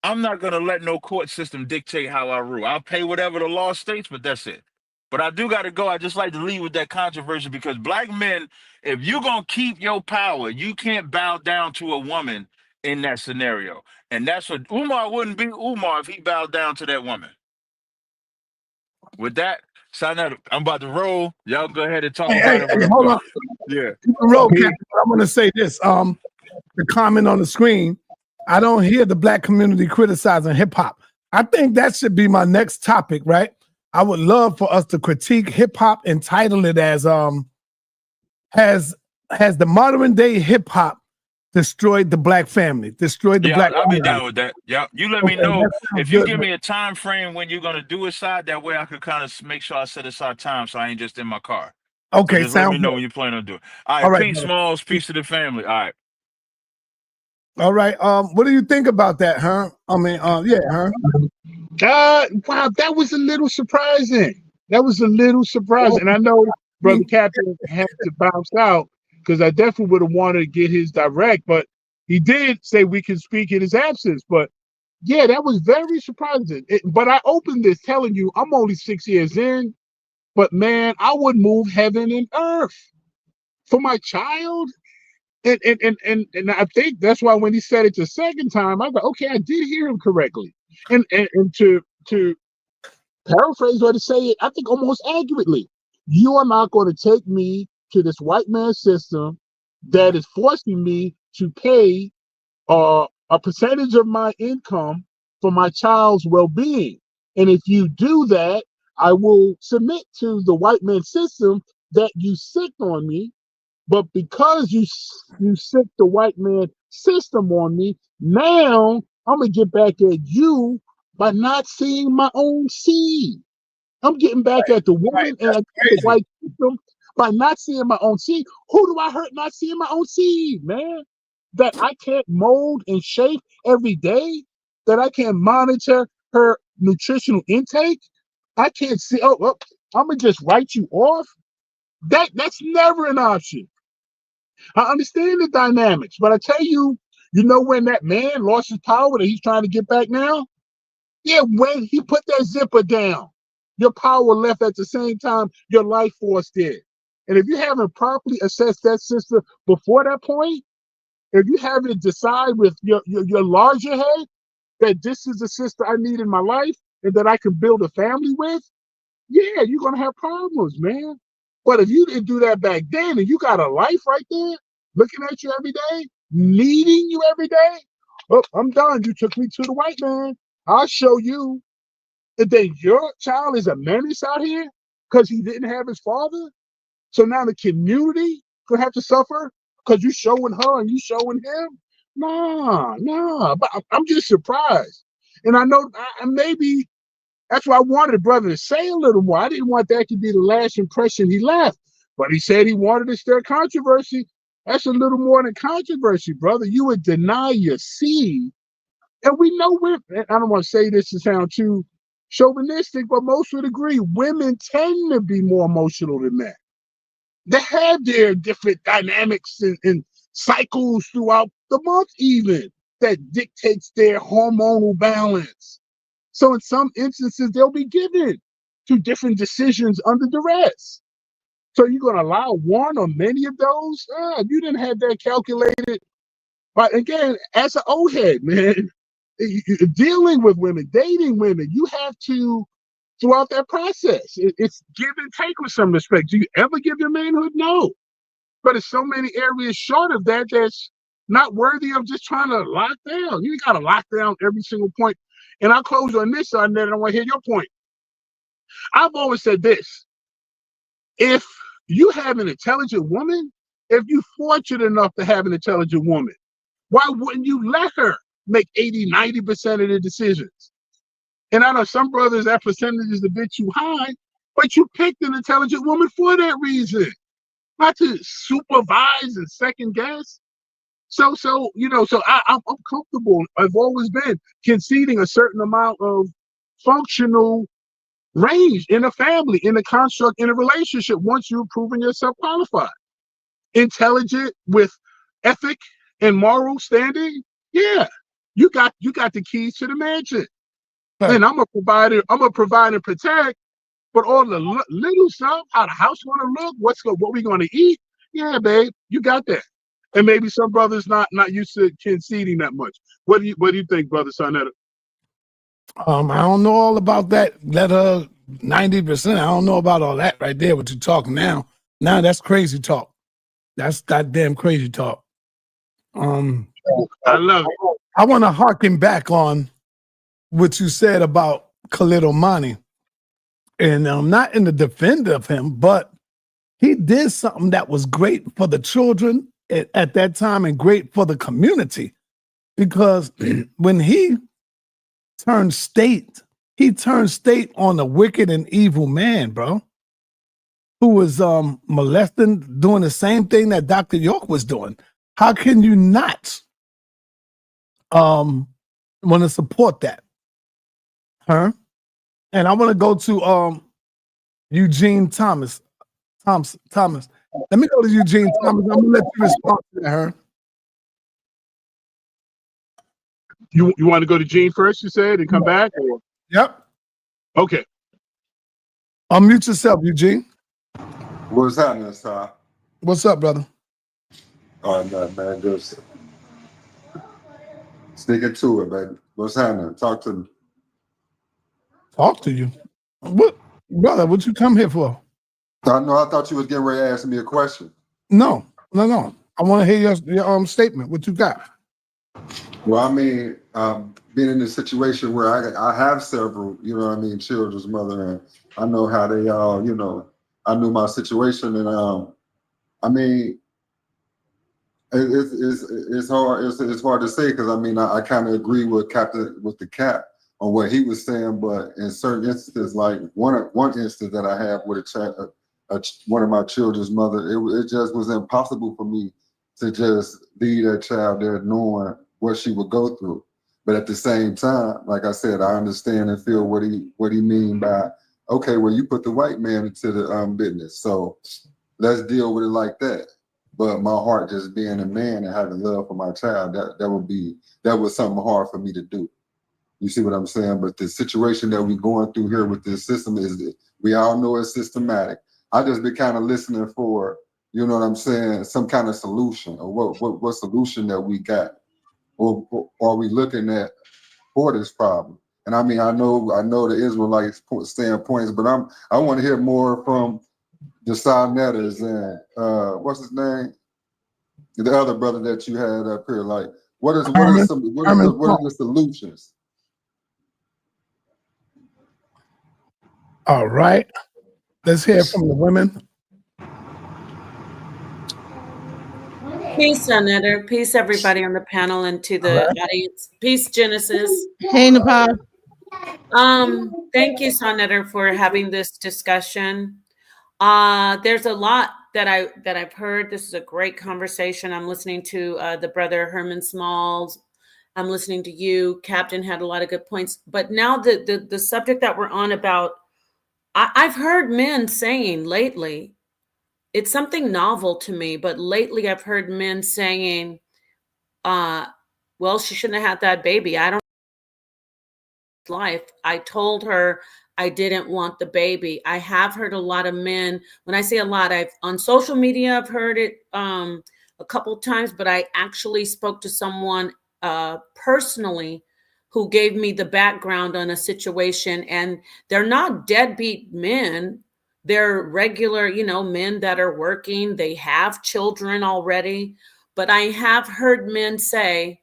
I'm not going to let no court system dictate how I rule. I'll pay whatever the law states, but that's it. But I do got to go. I just like to leave with that controversy because black men, if you're going to keep your power, you can't bow down to a woman in that scenario. And that's what Umar wouldn't be Umar if he bowed down to that woman. With that, sa.neter, I'm about to roll. Y'all go ahead and talk about it. Hey, hold on. Yeah. Roll, Cap. I'm going to say this. The comment on the screen, I don't hear the black community criticizing hip hop. I think that should be my next topic, right? I would love for us to critique hip hop and title it as has the modern day hip hop destroyed the black family, destroyed the black I'll be community? down with that. Yeah, you let me know if you give me a time frame when you're gonna do it, side. That way I could kind of make sure I set aside time so I ain't just in my car. Okay, so just let me know good. when you plan on doing. All right, peace, Smalls. Peace to the family. All right. All right. What do you think about that, huh? I mean, yeah, huh? Wow, that was a little surprising. And I know Brother Captain had to bounce out because I definitely would have wanted to get his direct, but he did say we can speak in his absence. But yeah, that was very surprising. But I opened this telling you I'm only 6 years in, but man, I would move heaven and earth for my child. And I think that's why when he said it the second time, I was like, okay, I did hear him correctly. And to paraphrase or to say it, I think almost accurately, you are not going to take me to this white man system that is forcing me to pay a percentage of my income for my child's well-being. And if you do that, I will submit to the white man system that you sicked on me. But because you sick the white man system on me, now I'm gonna get back at you by not seeing my own seed. I'm getting back at the woman and the white system by not seeing my own seed. Who do I hurt not seeing my own seed, man? That I can't mold and shape every day? That I can't monitor her nutritional intake? I can't see, I'm gonna just write you off? That's never an option. I understand the dynamics, but I tell you, you know when that man lost his power that he's trying to get back now? Yeah, when he put that zipper down, your power left at the same time your life force did. And if you haven't properly assessed that sister before that point, if you haven't decided with your larger head that this is the sister I need in my life and that I can build a family with, yeah, you're gonna have problems, man. But if you didn't do that back then and you got a life right there, looking at you every day, needing you every day, oh, I'm done. You took me to the white man. I'll show you that then your child is a menace out here because he didn't have his father. So now the community could have to suffer because you showing her and you showing him. Nah. But I'm just surprised. And I know maybe That's why I wanted the brother to say a little more. I didn't want that to be the last impression he left. But he said he wanted to stir controversy. That's a little more than controversy, brother. You would deny your seed. And we know I don't want to say this to sound too chauvinistic, but most would agree women tend to be more emotional than men. They have their different dynamics and cycles throughout the month even that dictates their hormonal balance. So in some instances, they'll be given to different decisions under duress. So you're going to allow one or many of those? You didn't have that calculated. But again, as an old head, man, dealing with women, dating women, you have to, throughout that process, it's give and take with some respect. Do you ever give your manhood? No. But it's so many areas short of that that's not worthy of just trying to lock down. You got to lock down every single point. And I'll close on this, so I want to hear your point. I've always said this. If you have an intelligent woman, if you're fortunate enough to have an intelligent woman, why wouldn't you let her make 80, 90% of the decisions? And I know some brothers, that percentage is a bit too high, but you picked an intelligent woman for that reason, not to supervise and second guess. So I'm comfortable. I've always been conceding a certain amount of functional range in a family, in a construct, in a relationship once you've proven yourself qualified. Intelligent with ethic and moral standing, yeah. You got the keys to the mansion. Right. And I'm a provider, provide and protect, but all the little stuff, how the house gonna look, what we gonna eat, yeah, babe, you got that. And maybe some brothers not used to conceding that much. What do you think, brother sa.neter? I don't know all about that. Let her 90%. I don't know about all that right there. What you talking now? Now that's crazy talk. That's goddamn crazy talk. I love it. I want to harken back on what you said about Khalid Omani, and I'm not in the defender of him, but he did something that was great for the children at that time and great for the community, because when he turned state on a wicked and evil man, bro, who was molesting, doing the same thing that Dr. York was doing. How can you not want to support that? Huh? And I want to go to Eugene Thomas. Thomas. Let me go to Eugene Thomas. I'm gonna let you respond to that, her. You want to go to Gene first, you said, and come back? Or? Yep. Okay. Unmute yourself, Eugene. What's happening, sir? What's up, brother? Oh, no, man, just sticking to it, baby. What's happening? Talk to me. Talk to you? What, brother, what you come here for? I thought you was getting ready to ask me a question. No. I want to hear your statement. What you got? Well, I mean, being in a situation where I have several, children's mother, and I know how they all, I knew my situation, and I mean, it's hard. It's hard to say because I kind of agree with the Cap on what he was saying, but in certain instances, like one instance that I have with one of my children's mother, it just was impossible for me to just leave that child there knowing what she would go through. But at the same time, like I said, I understand and feel what he mean by, okay, well, you put the white man into the business, so let's deal with it like that. But my heart just being a man and having love for my child, that was something hard for me to do. You see what I'm saying? But the situation that we're going through here with this system is that we all know it's systematic. I just been kind of listening for, you know what I'm saying, some kind of solution, or what solution that we got, or are we looking at for this problem? And I mean, I know the Israelites saying points, but I want to hear more from the sa.neters and what's his name, the other brother that you had up here. Like, what are the solutions? All right, let's hear from the women. Peace, sa.neter. Peace, everybody on the panel and to the audience. Peace, Genesis. Hey, Nepal. Thank you, sa.neter, for having this discussion. There's a lot that I've heard. This is a great conversation. I'm listening to the brother Herman Smalls. I'm listening to you. Captain had a lot of good points. But now the subject that we're on about, I've heard men saying lately, it's something novel to me, but lately I've heard men saying, well, she shouldn't have had that baby. I don't life. I told her I didn't want the baby. I have heard a lot of men. When I say a lot, I've on social media, I've heard it a couple times, but I actually spoke to someone personally who gave me the background on a situation, and they're not deadbeat men. They're regular, men that are working. They have children already. But I have heard men say,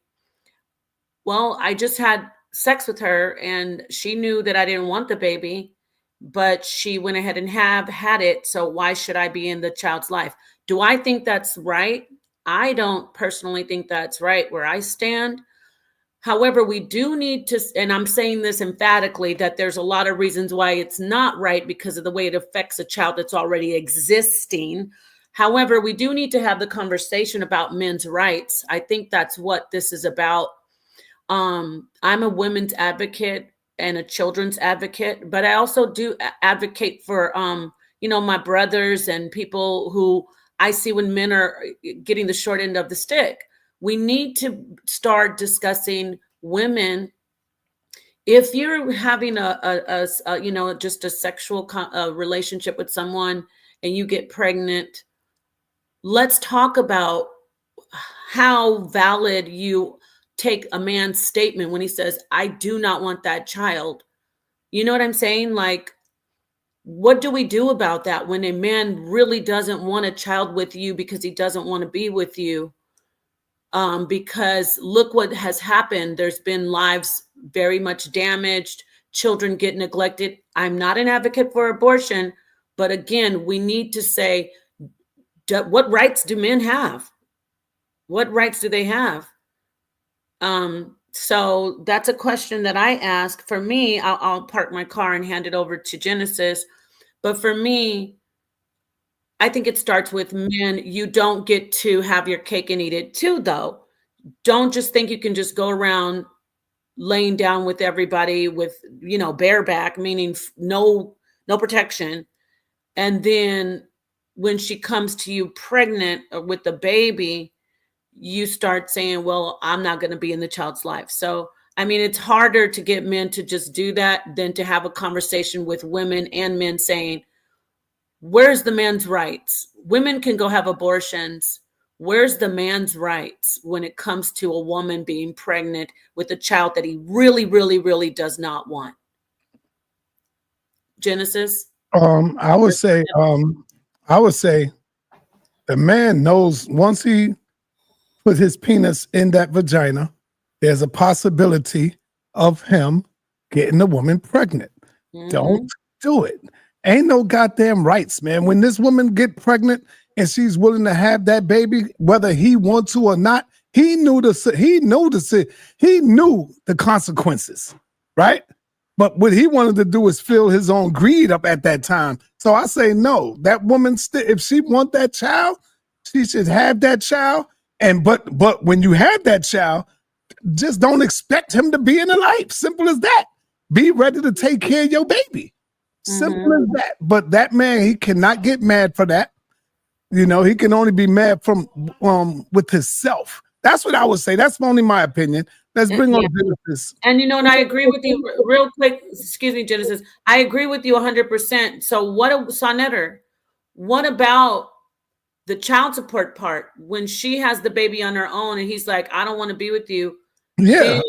well, I just had sex with her and she knew that I didn't want the baby, but she went ahead and had it. So why should I be in the child's life? Do I think that's right? I don't personally think that's right where I stand. However, we do need to, and I'm saying this emphatically, that there's a lot of reasons why it's not right because of the way it affects a child that's already existing. However, we do need to have the conversation about men's rights. I think that's what this is about. I'm a women's advocate and a children's advocate, but I also do advocate for, my brothers and people who I see when men are getting the short end of the stick. We need to start discussing women. If you're having just a sexual relationship with someone and you get pregnant, let's talk about how valid you take a man's statement when he says, I do not want that child. You know what I'm saying? Like, what do we do about that when a man really doesn't want a child with you because he doesn't want to be with you? Because look what has happened. There's been lives very much damaged. Children get neglected. I'm not an advocate for abortion, but again, we need to say, what rights do men have? What rights do they have? So that's a question that I ask. For me, I'll park my car and hand it over to Genesis. But for me, I think it starts with men. You don't get to have your cake and eat it too, though. Don't just think you can just go around laying down with everybody with, bareback, meaning no protection. And then when she comes to you pregnant or with the baby, you start saying, well, I'm not going to be in the child's life. So, I mean, it's harder to get men to just do that than to have a conversation with women and men saying, where's the man's rights? Women can go have abortions. Where's the man's rights when it comes to a woman being pregnant with a child that he really, really, really does not want? Genesis? I would say the man knows once he put his penis in that vagina, there's a possibility of him getting the woman pregnant. Mm-hmm. Don't do it. Ain't no goddamn rights, man. When this woman get pregnant and she's willing to have that baby, whether he wants to or not, he knew the consequences, right? But what he wanted to do is fill his own greed up at that time. So I say no. That woman, if she want that child, she should have that child. And but when you have that child, just don't expect him to be in the life. Simple as that. Be ready to take care of your baby. Simple as that. But that man, he cannot get mad for that. He can only be mad from with himself. That's what I would say. That's only my opinion. Let's bring on Genesis. And and I agree with you real quick. Excuse me, Genesis. I agree with you 100%. So sa.neter, what about the child support part when she has the baby on her own and he's like, I don't want to be with you? Yeah.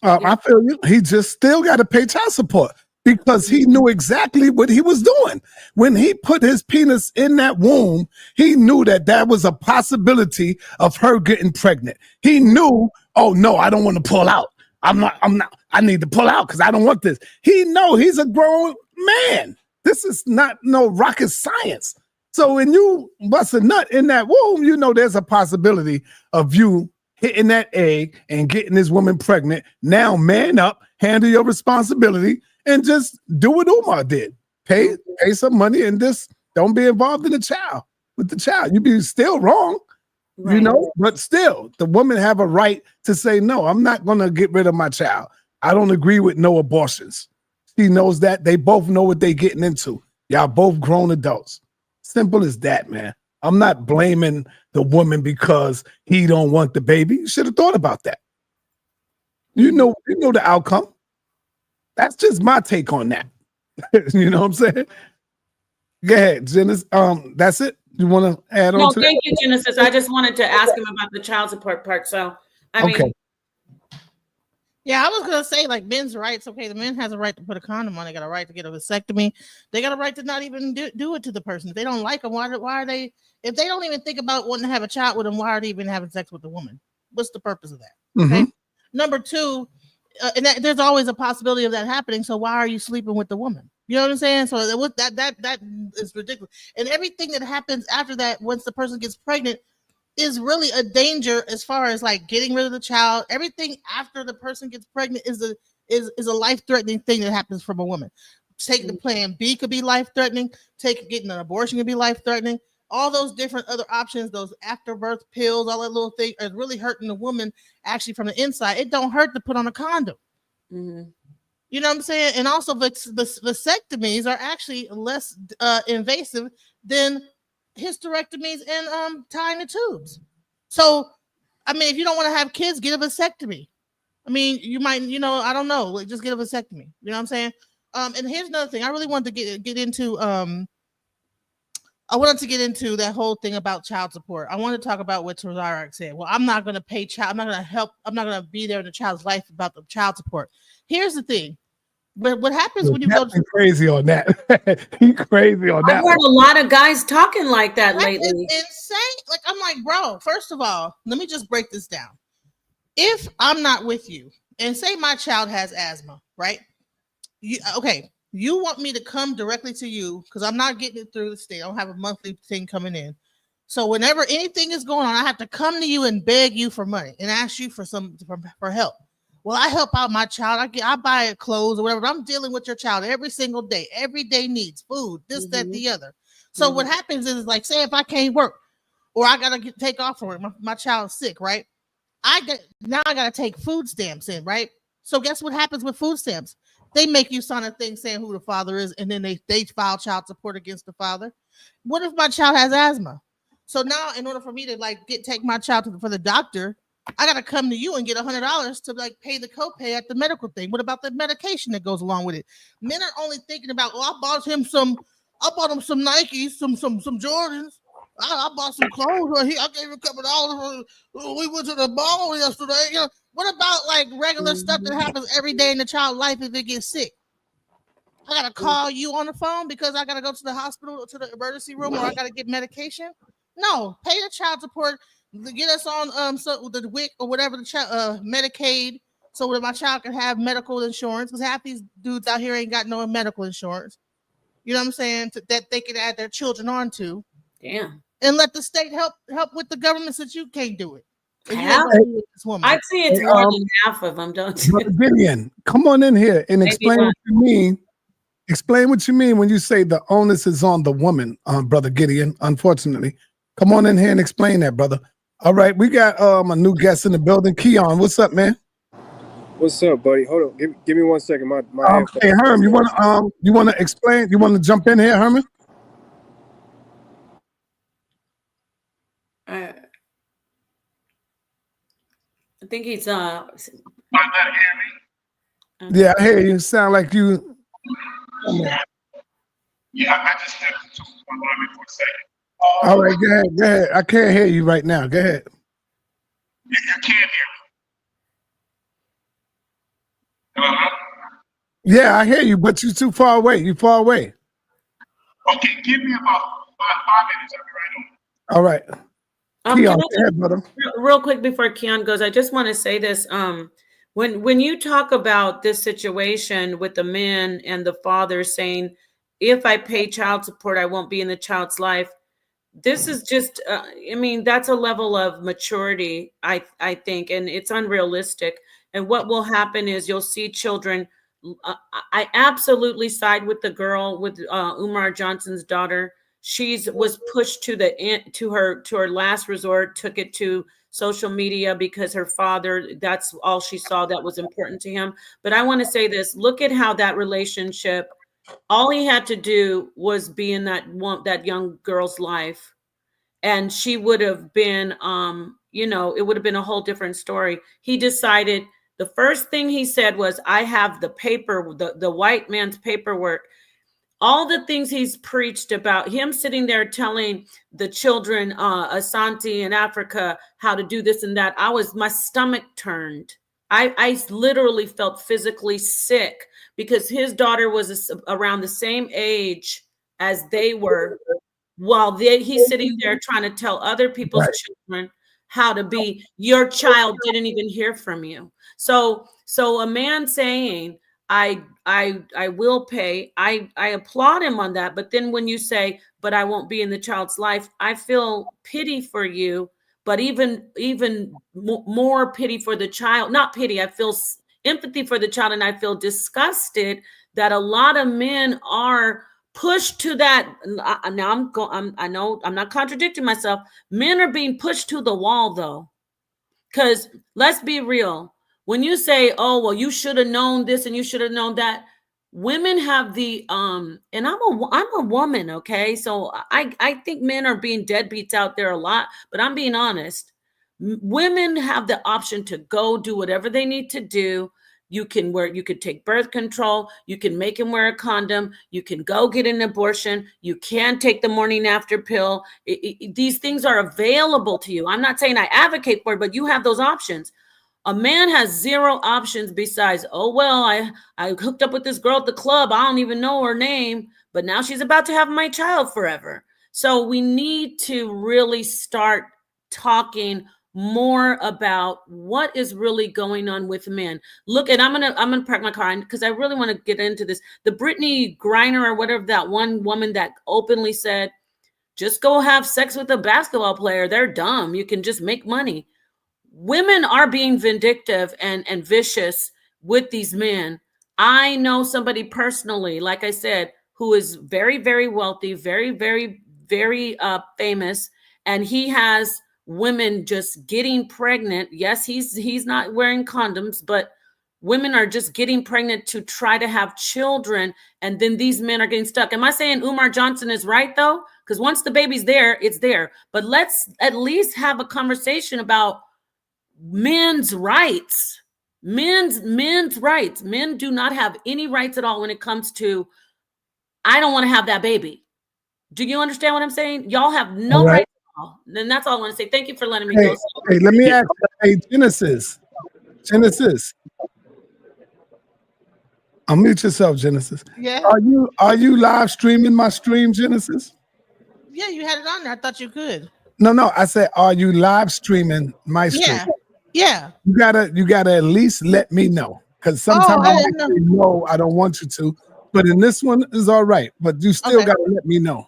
I feel you. He just still got to pay child support because he knew exactly what he was doing. When he put his penis in that womb, he knew that was a possibility of her getting pregnant. He knew, oh no, I don't want to pull out. I need to pull out because I don't want this. He's a grown man. This is not no rocket science. So when you bust a nut in that womb, there's a possibility of you hitting that egg and getting this woman pregnant. Now man up handle your responsibility, and just do what Umar did. Pay some money and just don't be involved in the child with the child. You be still wrong, you know, but still the woman have a right to say, no, I'm not going to get rid of my child. I don't agree with no abortions. She knows that. They both know what they getting into. Y'all both grown adults. Simple as that, man. I'm not blaming the woman because he don't want the baby. You should have thought about that. You know the outcome. That's just my take on that. You know what I'm saying? Go ahead, Genesis. That's it. You want to add on to that? No, thank you, Genesis. I just wanted to ask him about the child support part. So, I mean, yeah, I was gonna say like men's rights. Okay, the man has a right to put a condom on. They got a right to get a vasectomy. They got a right to not even do it to the person. If they don't like them, why are they? If they don't even think about wanting to have a child with them, why are they even having sex with the woman? What's the purpose of that? Okay. Number two, there's always a possibility of that happening. So why are you sleeping with the woman? You know what I'm saying? So that is ridiculous. And everything that happens after that, once the person gets pregnant, is really a danger as far as like getting rid of the child. Everything after the person gets pregnant is a life-threatening thing that happens from a woman. Taking the plan B could be life-threatening. Getting an abortion could be life-threatening. All those different other options, those after-birth pills, all that little thing is really hurting the woman actually from the inside. It don't hurt to put on a condom. You know what I'm saying? And also the vasectomies are actually less invasive than hysterectomies and tying the tubes. So, I mean, if you don't want to have kids, get a vasectomy. I mean, you might, I don't know, like just get a vasectomy. You know what I'm saying? And here's another thing. I really wanted to get into. I wanted to get into that whole thing about child support. I want to talk about what Tazarak said. Well, I'm not going to pay child. I'm not going to help. I'm not going to be there in the child's life about the child support. Here's the thing. But what happens when you go to crazy on that? He crazy on that. I've heard a lot of guys talking like that lately. It's insane. Like I'm like, bro. First of all, let me just break this down. If I'm not with you, and say my child has asthma, right? You want me to come directly to you because I'm not getting it through the state. I don't have a monthly thing coming in. So whenever anything is going on, I have to come to you and beg you for money and ask you for help. Well, I help out my child. I buy clothes or whatever. I'm dealing with your child every single day. Every day needs food, this, that, the other. So what happens is like, say if I can't work or I got to take off from work, my child's sick, right? I got to take food stamps in, right? So guess what happens with food stamps? They make you sign a thing saying who the father is, and then they file child support against the father. What if my child has asthma? So now, in order for me to take my child for the doctor, I gotta come to you and get $100 to pay the copay at the medical thing. What about the medication that goes along with it? Men are only thinking about, I bought him some Nikes, some Jordans. I bought some clothes. I gave him a couple dollars. We went to the mall yesterday. What about regular stuff that happens every day in the child's life if it gets sick? I gotta call you on the phone because I gotta go to the hospital, to the emergency room, or I gotta get medication. No, pay the child support. Get us on the WIC or whatever the Medicaid, so that my child can have medical insurance. Because half these dudes out here ain't got no medical insurance. You know what I'm saying? That they can add their children onto. Damn. And let the state help with the government since you can't do it. I'd say it's more than half of them, don't you? Gideon, come on in here and explain what you mean. Explain what you mean when you say the onus is on the woman, Brother Gideon. Unfortunately, come on in here and explain that, brother. All right, we got a new guest in the building. Keon, what's up, man? What's up, buddy? Hold on, give me 1 second. My hey, Herm, you want to explain? You want to jump in here, Herman? I think he's Yeah, I hear you. Sound like you. Yeah, I just stepped into one moment for a second. All right, go ahead. I can't hear you right now. Go ahead. You can't hear me. Hello? Yeah, I hear you, but you're too far away. You're far away. Okay, give me about 5 minutes. I'll be right on. All right. Keon, go ahead, brother. Real quick before Keon goes, I just want to say this. When you talk about this situation with the men and the father saying, if I pay child support, I won't be in the child's life. This is just, that's a level of maturity, I think, and it's unrealistic. And what will happen is you'll see children. I absolutely side with the girl, with Umar Johnson's daughter. She was pushed to her last resort, took it to social media because her father, that's all she saw that was important to him. But I want to say this, look at how that relationship, all he had to do was be in that young girl's life, and she would have been it would have been a whole different story. He decided, the first thing he said was, I have the paper, the white man's paperwork, all the things he's preached about, him sitting there telling the children, Asante in Africa, how to do this and that. My stomach turned. I literally felt physically sick because his daughter was around the same age as they were, while he's sitting there trying to tell other people's children how to be. Your child didn't even hear from you. So a man saying, I will pay, I applaud him on that. But then when you say, but I won't be in the child's life, I feel pity for you, but even more pity for the child. Not pity, I feel empathy for the child, and I feel disgusted that a lot of men are pushed to that. Now I know I'm not contradicting myself. Men are being pushed to the wall, though, because let's be real. When you say, oh, well, you should have known this and you should have known that, women have the and I'm a woman, okay? So I think men are being deadbeats out there a lot, but I'm being honest. Women have the option to go do whatever they need to do. You could take birth control. You can make him wear a condom. You can go get an abortion. You can take the morning after pill. These things are available to you. I'm not saying I advocate for it, but you have those options. A man has zero options besides, oh, well, I hooked up with this girl at the club. I don't even know her name, but now she's about to have my child forever. So we need to really start talking more about what is really going on with men. Look, and I'm gonna park my car because I really want to get into this. The Brittany Griner or whatever, that one woman that openly said, just go have sex with a basketball player. They're dumb. You can just make money. Women are being vindictive and vicious with these men. I know somebody personally, like I said, who is very, very wealthy, very, very, very famous, and he has women just getting pregnant. Yes, he's not wearing condoms, but women are just getting pregnant to try to have children, and then these men are getting stuck. Am I saying Umar Johnson is right, though? Because once the baby's there, it's there. But let's at least have a conversation about men's rights. Men's rights. Men do not have any rights at all when it comes to, I don't want to have that baby. Do you understand what I'm saying? Y'all have no rights at all. Then that's all I want to say. Thank you for letting me go. Hey, let me ask you, hey, Genesis. Unmute yourself, Genesis. Yeah. Are you live streaming my stream, Genesis? Yeah, you had it on there. I thought you could. No. I said, are you live streaming my stream? Yeah. You gotta at least let me know, because sometimes I say, no, I don't want you to. But in this one is all right. But you still gotta let me know.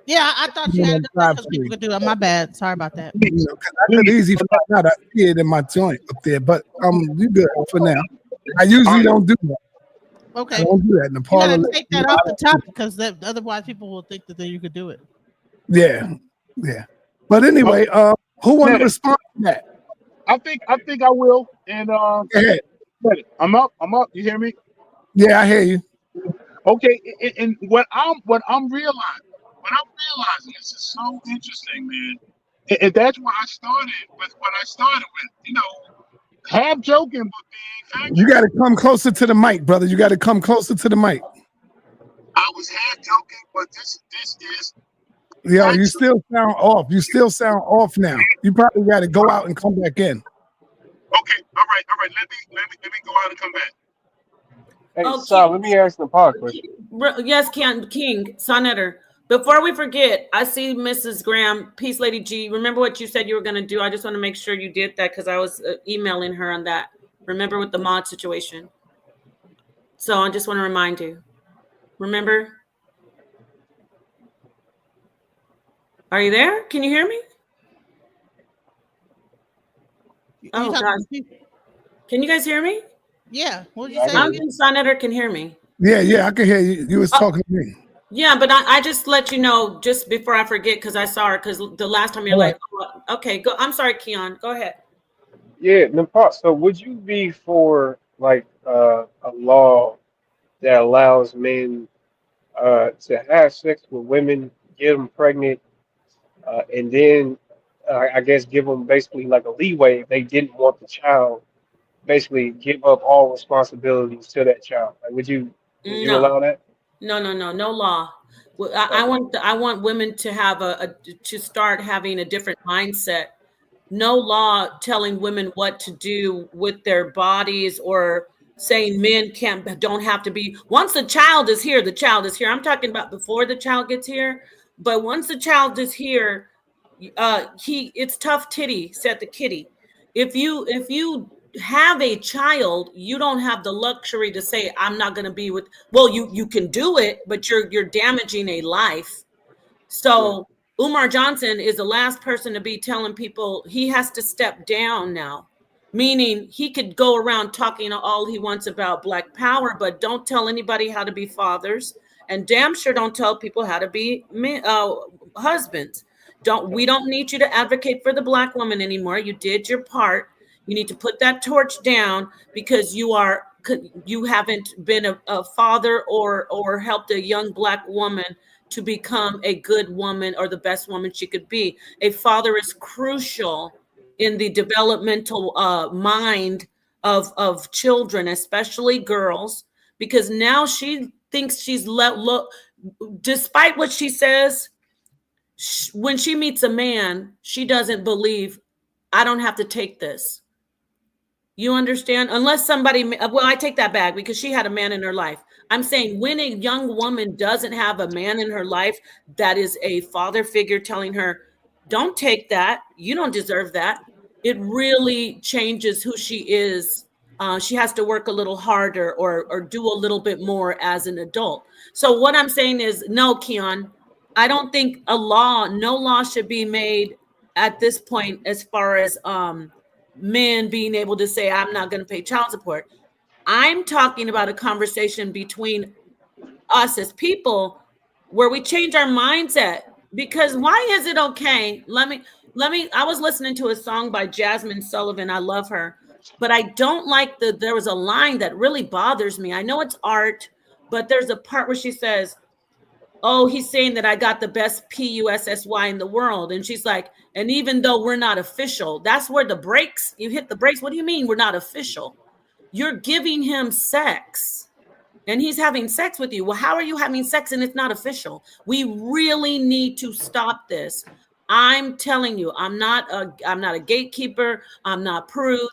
Yeah, I thought you had it because people could do it. My bad. Sorry about that. I could easily find out. I see it in my joint up there, but you good for now. I usually don't do that. Okay. I don't do that in the You parlor. gotta take that off the topic because otherwise people will think that you could do it. Yeah. But anyway, who want to respond to that? I think I will. And Go ahead. I'm up. You hear me? Yeah, I hear you. Okay. And what I'm realizing, this is so interesting, man. And that's why I started with what I started with. Half joking, but being factual. You got to come closer to the mic, brother. You got to come closer to the mic. I was half joking, but this is. Yo, you still sound off. You still sound off now. You probably got to go out and come back in. Okay, all right. Let me go out and come back. Hey, Sal, let me ask the part question. Yes, King, sa.neter. Before we forget, I see Mrs. Graham, Peace Lady G. Remember what you said you were going to do? I just want to make sure you did that because I was emailing her on that. Remember with the mod situation. So I just want to remind you. Remember? Are you there? Can you hear me? Oh, God. Can you guys hear me? Yeah. What did you say? I don't think sa.neter can hear me. Yeah, I can hear you. You was talking to me. Yeah, but I just let you know just before I forget because I saw her because the last time you're All like, oh, okay, go. I'm sorry, Keon. Go ahead. Yeah, Nepal. So would you be for like a law that allows men to have sex with women, get them pregnant, and then I guess give them basically like a leeway if they didn't want the child, basically give up all responsibilities to that child. Like, would you No, allow that? no law. Well, I want women to have to start having a different mindset. No law telling women what to do with their bodies or saying men don't have to be. Once the child is here, the child is here. I'm talking about before the child gets here, but once the child is here, it's tough titty, said the kitty. If you have a child, you don't have the luxury to say I'm not going to be with. Well, you can do it, but you're damaging a life. So Umar Johnson is the last person to be telling people he has to step down now, meaning he could go around talking all he wants about Black power, but don't tell anybody how to be fathers, and damn sure don't tell people how to be husbands. We don't need you to advocate for the Black woman anymore. You did your part. You need to put that torch down because you haven't been a father or helped a young Black woman to become a good woman or the best woman she could be. A father is crucial in the developmental mind of children, especially girls, because now she thinks despite what she says, when she meets a man, she doesn't believe, I don't have to take this. You understand? Unless somebody, well, I take that back because she had a man in her life. I'm saying when a young woman doesn't have a man in her life that is a father figure telling her, don't take that, you don't deserve that, it really changes who she is. She has to work a little harder or do a little bit more as an adult. So what I'm saying is, no, Keon, I don't think no law should be made at this point as far as men being able to say, I'm not going to pay child support. I'm talking about a conversation between us as people where we change our mindset. Because why is it okay? I was listening to a song by Jasmine Sullivan. I love her, but I don't like there was a line that really bothers me. I know it's art, but there's a part where she says, oh, he's saying that I got the best PUSSY in the world. And she's like, and even though we're not official, that's where you hit the brakes. What do you mean we're not official? You're giving him sex and he's having sex with you. Well, how are you having sex and it's not official? We really need to stop this. I'm telling you, I'm not a gatekeeper. I'm not prude,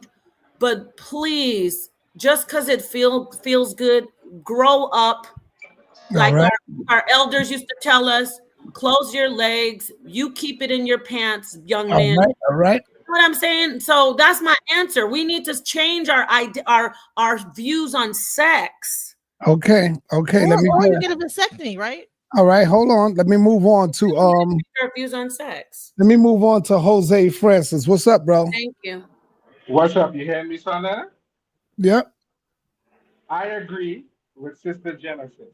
but please, just because it feels good, grow up. Like our elders used to tell us, close your legs, you keep it in your pants, young men. All right. You know what I'm saying? So that's my answer. We need to change our views on sex. Okay. Let me or you get a vasectomy, right? All right, hold on. Let me move on to our views on sex. Let me move on to Jose Francis. What's up, bro? Thank you. What's up? You hear me, sa.neter? Yep. I agree with Sister Genesis.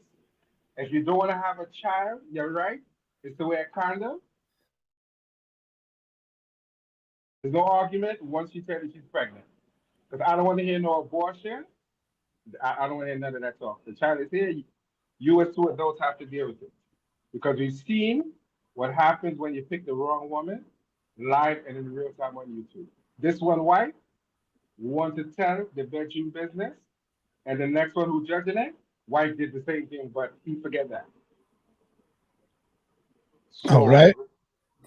If you don't want to have a child, you're right. It's to wear a condom. There's no argument once she tells you she's pregnant. Because I don't want to hear no abortion. I don't want to hear none of that talk. The child is here. You as two adults have to deal with it. Because we've seen what happens when you pick the wrong woman live and in real time on YouTube. This one wife wants to tell the bedroom business, and the next one who's judging it, wife did the same thing, but he forget that. So, all right.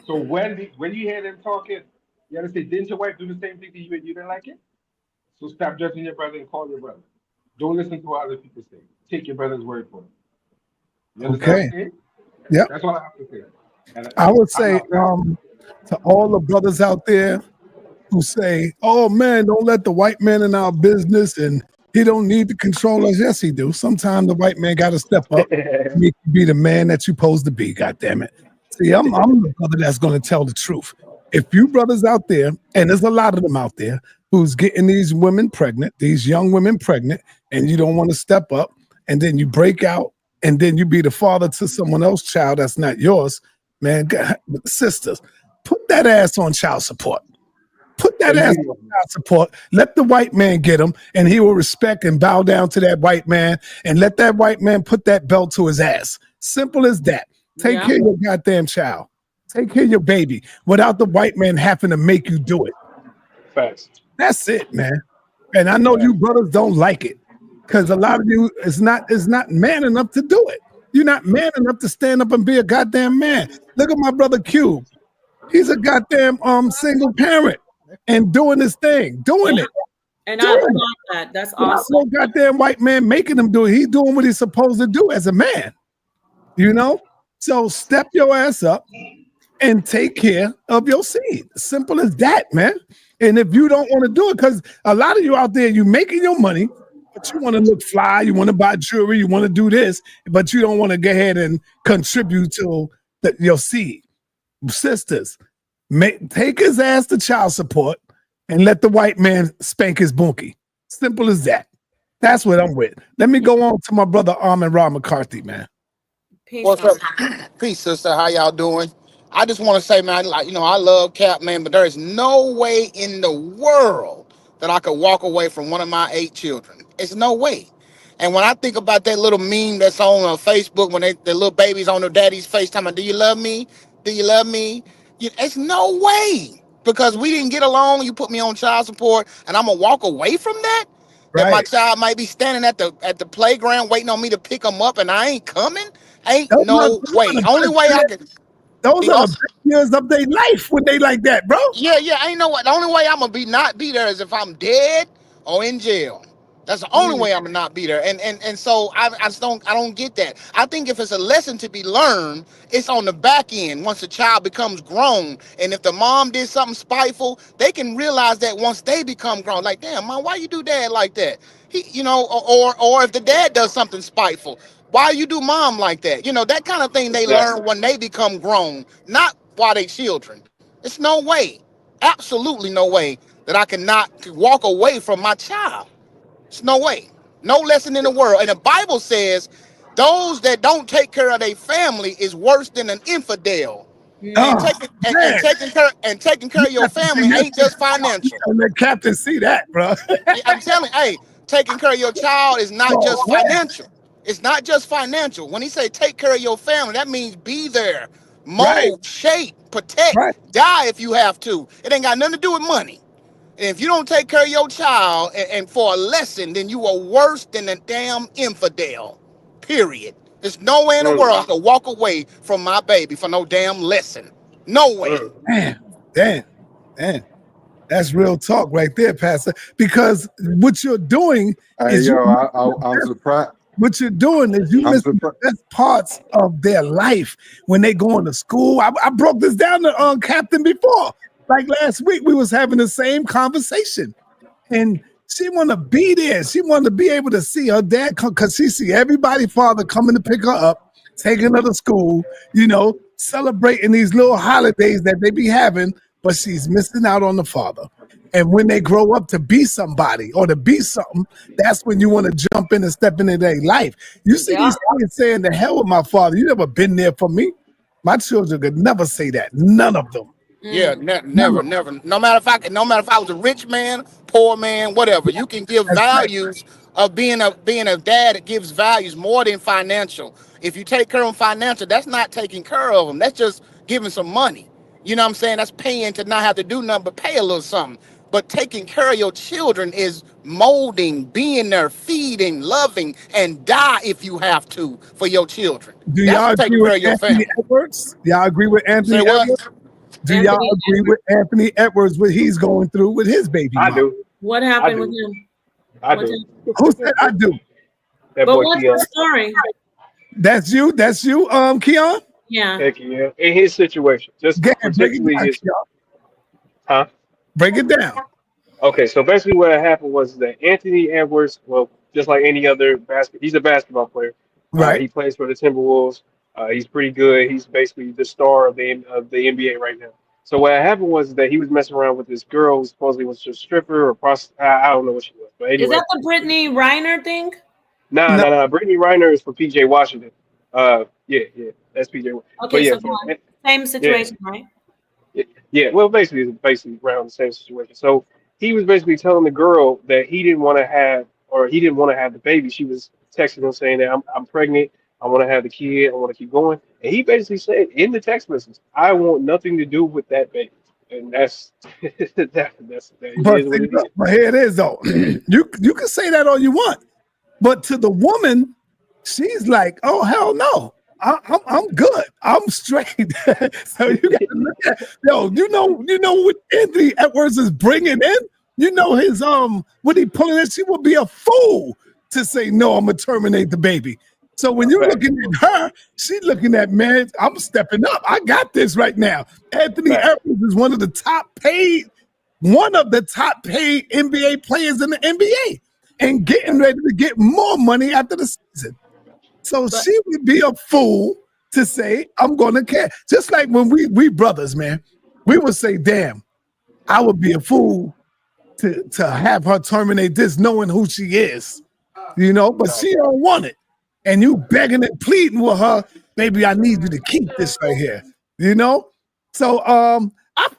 So when you hear them talking, you gotta say, didn't your wife do the same thing to you and you didn't like it? So stop judging your brother and call your brother. Don't listen to what other people say. Take your brother's word for it. You understand? Okay. Yeah. That's all I have to say. And I would say to all the brothers out there who say, oh man, don't let the white man in our business and he don't need to control us. Yes, he do. Sometimes the white man got to step up and make you be the man that you're supposed to be. God damn it. See, I'm the brother that's going to tell the truth. If you brothers out there, and there's a lot of them out there, who's getting these women pregnant, these young women pregnant, and you don't want to step up, and then you break out, and then you be the father to someone else's child that's not yours, man. Sisters, put that ass on child support. Put that ass on child support. Let the white man get him, and he will respect and bow down to that white man, and let that white man put that belt to his ass. Simple as that. Take care of your goddamn child. Take care of your baby without the white man having to make you do it. Facts. That's it, man. And I know you brothers don't like it because a lot of you is not man enough to do it. You're not man enough to stand up and be a goddamn man. Look at my brother Q. He's a goddamn single parent and doing his thing, doing it. And I love that. That's awesome. No goddamn white man making him do it. He's doing what he's supposed to do as a man. You know? So step your ass up and take care of your seed. Simple as that, man. And if you don't want to do it, because a lot of you out there, you making your money, but you want to look fly, you want to buy jewelry, you want to do this, but you don't want to go ahead and contribute to your seed. Sisters, take his ass to child support and let the white man spank his bunkie. Simple as that. That's what I'm with. Let me go on to my brother Herman McCarthy, man. What's up? Peace, sister. How y'all doing? I just want to say, man, like, I love Cap, man, but there is no way in the world that I could walk away from one of my 8 children. It's no way. And when I think about that little meme that's on Facebook when the little babies on their daddy's face talking about, do you love me? Do you love me? It's no way. Because we didn't get along, you put me on child support, and I'm going to walk away from that? Right. That my child might be standing at the playground waiting on me to pick him up and I ain't coming? Ain't no way. Only way I can... Those are the best years of their life when they like that, bro. Yeah, ain't no way. The only way I'm gonna not be there is if I'm dead or in jail. That's the only way I'm gonna not be there. And so I don't get that. I think if it's a lesson to be learned, it's on the back end once the child becomes grown. And if the mom did something spiteful, they can realize that once they become grown. Like, damn, mom, why you do dad like that? Or if the dad does something spiteful, why you do mom like that? That kind of thing they learn when they become grown, not while they children. It's no way, absolutely no way that I cannot walk away from my child. It's no way. No lesson in the world. And the Bible says those that don't take care of their family is worse than an infidel. And taking care of your family ain't just financial. And the captain see that, bro. I'm telling you, hey, taking care of your child is not just financial. It's not just financial. When he say take care of your family, that means be there, mold, shape, protect, die if you have to. It ain't got nothing to do with money. And if you don't take care of your child and for a lesson, then you are worse than a damn infidel. Period. There's no way in the world I can walk away from my baby for no damn lesson. No way. Damn. That's real talk right there, Pastor. Because what you're doing is I'm surprised. What you're doing is you miss the best parts of their life when they going to school. I broke this down to Captain before. Like last week, we was having the same conversation. And she want to be there. She want to be able to see her dad come because she see everybody father coming to pick her up, taking her to school, celebrating these little holidays that they be having, but she's missing out on the father. And when they grow up to be somebody or to be something, that's when you want to jump in and step into their life. You see these kids saying, the hell with my father. You never been there for me. My children could never say that. None of them. Yeah, never. No matter if I was a rich man, poor man, whatever, you can give values of being a dad. That gives values more than financial. If you take care of them financial, that's not taking care of them. That's just giving some money. You know what I'm saying? That's paying to not have to do nothing but pay a little something. But taking care of your children is molding, being there, feeding, loving, and die if you have to for your children. Do y'all agree with Anthony Edwards? Y'all agree with Anthony Edwards? Do y'all agree with Anthony Edwards what he's going through with his baby mom? I do. What happened with him? I do. Who said I do? That but boy what's Keon. the story? That's you, Keon? Yeah. Heck yeah. In his situation. Just particularly his. Huh? Break it down. Okay, so basically what happened was that Anthony Edwards, well, just like any other he's a basketball player. Right. He plays for the Timberwolves. He's pretty good. He's basically the star of the NBA right now. So what happened was that he was messing around with this girl who supposedly was a stripper or prostitute. I don't know what she was, but Is anyway. that the Brittany Reiner thing? Nah. Brittany Reiner is for PJ Washington. Yeah, that's PJ. But Okay, yeah, so go on. Same yeah, situation, right? yeah. Well, basically, it's basically around the same situation. So he was basically telling the girl that he didn't want to have, or he didn't want to have the baby. She was texting him saying that I'm pregnant. I want to have the kid. I want to keep going. And he basically said in the text message, I want nothing to do with that baby. And that's that it But is what see, it look, is. but here it is though. you can say that all you want, but to the woman, she's like, "Oh hell no, I'm good. I'm straight." So you got to look at you know what Anthony Edwards is bringing in. You know his what he pulling in. She would be a fool to say no. I'm gonna terminate the baby. So when you're looking at her, she's looking at, man, I'm stepping up. I got this right now. Anthony Edwards is one of the top paid NBA players in the NBA and getting ready to get more money after the season. So she would be a fool to say, I'm going to care. Just like when we brothers, man, we would say, damn, I would be a fool to have her terminate this knowing who she is, you know, but she don't want it. And you begging and pleading with her, baby, I need you to keep this right here, you know? So I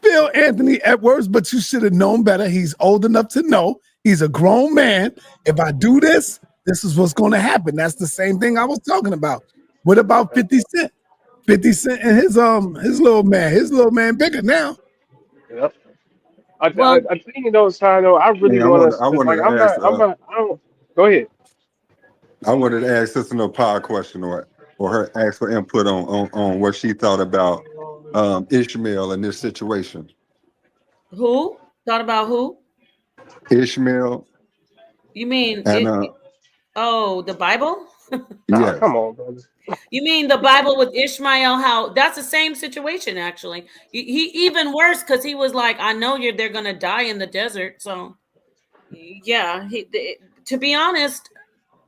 feel Anthony Edwards, but you should have known better. He's old enough to know he's a grown man. If I do this, this is what's going to happen. That's the same thing I was talking about. What about 50 Cent? 50 Cent and his little man bigger now. Yep. I think side though, I really want to like I don't go ahead. I wanted to ask Sister No Power question or her ask for input on what she thought about Ishmael in this situation. Who? Thought about who? Ishmael. You mean and the Bible? Yeah. Come on, brother. You mean the Bible with Ishmael? How that's the same situation actually. He even worse because he was like, I know they're gonna die in the desert. So yeah, to be honest,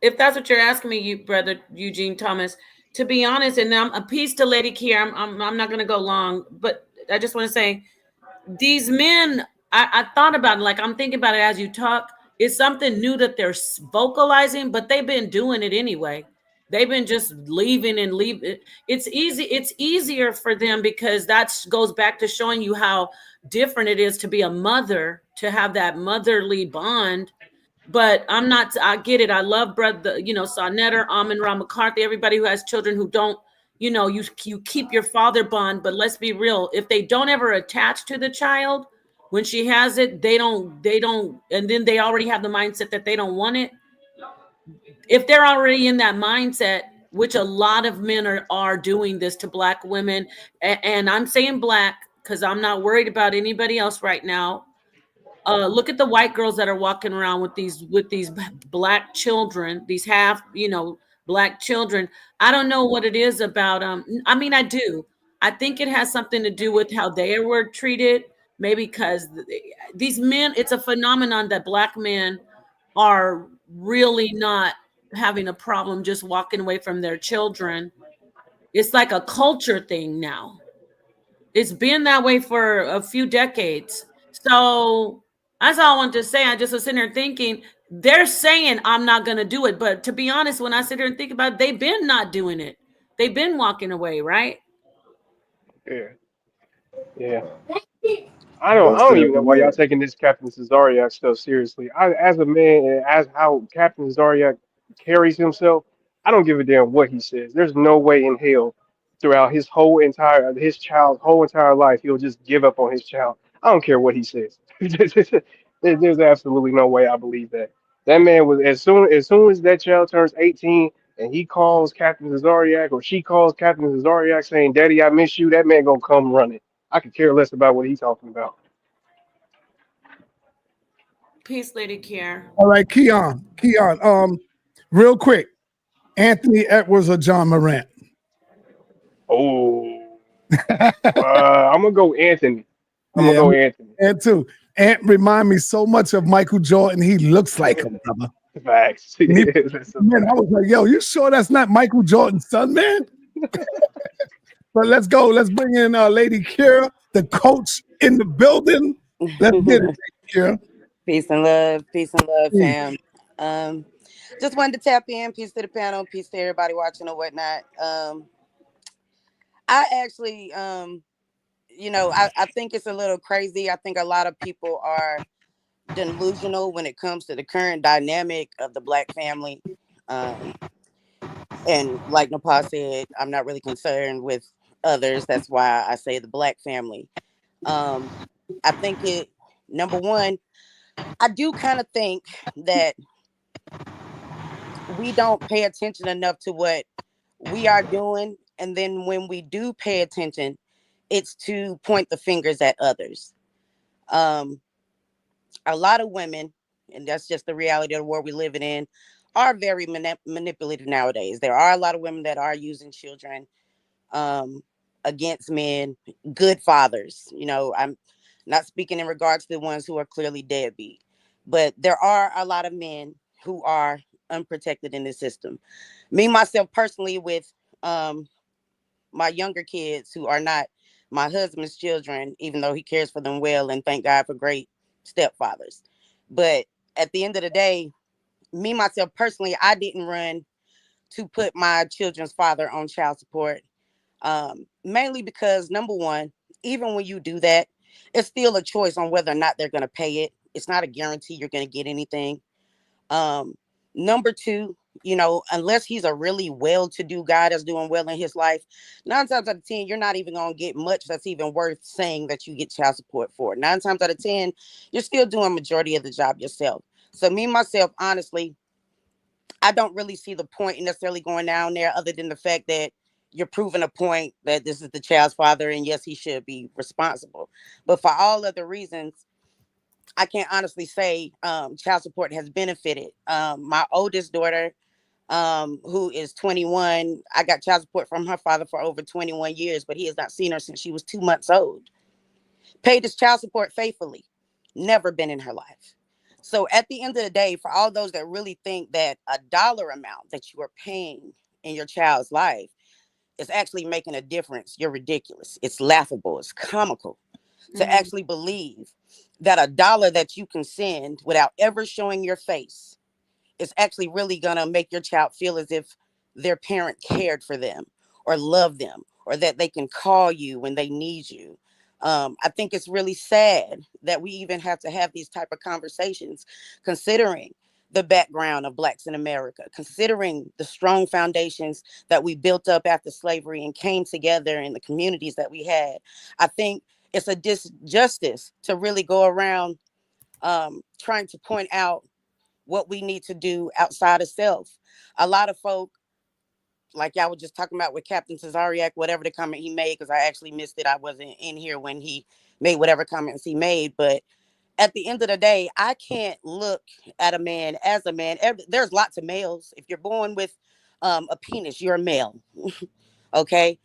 if that's what you're asking me, you brother Eugene Thomas, to be honest, and I'm a piece to Lady Kier. I'm not gonna go long, but I just want to say these men. I thought about it, like I'm thinking about it as you talk. It's something new that they're vocalizing, but they've been doing it anyway. They've been just leaving. It's easy. It's easier for them because that goes back to showing you how different it is to be a mother, to have that motherly bond. But I get it. I love brother, sa.neter, Alimra McCarthy, everybody who has children who don't, you keep your father bond. But let's be real. If they don't ever attach to the child, when she has it, they don't, and then they already have the mindset that they don't want it. If they're already in that mindset, which a lot of men are doing this to Black women, and I'm saying Black because I'm not worried about anybody else right now. Look at the white girls that are walking around with these Black children, these half, Black children. I don't know what it is about. I mean, I do. I think it has something to do with how they were treated. Maybe because these men, it's a phenomenon that Black men are really not having a problem just walking away from their children. It's like a culture thing now. It's been that way for a few decades. So that's all I want to say. I just was sitting there thinking, they're saying I'm not going to do it. But to be honest, when I sit here and think about it, they've been not doing it. They've been walking away, right? Yeah. I don't even know why y'all taking this Captain Cesariak stuff seriously. As a man, and as how Captain Cesariak carries himself, I don't give a damn what he says. There's no way in hell throughout his child's whole entire life he'll just give up on his child. I don't care what he says. There's absolutely no way I believe that. That man was as soon as that child turns 18 and he calls Captain Cesariak or she calls Captain Cesariak saying, "Daddy, I miss you," that man gonna come running. I could care less about what he's talking about. Peace, Lady Kier. All right, Keon. Real quick, Anthony Edwards or John Morant? Oh, I'm gonna go Anthony. I'm gonna go Anthony. And too. Ant remind me so much of Michael Jordan. He looks like him, brother. Facts. Man, I was like, yo, you sure that's not Michael Jordan's son, man? But let's go. Let's bring in Lady Kira, the coach in the building. Let's get it, Lady Kira. Peace and love, Peace. fam. Just wanted to tap in. Peace to the panel, peace to everybody watching or whatnot. I actually, I think it's a little crazy. I think a lot of people are delusional when it comes to the current dynamic of the Black family. And like Nepal said, I'm not really concerned with others. That's why I say the Black family. I think number one, I do kind of think that we don't pay attention enough to what we are doing. And then when we do pay attention, it's to point the fingers at others. A lot of women, and that's just the reality of the world we're living in, are very manipulative nowadays. There are a lot of women that are using children against men, good fathers. I'm not speaking in regards to the ones who are clearly deadbeat, but there are a lot of men who are unprotected in this system. Me, myself, personally, with my younger kids who are not my husband's children, even though he cares for them well, and thank God for great stepfathers. But at the end of the day, me, myself, personally, I didn't run to put my children's father on child support. Mainly because, number one, even when you do that, it's still a choice on whether or not they're going to pay it. It's not a guarantee you're going to get anything. Number two, unless he's a really well-to-do guy that's doing well in his life, 9 times out of 10, you're not even going to get much that's even worth saying that you get child support for. 9 times out of 10, you're still doing majority of the job yourself. So me, myself, honestly, I don't really see the point in necessarily going down there other than the fact that you're proving a point that this is the child's father, and yes, he should be responsible. But for all other reasons, I can't honestly say child support has benefited. My oldest daughter, who is 21, I got child support from her father for over 21 years, but he has not seen her since she was 2 months old. Paid his child support faithfully, never been in her life. So at the end of the day, for all those that really think that a dollar amount that you are paying in your child's life is actually making a difference, you're ridiculous. It's laughable. It's comical to actually believe that a dollar that you can send without ever showing your face is actually really going to make your child feel as if their parent cared for them or loved them, or that they can call you when they need you. I think it's really sad that we even have to have these type of conversations, considering the background of Blacks in America, considering the strong foundations that we built up after slavery and came together in the communities that we had. I think it's a disjustice to really go around trying to point out what we need to do outside of self. A lot of folk, like y'all were just talking about with Captain Tazariak, whatever the comment he made, because I actually missed it. I wasn't in here when he made whatever comments he made. But at the end of the day, I can't look at a man as a man. There's lots of males. If you're born with a penis, you're a male. Okay.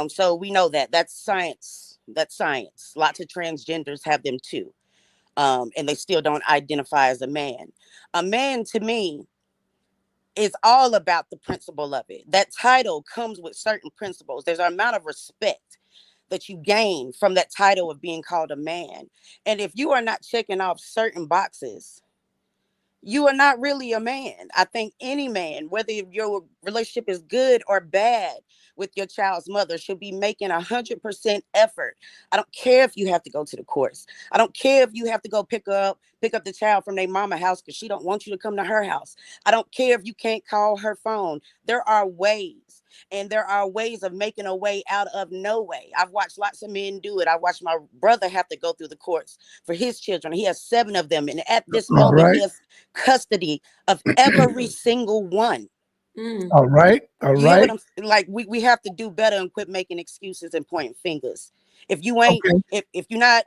So we know that. That's science. That's science. Lots of transgenders have them too. And they still don't identify as a man. A man, to me, is all about the principle of it. That title comes with certain principles. There's an amount of respect that you gain from that title of being called a man. And if you are not checking off certain boxes, you are not really a man. I think any man, whether your relationship is good or bad with your child's mother, should be making 100% effort. I don't care if you have to go to the courts. I don't care if you have to go pick up the child from their mama house because she don't want you to come to her house. I don't care if you can't call her phone. There are ways, and there are ways of making a way out of no way. I've watched lots of men do it. I watched my brother have to go through the courts for his children. He has 7 of them, and at this All moment, right. he has custody of every single one. All right. All You hear what right. I'm like? We have to do better and quit making excuses and pointing fingers. If you ain't, Okay. if you're not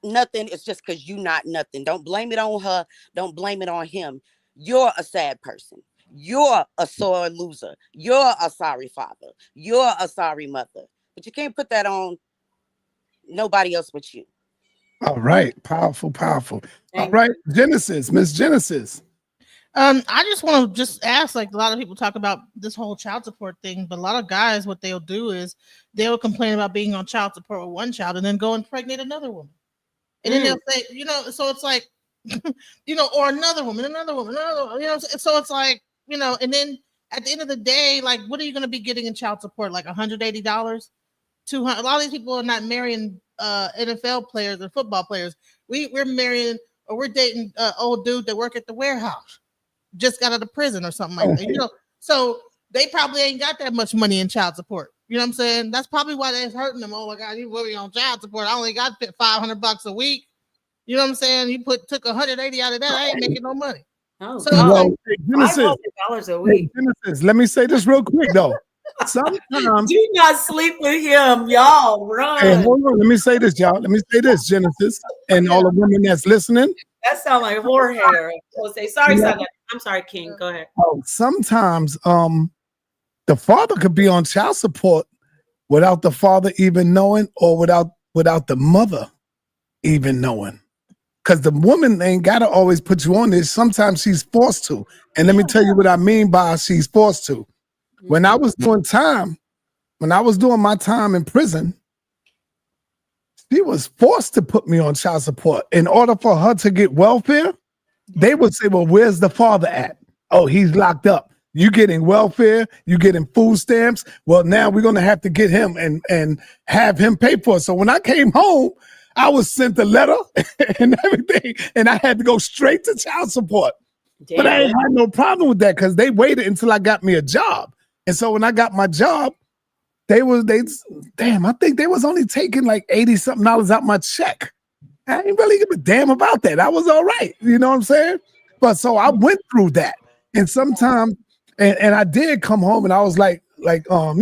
nothing, it's just because you not nothing. Don't blame it on her. Don't blame it on him. You're a sad person. You're a sore loser. You're a sorry father. You're a sorry mother. But you can't put that on nobody else but you. All right. Powerful, powerful. All right. Genesis, Miss Genesis. I just want to just ask, like a lot of people talk about this whole child support thing, but a lot of guys, what they'll do is they'll complain about being on child support with one child and then go and impregnate another woman. And then they'll say, so it's like, or another woman, so it's like, and then at the end of the day, like, what are you going to be getting in child support? Like $180, $200. A lot of these people are not marrying NFL players or football players. We're marrying or we're dating old dude that work at the warehouse, just got out of prison or something like that. So they probably ain't got that much money in child support. You know what I'm saying? That's probably why they're hurting them. Oh my God, you really on child support? I only got $500 a week. You know what I'm saying? You took 180 out of that. I ain't making no money. Oh, so God. Genesis, $500 a week. Genesis, let me say this real quick though. Sometimes Do not sleep with him, y'all. Run. Hey, hold on. Let me say this, y'all. Let me say this, Genesis, and all the women that's listening. That sounds like horsehair. Sorry, son. I'm sorry, King. Go ahead. Oh, sometimes the father could be on child support without the father even knowing, or without the mother even knowing. Because the woman ain't gotta always put you on this. Sometimes she's forced to. And let me tell you what I mean by she's forced to. When I was doing my time in prison, she was forced to put me on child support. In order for her to get welfare, they would say, well, where's the father at? Oh, he's locked up. You getting welfare, you getting food stamps. Well, now we're gonna have to get him and have him pay for it. So when I came home, I was sent a letter and everything, and I had to go straight to child support. Damn. But I ain't had no problem with that because they waited until I got me a job. And so when I got my job, I think they was only taking like $80-something out my check. I didn't really give a damn about that. I was all right. You know what I'm saying? But so I went through that. And sometimes, and I did come home and I was like, yo,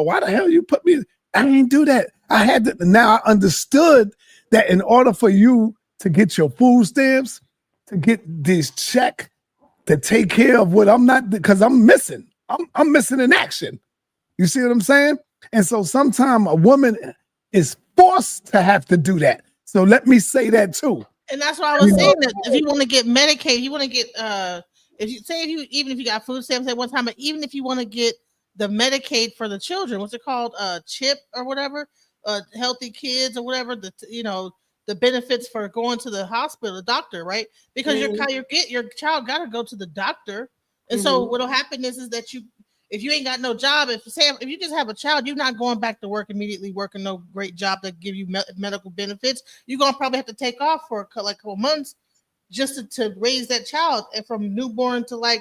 why the hell you put me? I didn't do that. I had to. Now I understood that in order for you to get your food stamps, to get this check, to take care of what I'm not, because I'm missing. I'm missing in action. You see what I'm saying? And so sometimes a woman is forced to have to do that. So let me say that too. And that's why I was saying that if you want to get Medicaid, you want to get even if you got food stamps at one time, but even if you want to get the Medicaid for the children, what's it called? CHIP or whatever, Healthy Kids or whatever, the benefits for going to the hospital, the doctor, right? Because your child got to go to the doctor. And so what'll happen is that if you ain't got no job, if you just have a child, you're not going back to work immediately, working no great job that give you medical benefits. You're going to probably have to take off for a couple months just to raise that child, and from newborn to like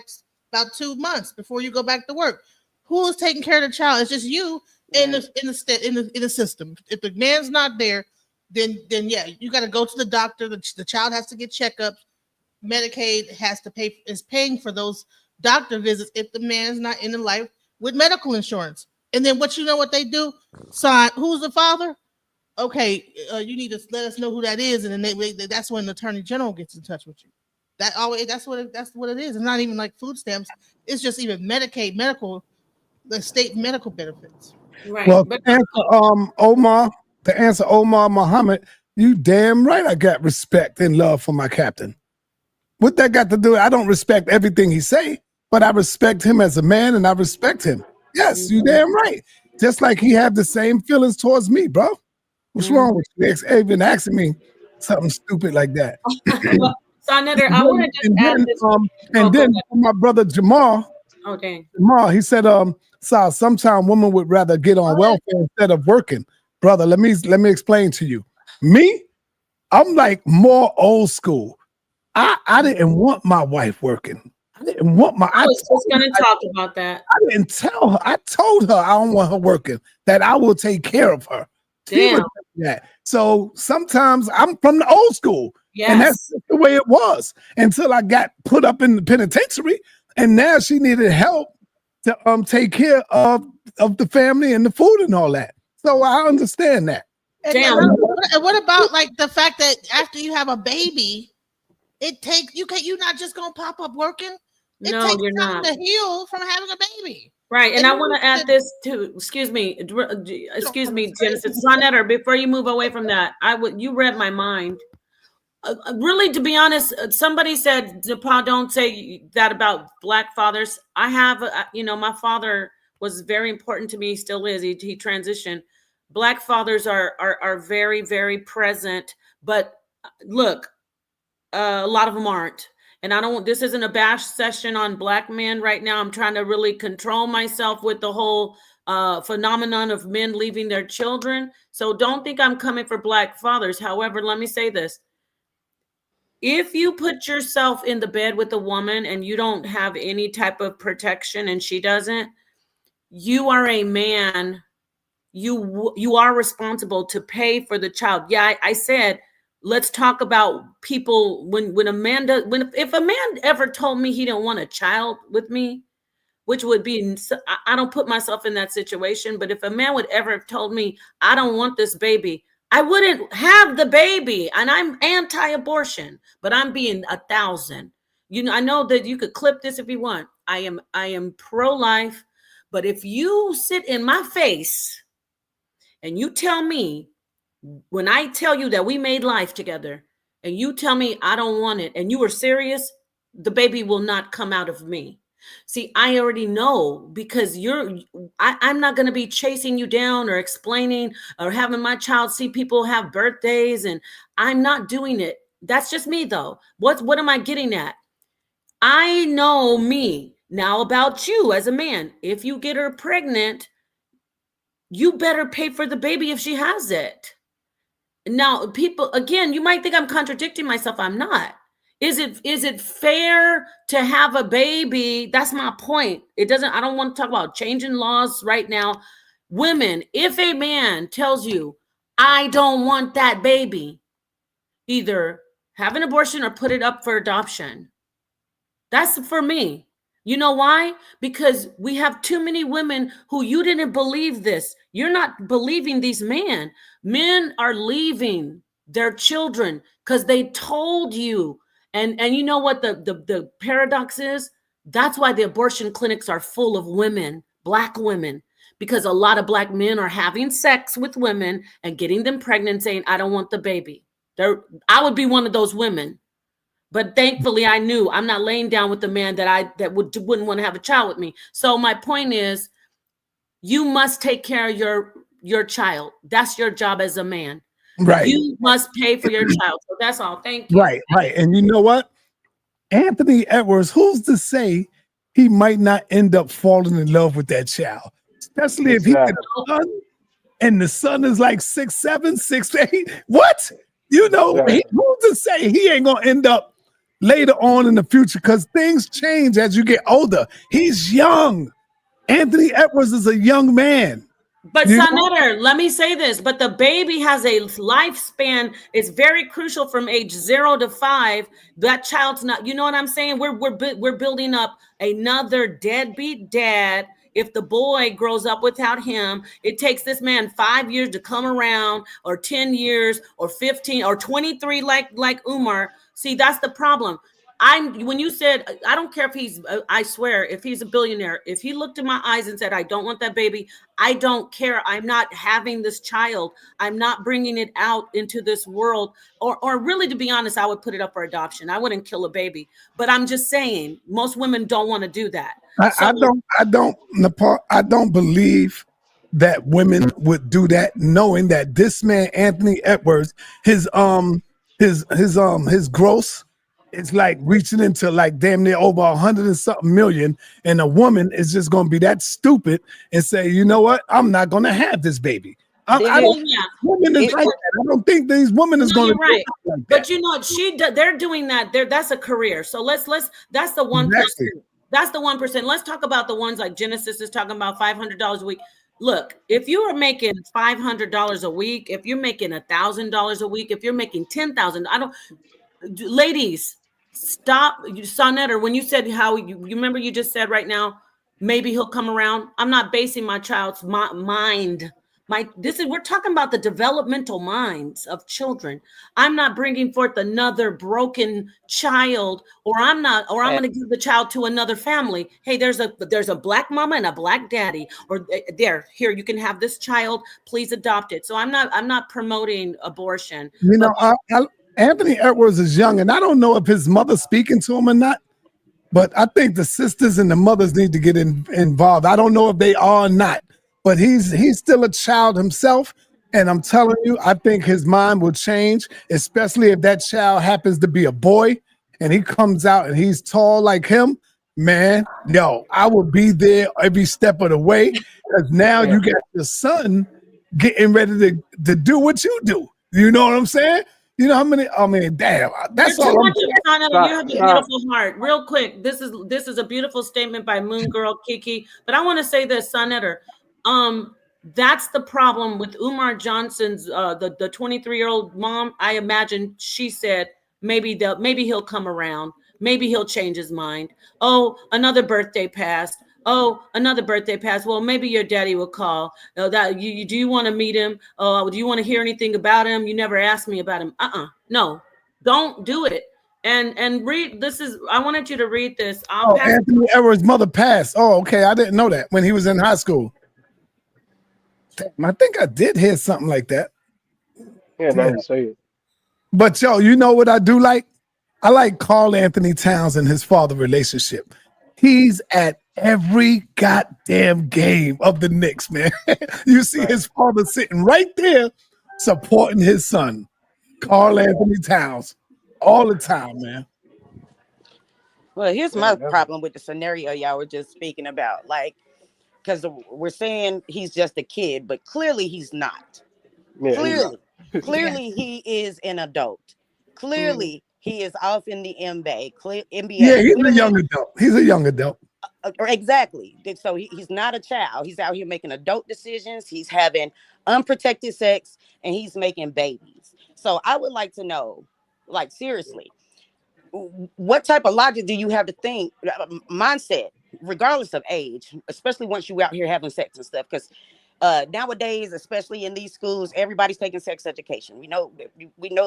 about 2 months before you go back to work. Who is taking care of the child? It's just you in the system. If the man's not there, then yeah, you got to go to the doctor. The child has to get checkups. Medicaid is paying for those doctor visits if the man is not in the life with medical insurance. And then what they do? Sign. Who's the father? Okay, you need to let us know who that is, and then that's when the attorney general gets in touch with you. That's what it is. It's not even like food stamps. It's just even Medicaid, the state medical benefits. Right. Well, to answer Omar Muhammad, you damn right I got respect and love for my captain. What that got to do? I don't respect everything he say, but I respect him as a man, and I respect him. Yes, you damn right. Just like he have the same feelings towards me, bro. What's wrong with you? Even asking me something stupid like that. sa.neter, I want to just add this. And then my brother Jamal. Oh, dang. Jamal, he said, sometimes women would rather get on welfare instead of working. Brother, let me explain to you. Me, I'm like more old school. I didn't want my wife working. I didn't want I was just going to talk about that. I didn't tell her. I told her I don't want her working, that I will take care of her. Damn. That. So sometimes I'm from the old school. Yes. And that's the way it was until I got put up in the penitentiary. And now she needed help to take care of the family and the food and all that. So I understand that. Damn. And what about like the fact that after you have a baby, it takes you're not just gonna pop up working. It no, takes you're time not to heal from having a baby. Right. And I want to add this too. Excuse me, Genesis. sa.neter, before you move away from that, you read my mind. Really, to be honest, somebody said, don't say that about Black fathers. I have, my father was very important to me. He still is. He transitioned. Black fathers are very, very present. But look, a lot of them aren't. And this isn't a bash session on Black men right now. I'm trying to really control myself with the whole phenomenon of men leaving their children. So don't think I'm coming for Black fathers. However, let me say this. If you put yourself in the bed with a woman and you don't have any type of protection and she doesn't, you are a man. You are responsible to pay for the child. Yeah, I said, let's talk about people when a man does, if a man ever told me he didn't want a child with me, which would be, I don't put myself in that situation, but if a man would ever have told me, I don't want this baby, I wouldn't have the baby. And I'm anti-abortion, but I'm being 1,000. I know that you could clip this if you want. I am pro-life, but if you sit in my face and you tell me, when I tell you that we made life together, and you tell me I don't want it, and you were serious, the baby will not come out of me. See, I already know, because I'm not going to be chasing you down or explaining or having my child see people have birthdays, and I'm not doing it. That's just me, though. What am I getting at? I know me. Now about you as a man. If you get her pregnant, you better pay for the baby if she has it. Now, people, again, you might think I'm contradicting myself. I'm not. Is it fair to have a baby? That's my point. I don't want to talk about changing laws right now. Women, if a man tells you, I don't want that baby, either have an abortion or put it up for adoption. That's for me. You know why? Because we have too many women who, you didn't believe this. You're not believing these men. Men are leaving their children because they told you. And you know what the paradox is? That's why the abortion clinics are full of women, Black women, because a lot of Black men are having sex with women and getting them pregnant, saying, I don't want the baby. I would be one of those women. But thankfully, I knew I'm not laying down with the man that wouldn't want to have a child with me. So my point is, you must take care of your child. That's your job as a man. Right. You must pay for your child. So that's all. Thank you. Right. And you know what? Anthony Edwards, who's to say he might not end up falling in love with that child? Especially if he had a son and the son is like 6'7", 6'8". What? Who's to say he ain't gonna end up later on in the future? Because things change as you get older. He's young. Anthony Edwards is a young man. But sa.neter, let me say this, but the baby has a lifespan. It's very crucial from age 0 to 5. That child's not, you know what I'm saying? We're building up another deadbeat dad. If the boy grows up without him, it takes this man 5 years to come around, or 10 years, or 15, or 23, like Umar. See, that's the problem. When you said, I don't care if I swear, if he's a billionaire, if he looked in my eyes and said, I don't want that baby, I don't care. I'm not having this child. I'm not bringing it out into this world. Or really, to be honest, I would put it up for adoption. I wouldn't kill a baby. But I'm just saying, most women don't want to do that. I don't believe that women would do that, knowing that this man, Anthony Edwards, his gross, it's like reaching into like damn near over 100 and something million, and a woman is just going to be that stupid and say, you know what, I'm not going to have this baby. Women is like that. I don't think these women is going to. Right, like but you know, they're doing that. That's a career. So let's. That's the 1%. Exactly. That's the 1%. Let's talk about the ones like Genesis is talking about $500 a week. Look, if you are making $500 a week, if you're making $1,000 a week, if you're making $10,000, ladies, stop. sa.neter, when you said how you remember, you just said right now, maybe he'll come around. I'm not basing my child's mind. We're talking about the developmental minds of children. I'm not bringing forth another broken child, or I'm going to give the child to another family. Hey, there's a Black mama and a Black daddy, or here, you can have this child, please adopt it. So I'm not promoting abortion. Anthony Edwards is young, and I don't know if his mother's speaking to him or not, but I think the sisters and the mothers need to get involved. I don't know if they are or not, but he's still a child himself. And I'm telling you, I think his mind will change, especially if that child happens to be a boy and he comes out and he's tall like him. Man, yo, I will be there every step of the way, because now you got your son getting ready to do what you do. You know what I'm saying? You know how many? I mean, damn, that's all. You have a beautiful heart. Real quick, this is a beautiful statement by Moon Girl Kiki. But I want to say this, sa.neter. That's the problem with Umar Johnson's the 23-year-old mom. I imagine she said maybe he'll come around. Maybe he'll change his mind. Oh, another birthday passed. Oh, another birthday passed. Well, maybe your daddy will call. Do you want to meet him? Oh, do you want to hear anything about him? You never asked me about him. No, don't do it. And read. I wanted you to read this. Anthony Edwards' mother passed. Oh, okay. I didn't know that when he was in high school. Damn, I think I did hear something like that. Yeah, now you say it. But yo, you know what I do like? I like Karl Anthony Towns and his father relationship. He's at every goddamn game of the Knicks, man. You see his father sitting right there supporting his son, Karl Anthony Towns, all the time, man. Well, here's my problem with the scenario y'all were just speaking about. Like, because we're saying he's just a kid, but clearly he's not. Yeah, Clearly he is an adult. Clearly he is off in the NBA. Yeah, he's a young adult. He's a young adult. Exactly. So he's not a child. He's out here making adult decisions. He's having unprotected sex, and he's making babies. So I would like to know, like, seriously, what type of logic do you have to think, mindset, regardless of age, especially once you out here having sex and stuff? Because nowadays, especially in these schools, everybody's taking sex education. We know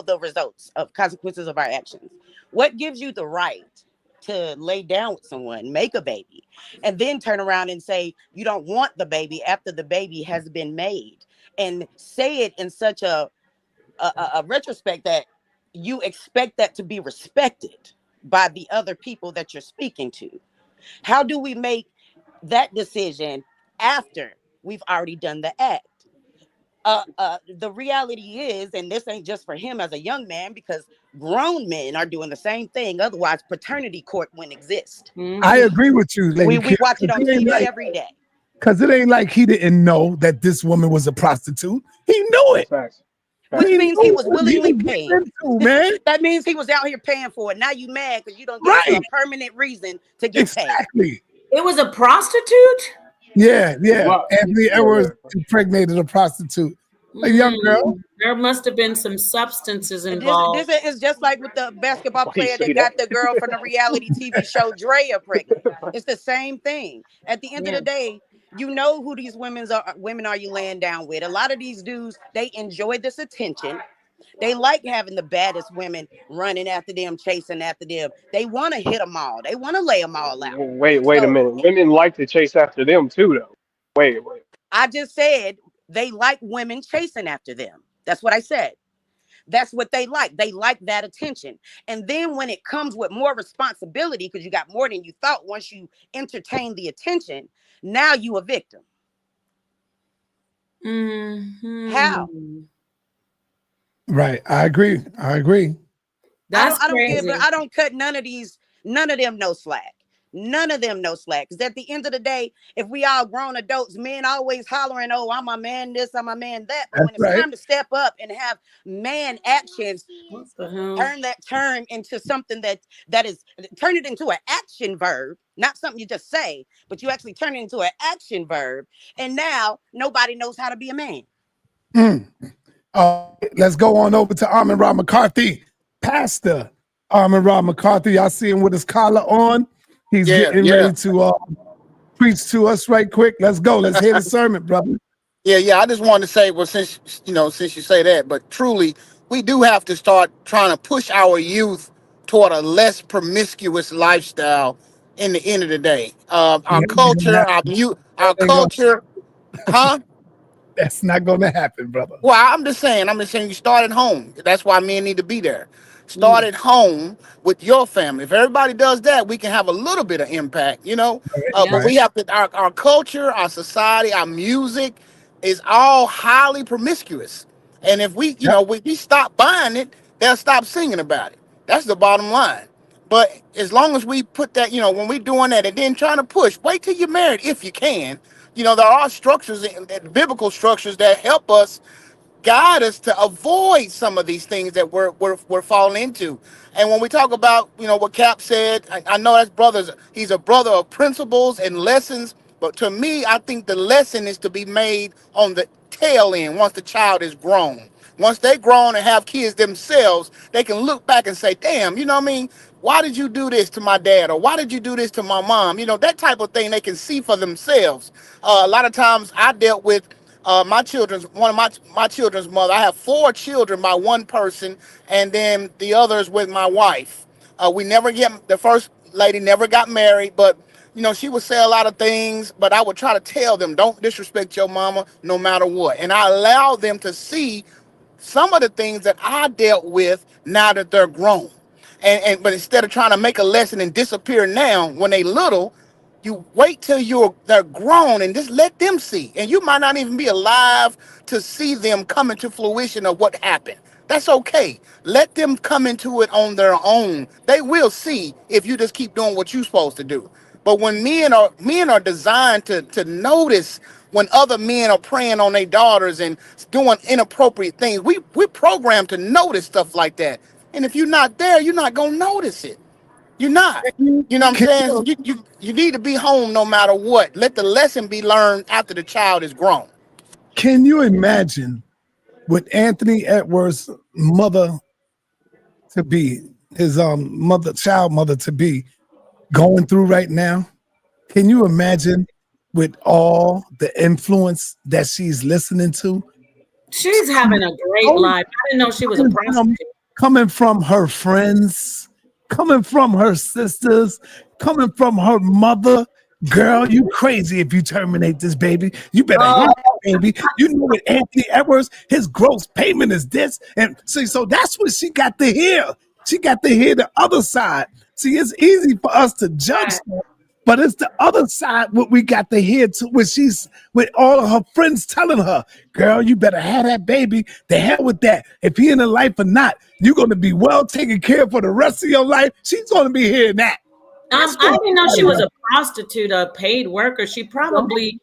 the results of consequences of our actions. What gives you the right to lay down with someone, make a baby, and then turn around and say you don't want the baby after the baby has been made, and say it in such a retrospect that you expect that to be respected by the other people that you're speaking to? How do we make that decision after we've already done the act? The reality is, and this ain't just for him as a young man, because grown men are doing the same thing. Otherwise, paternity court wouldn't exist. I agree with you, lady. We watch it on TV every day. Because it ain't like he didn't know that this woman was a prostitute. He knew it. Which means he was willingly paying. That means he was out here paying for it. Now you mad because you don't get a permanent reason to get paid. It was a prostitute? Yeah. Anthony Edwards impregnated a prostitute, a young girl. There must have been some substances involved. This is just like with the basketball player that got the girl from the reality TV show Drea pregnant. It's the same thing. At the end of the day, you know who these women are you laying down with. A lot of these dudes, they enjoy this attention. They like having the baddest women running after them, chasing after them. They want to hit them all. They want to lay them all out. Wait a minute. Women like to chase after them too, though. Wait. I just said they like women chasing after them. That's what I said. That's what they like. They like that attention. And then when it comes with more responsibility, because you got more than you thought once you entertain the attention, now you a victim. How? Right. I agree. That's I don't cut none of them no slack. None of them no slack. Because at the end of the day, if we all grown adults, men always hollering, oh, I'm a man this, I'm a man that. But when it's time to step up and have man actions, turn that term into something that is, turn it into an action verb, not something you just say, but you actually turn it into an action verb. And now nobody knows how to be a man. Let's go on over to Herman McCarthy. Pastor Herman McCarthy, I see him with his collar on. He's getting ready to preach to us right quick. Let's go. Let's hear the sermon, brother. Yeah. I just wanted to say, well, since you say that, but truly, we do have to start trying to push our youth toward a less promiscuous lifestyle in the end of the day. Our culture, huh? That's not going to happen, brother. Well, I'm just saying you start at home. That's why men need to be there. Start at home with your family. If everybody does that, we can have a little bit of impact, you know. But we have to, our culture, our society, our music is all highly promiscuous. And if we, you know, we stop buying it, they'll stop singing about it. That's the bottom line. But as long as we put that, you know, when we're doing that and then trying to push, wait till you're married if you can. You know, there are structures, biblical structures that help us guide us to avoid some of these things that we're falling into. And when we talk about, you know, what Cap said, I know that's brothers. He's a brother of principles and lessons. But to me, I think the lesson is to be made on the tail end once the child is grown. Once they grown and have kids themselves, they can look back and say, damn, you know what I mean? Why did you do this to my dad? Or why did you do this to my mom? You know, that type of thing they can see for themselves. A lot of times I dealt with one of my children's mother. I have 4 children by one person, and then the others with my wife. The first lady never got married, but you know, she would say a lot of things, but I would try to tell them, don't disrespect your mama no matter what. And I allowed them to see some of the things that I dealt with now that they're grown. But instead of trying to make a lesson and disappear now when they little, you wait till they're grown and just let them see. And you might not even be alive to see them come into fruition of what happened. That's okay. Let them come into it on their own. They will see if you just keep doing what you're supposed to do. But when men are designed to notice when other men are preying on their daughters and doing inappropriate things, we're programmed to notice stuff like that. And if you're not there, you're not gonna notice it. You're not. You know what I'm saying? You need to be home no matter what. Let the lesson be learned after the child is grown. Can you imagine what Anthony Edwards' mother to be, his child mother to be, going through right now? Can you imagine with all the influence that she's listening to? She's having a great life. I didn't know she was a prostitute. Coming from her friends, coming from her sisters, coming from her mother. Girl, you crazy if you terminate this baby. You better have that baby. You know what Anthony Edwards, his gross payment is this. And see, so that's what she got to hear. She got to hear the other side. See, it's easy for us to judge stuff, but it's the other side what we got to hear too, when she's with all of her friends telling her, girl, you better have that baby. The hell with that. If he in the life or not, you're going to be well taken care of for the rest of your life. She's going to be hearing that. I didn't know she was a prostitute, a paid worker. She probably,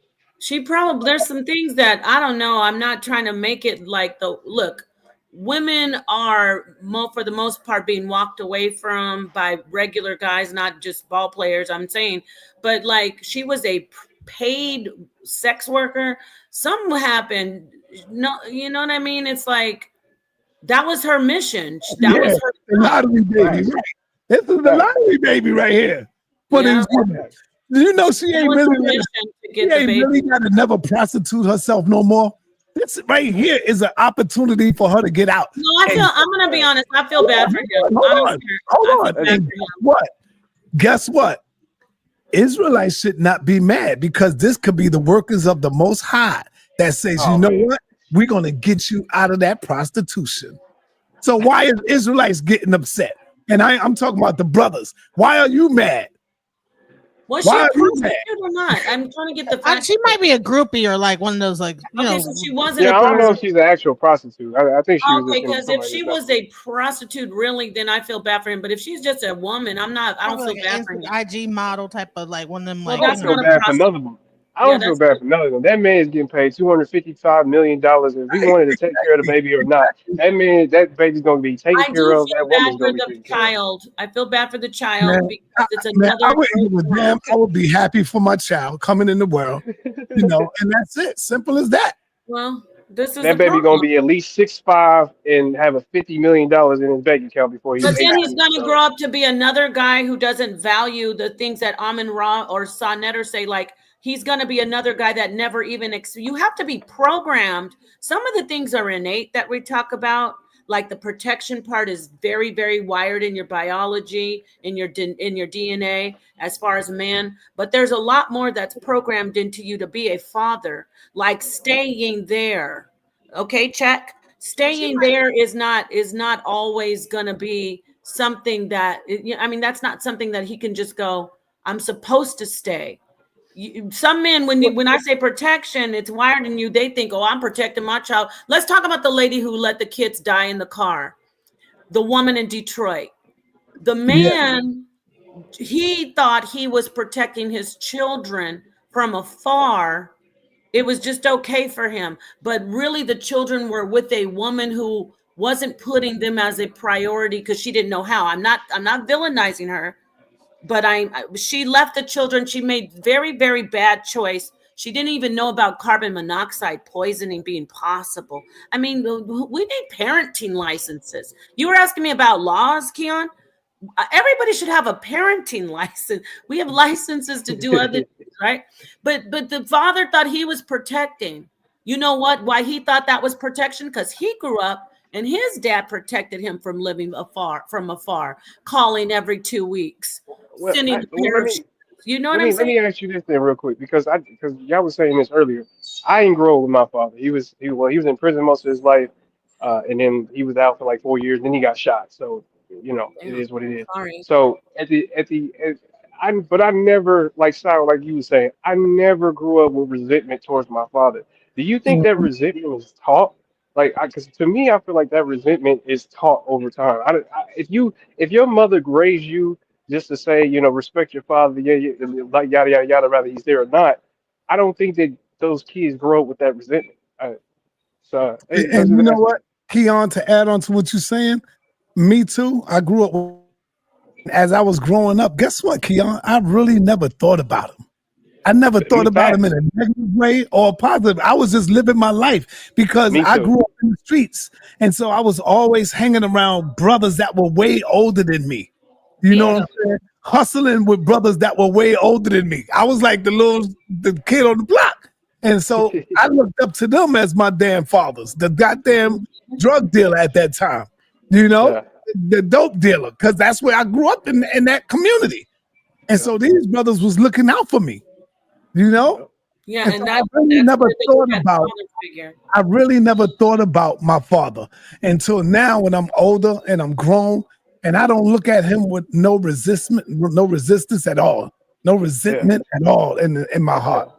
there's some things that I don't know. I'm not trying to make it like look, women are for the most part being walked away from by regular guys, not just ball players, I'm saying, but like she was a paid sex worker. Something happened. No, you know what I mean? It's like, that was her mission. That was her lottery baby. Right. This is the lottery baby right here. For these women. You know she ain't really got to never prostitute herself no more. This right here is an opportunity for her to get out. No, I'm going to be honest. I feel bad for him. Hold on. And guess what? Israelites should not be mad, because this could be the workers of the Most High that says, you know what? We're going to get you out of that prostitution. So why is Israelites getting upset? And I'm talking about the brothers. Why are you mad? Was she a prostitute or not? I'm trying to get the fact. She might be a groupie or like one of those, like, you know. So she wasn't. Yeah, I don't know if she's an actual prostitute. I think she was. Okay, because if she was a prostitute, really, then I feel bad for him. But if she's just a woman, I don't feel bad for him. IG model type of like one of them. Well, like, that's not a prostitute. I don't feel bad for none of them. That man is getting paid $255 million. If he wanted to take care of the baby or not, that baby's going to be taken care of. That woman's going to be taken care of. I feel bad for the child because it's another. I would be happy for my child coming in the world, you know, and that's it. Simple as that. Well, this is that baby going to be at least 6'5" and have a $50 million in his bank account before he. But then he's going to grow up to be another guy who doesn't value the things that Amin Ra or sa.neter say, like. He's going to be another guy that never even, you have to be programmed. Some of the things are innate that we talk about, like the protection part is very, very wired in your biology, in your DNA as far as man. But there's a lot more that's programmed into you to be a father, like staying there. Okay, check. Staying there is not always going to be something that, I mean, that's not something that he can just go, I'm supposed to stay. Some men, when I say protection, it's wired in you. They think, oh, I'm protecting my child. Let's talk about the lady who let the kids die in the car, the woman in Detroit. The man, he thought he was protecting his children from afar. It was just okay for him. But really, the children were with a woman who wasn't putting them as a priority because she didn't know how. I'm not villainizing her. But she left the children. She made very, very bad choice. She didn't even know about carbon monoxide poisoning being possible. I mean, we need parenting licenses. You were asking me about laws, Keon. Everybody should have a parenting license. We have licenses to do other things, right? But the father thought he was protecting. You know what? Why he thought that was protection? Because he grew up and his dad protected him from living from afar, calling every 2 weeks. Well, Sending a pair of shoes. You know what I'm let saying? me ask you this then real quick because y'all was saying this earlier. I didn't grow up with my father. He was in prison most of his life, and then he was out for like 4 years. Then he got shot. So it is what it is. Sorry. So but I never like you were saying. I never grew up with resentment towards my father. Do you think that resentment was taught? Like, because to me, I feel like that resentment is taught over time. If your mother raised you just to say, respect your father, like yada yada yada, whether he's there or not. I don't think that those kids grow up with that resentment. And you know what, Keon, to add on to what you're saying, me too. I grew up as I was growing up. Guess what, Keon? I really never thought about him. I never thought about him in a negative way or positive. I was just living my life because I grew up in the streets. And so I was always hanging around brothers that were way older than me. You know what I'm saying? Hustling with brothers that were way older than me. I was like the kid on the block. And so I looked up to them as my damn fathers, the goddamn drug dealer at that time, the dope dealer, because that's where I grew up in that community. And so these brothers was looking out for me, Yeah, and and so that, I really never thought about. figure. I really never thought about my father until now when I'm older and I'm grown, and I don't look at him with no resistance at all, no resentment at all in my heart.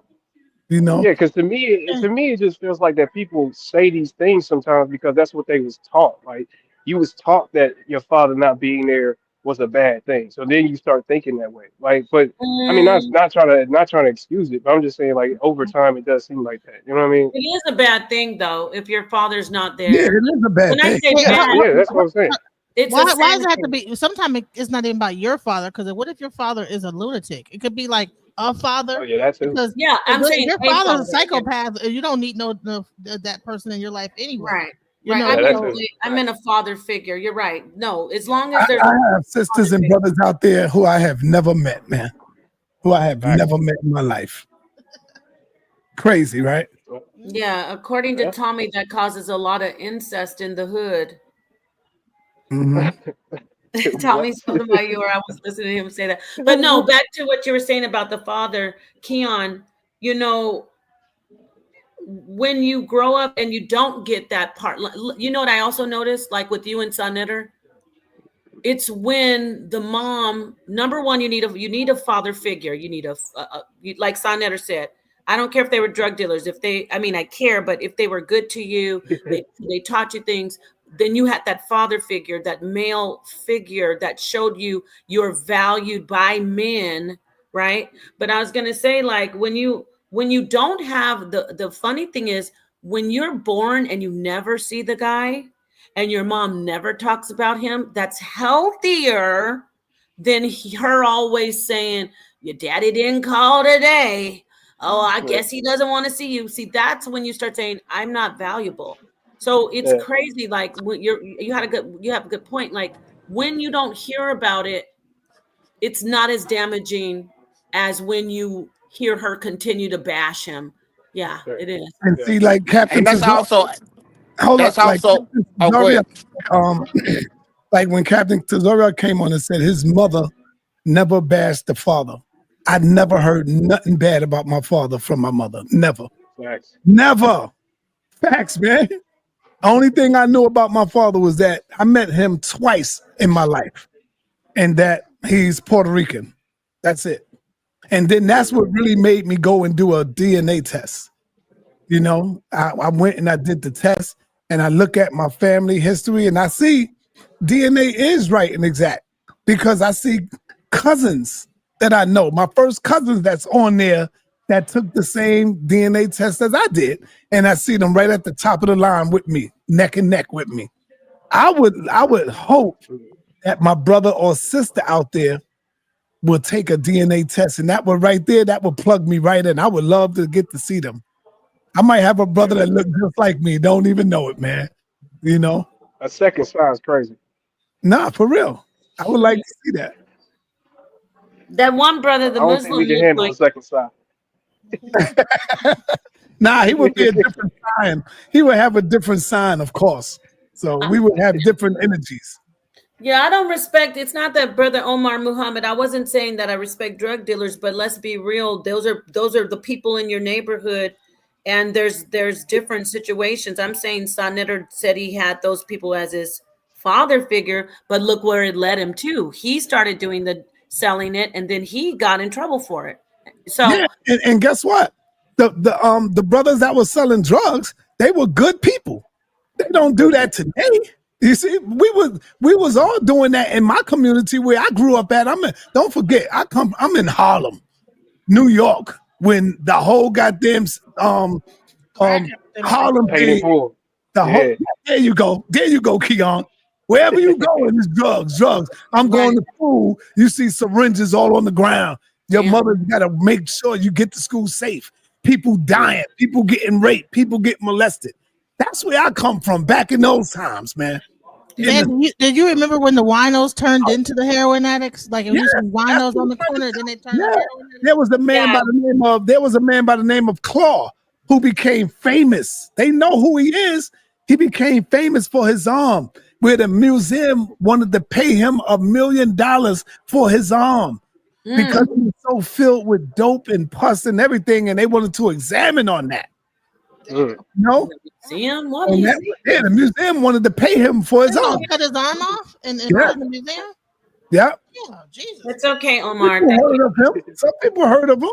Yeah, because to me, it just feels like that people say these things sometimes because that's what they was taught. Like you was taught that your father not being there was a bad thing, so then you start thinking that way. Like, but I mean, not trying to excuse it, but I'm just saying like over time it does seem like that. You know what I mean? It is a bad thing though if your father's not there. Yeah, it is a bad When I thing. say bad, That's what I'm saying. Why does it have to be? Sometimes it's not even about your father. Because what if your father is a lunatic? It could be like a father. Oh yeah, that's it. Because I'm saying your a father's a father, psychopath. You don't need no that person in your life anyway. Right. You Right. know, I'm in a father figure. You're right. No, as long as there's I have sisters and brothers out there who I have never met, man. Who I have never met in my life. Crazy, right? Yeah, according to Tommy, that causes a lot of incest in the hood. Tommy Sotomayor, I was listening to him say that. But no, back to what you were saying about the father, Keon, when you grow up and you don't get that part, you know what I also noticed, like with you and sa.neter? It's when the mom, number one, you need a father figure. You need like sa.neter said, I don't care if they were drug dealers. I care, but if they were good to you, they taught you things, then you had that father figure, that male figure that showed you you're valued by men, right? But I was going to say, like, when you don't have the funny thing is when you're born and you never see the guy and your mom never talks about him, that's healthier than her always saying, your daddy didn't call today. Oh, I guess he doesn't want to see you. See, that's when you start saying, I'm not valuable. So it's crazy. Like when you have a good point. Like when you don't hear about it, it's not as damaging as when you hear her continue to bash him. Yeah, it is. And see, like Captain And that's Tazar, also hold up, That's like also. Oh, go Zaria, ahead. um, like when Captain Tesoria came on and said his mother never bashed the father. I never heard nothing bad about my father from my mother. Never. Facts. Never. Facts, man. Only thing I knew about my father was that I met him twice in my life and that he's Puerto Rican. That's it. And then that's what really made me go and do a DNA test. You know, I went and I did the test and I look at my family history and I see DNA is right and exact because I see cousins that I know, my first cousins that's on there that took the same DNA test as I did. And I see them right at the top of the line with me, neck and neck with me. I would hope that my brother or sister out there will take a DNA test and that would right there, that would plug me right in. I would love to get to see them. I might have a brother that looks just like me. Don't even know it, man. You know? A second size crazy. Nah, for real. I would like to see that. That one brother, I the don't think we Muslim, can looked handle like a second size. Nah, he would be a different sign. He would have a different sign, of course. So we would have different energies. Yeah, I don't respect. It's not that brother Omar Muhammad. I wasn't saying that I respect drug dealers, but let's be real. Those are the people in your neighborhood, and there's different situations. I'm saying sa.neter said he had those people as his father figure, but look where it led him to. He started doing the selling it, and then he got in trouble for it. So Yeah, and guess what? The brothers that were selling drugs, they were good people. They don't do that today. You see, we was all doing that in my community where I grew up at. Don't forget, I'm in Harlem, New York, when the whole goddamn Harlem Paid in thing, full. the whole Yeah. there you go, Keon. Wherever you go, it's drugs. I'm going to school, you see syringes all on the ground. Your mother's gotta make sure you get to school safe. People dying, people getting raped, people get molested. That's where I come from back in those times, man. Man, did you remember when the winos turned into the heroin addicts? Like it used to be winos on the corner, then they turned to heroin addicts. There was a man by the name of Claw who became famous. They know who he is. He became famous for his arm, where the museum wanted to pay him $1 million for his arm because he was so filled with dope and pus and everything, and they wanted to examine on that. No, museum? What and museum? the museum wanted to pay him for his They arm. gonna cut his arm off and put it in the museum? Yeah. Yeah, Jesus. It's okay, Omar. People heard of him. Some people heard of him.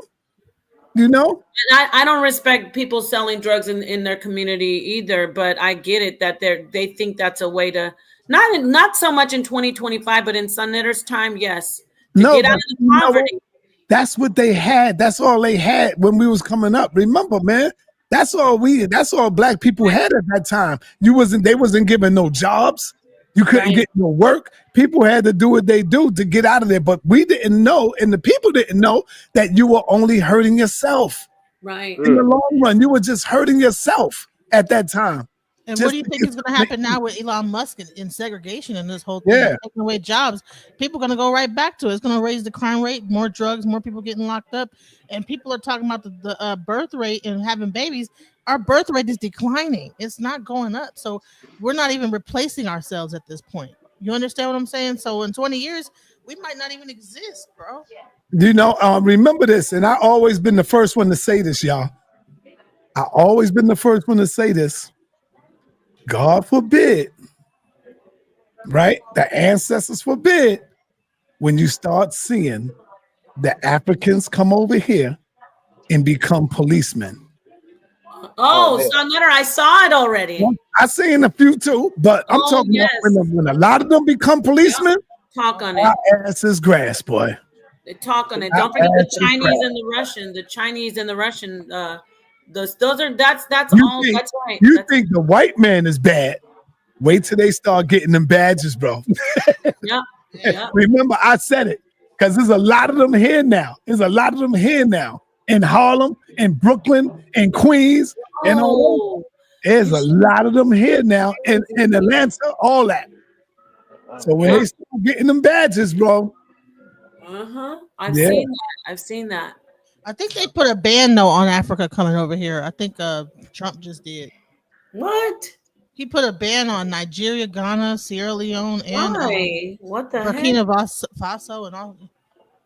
You know? And I don't respect people selling drugs in their community either, but I get it that they think that's a way to not so much in 2025, but in sa.neter's time, yes. To get out of the poverty. That's what they had. That's all they had when we was coming up. Remember, man, that's all black people had at that time. They wasn't given no jobs. You couldn't get no work. People had to do what they do to get out of there. But we didn't know, and the people didn't know that you were only hurting yourself. Right. In the long run, you were just hurting yourself at that time. And Just what do you think is going to happen now with Elon Musk in segregation and this whole thing, taking away jobs? People are going to go right back to it. It's going to raise the crime rate, more drugs, more people getting locked up, and people are talking about the birth rate and having babies. Our birth rate is declining. It's not going up. So we're not even replacing ourselves at this point. You understand what I'm saying? So in 20 years, we might not even exist, bro. You know, remember this, and I always been the first one to say this, y'all. I always been the first one to say this. God forbid, right? The ancestors forbid when you start seeing the Africans come over here and become policemen. Oh, sa.neter, I saw it already. I seen a few too, but I'm talking about when a lot of them become policemen. Talk on it. Our ass is grass, boy. They talk on it. Don't forget the Chinese and the Russian. The Chinese and the Russian. That's all. That's right. You think the white man is bad? Wait till they start getting them badges, bro. Yeah. Remember, I said it because there's a lot of them here now. In Harlem, in Brooklyn, in Queens, and all over. There's a lot of them here now in Atlanta, all that. So when they start getting them badges, bro. I've seen that. I think they put a ban though on Africa coming over here. I think Trump just did. What? He put a ban on Nigeria, Ghana, Sierra Leone, and Why? What the heck? Burkina Faso and all.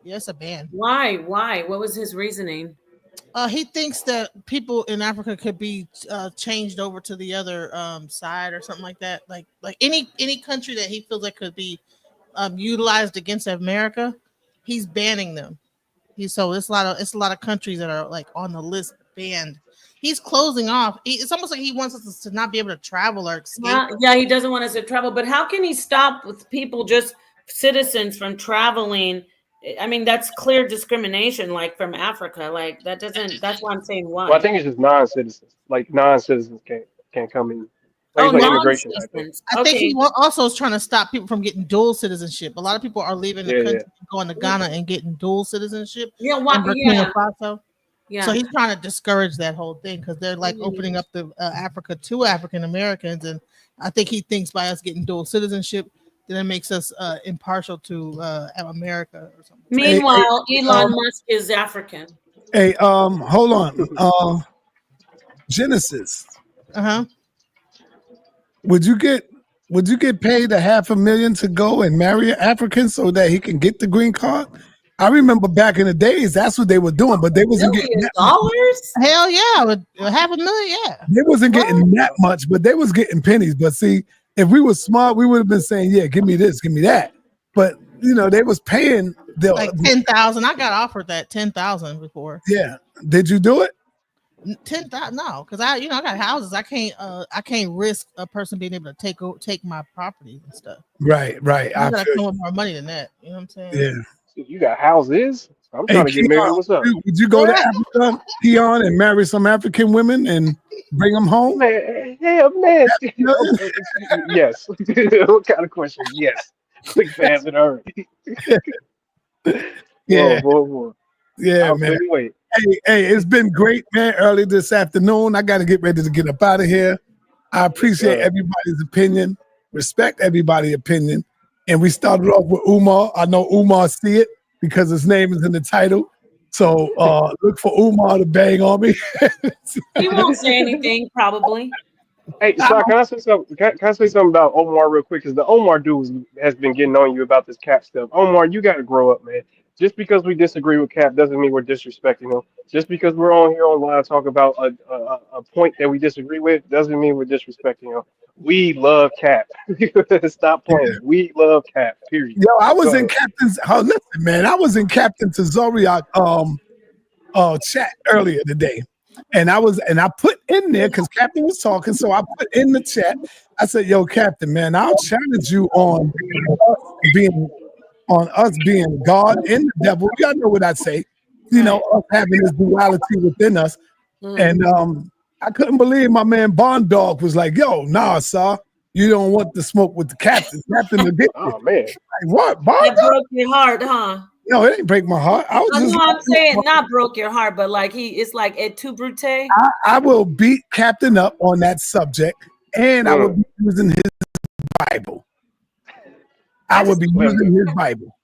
Yes, a ban. Why? What was his reasoning? He thinks that people in Africa could be changed over to the other side or something like that. Like any country that he feels like could be utilized against America, he's banning them. It's a lot of countries that are like on the list banned. He's closing off. It's almost like he wants us to not be able to travel or escape. Yeah, he doesn't want us to travel. But how can he stop with people, just citizens, from traveling? I mean, that's clear discrimination, like from Africa. Like that doesn't. That's why I'm saying why. Well, I think it's just non-citizens. Like non-citizens can't come in. Like, Oh, like immigration, I think. I think he also is trying to stop people from getting dual citizenship. A lot of people are leaving the country, going to Ghana and getting dual citizenship. Yeah, in Burkina Faso. Yeah. So he's trying to discourage that whole thing because they're like opening up the Africa to African Americans, and I think he thinks by us getting dual citizenship, then it makes us impartial to America or something. Meanwhile, Elon Musk is African. Hey, hold on. Genesis. Would you get paid $500,000 to go and marry an African so that he can get the green card? I remember back in the days, that's what they were doing, but they wasn't getting that dollars. Hell yeah, with $500,000, yeah. They wasn't getting that much, but they was getting pennies. But see, if we were smart, we would have been saying, "Yeah, give me this, give me that." But they was paying like 10,000. I got offered that 10,000 before. Yeah, did you do it? 10,000? No, because I got houses. I can't risk a person being able to take my property and stuff. Right. I gotta come with more money than that. You know what I'm saying? Yeah. You got houses. I'm trying to get married. What's up? Would you go to Africa, Keon, and marry some African women and bring them home? Man, man. Yes. What kind of question? Yes. Quick, fast, and hurry. Yeah. Boy. Yeah, I'll man. wait. Hey, it's been great, man. Early this afternoon, I got to get ready to get up out of here. I appreciate everybody's opinion, respect everybody's opinion. And we started off with Umar. I know Umar see it because his name is in the title. So look for Umar to bang on me. He won't say anything, probably. Hey, so can I say something? Can I say something about Omar real quick? Because the Omar dude has been getting on you about this Cap stuff. Omar, you got to grow up, man. Just because we disagree with Cap doesn't mean we're disrespecting him. Just because we're on here online talk about a point that we disagree with doesn't mean we're disrespecting him. We love Cap. Stop playing. We love Cap. Period. Yo, I was in Captain's. Oh, listen, man, I was in Captain Tazoriak chat earlier today, and I put in there because Captain was talking, so I put in the chat. I said, "Yo, Captain, man, I'll challenge you on us being God and the devil." Y'all know what I say. Us having this duality within us, and I couldn't believe my man Bond Dog was like, "Yo, nah, sir, you don't want to smoke with the captain. Captain to get oh man, like, what? Bond That broke your heart, huh? No, it didn't break my heart. I know I'm saying not broke your heart, but like it's like et tu brute. I will beat Captain up on that subject, and I will be using his Bible. I will be using his Bible.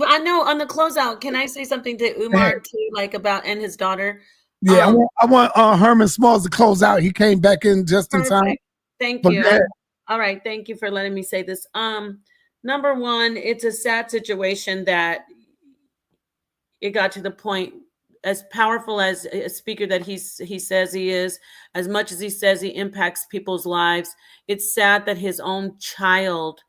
I know on the closeout, can I say something to Umar too, like about and his daughter? Yeah, I want Herman Smalls to close out. He came back in just in time. Thank you. All right, thank you for letting me say this. Number one, it's a sad situation that it got to the point, as powerful as a speaker that he says he is, as much as he says he impacts people's lives, it's sad that his own child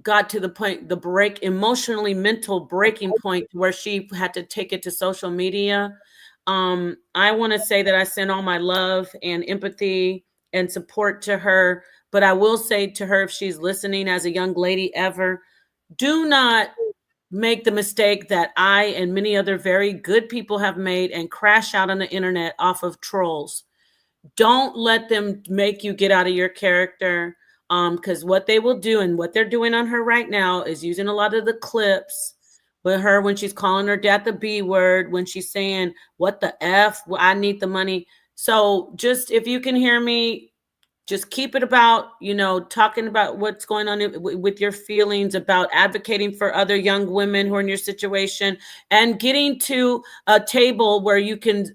got to the point, emotionally mental breaking point where she had to take it to social media. I want to say that I send all my love and empathy and support to her, but I will say to her, if she's listening as a young lady ever, do not make the mistake that I and many other very good people have made and crash out on the internet off of trolls. Don't let them make you get out of your character, because what they will do and what they're doing on her right now is using a lot of the clips with her when she's calling her dad the B word, when she's saying, what the F, well, I need the money. So just, if you can hear me, just keep it about, talking about what's going on with your feelings, about advocating for other young women who are in your situation, and getting to a table where you can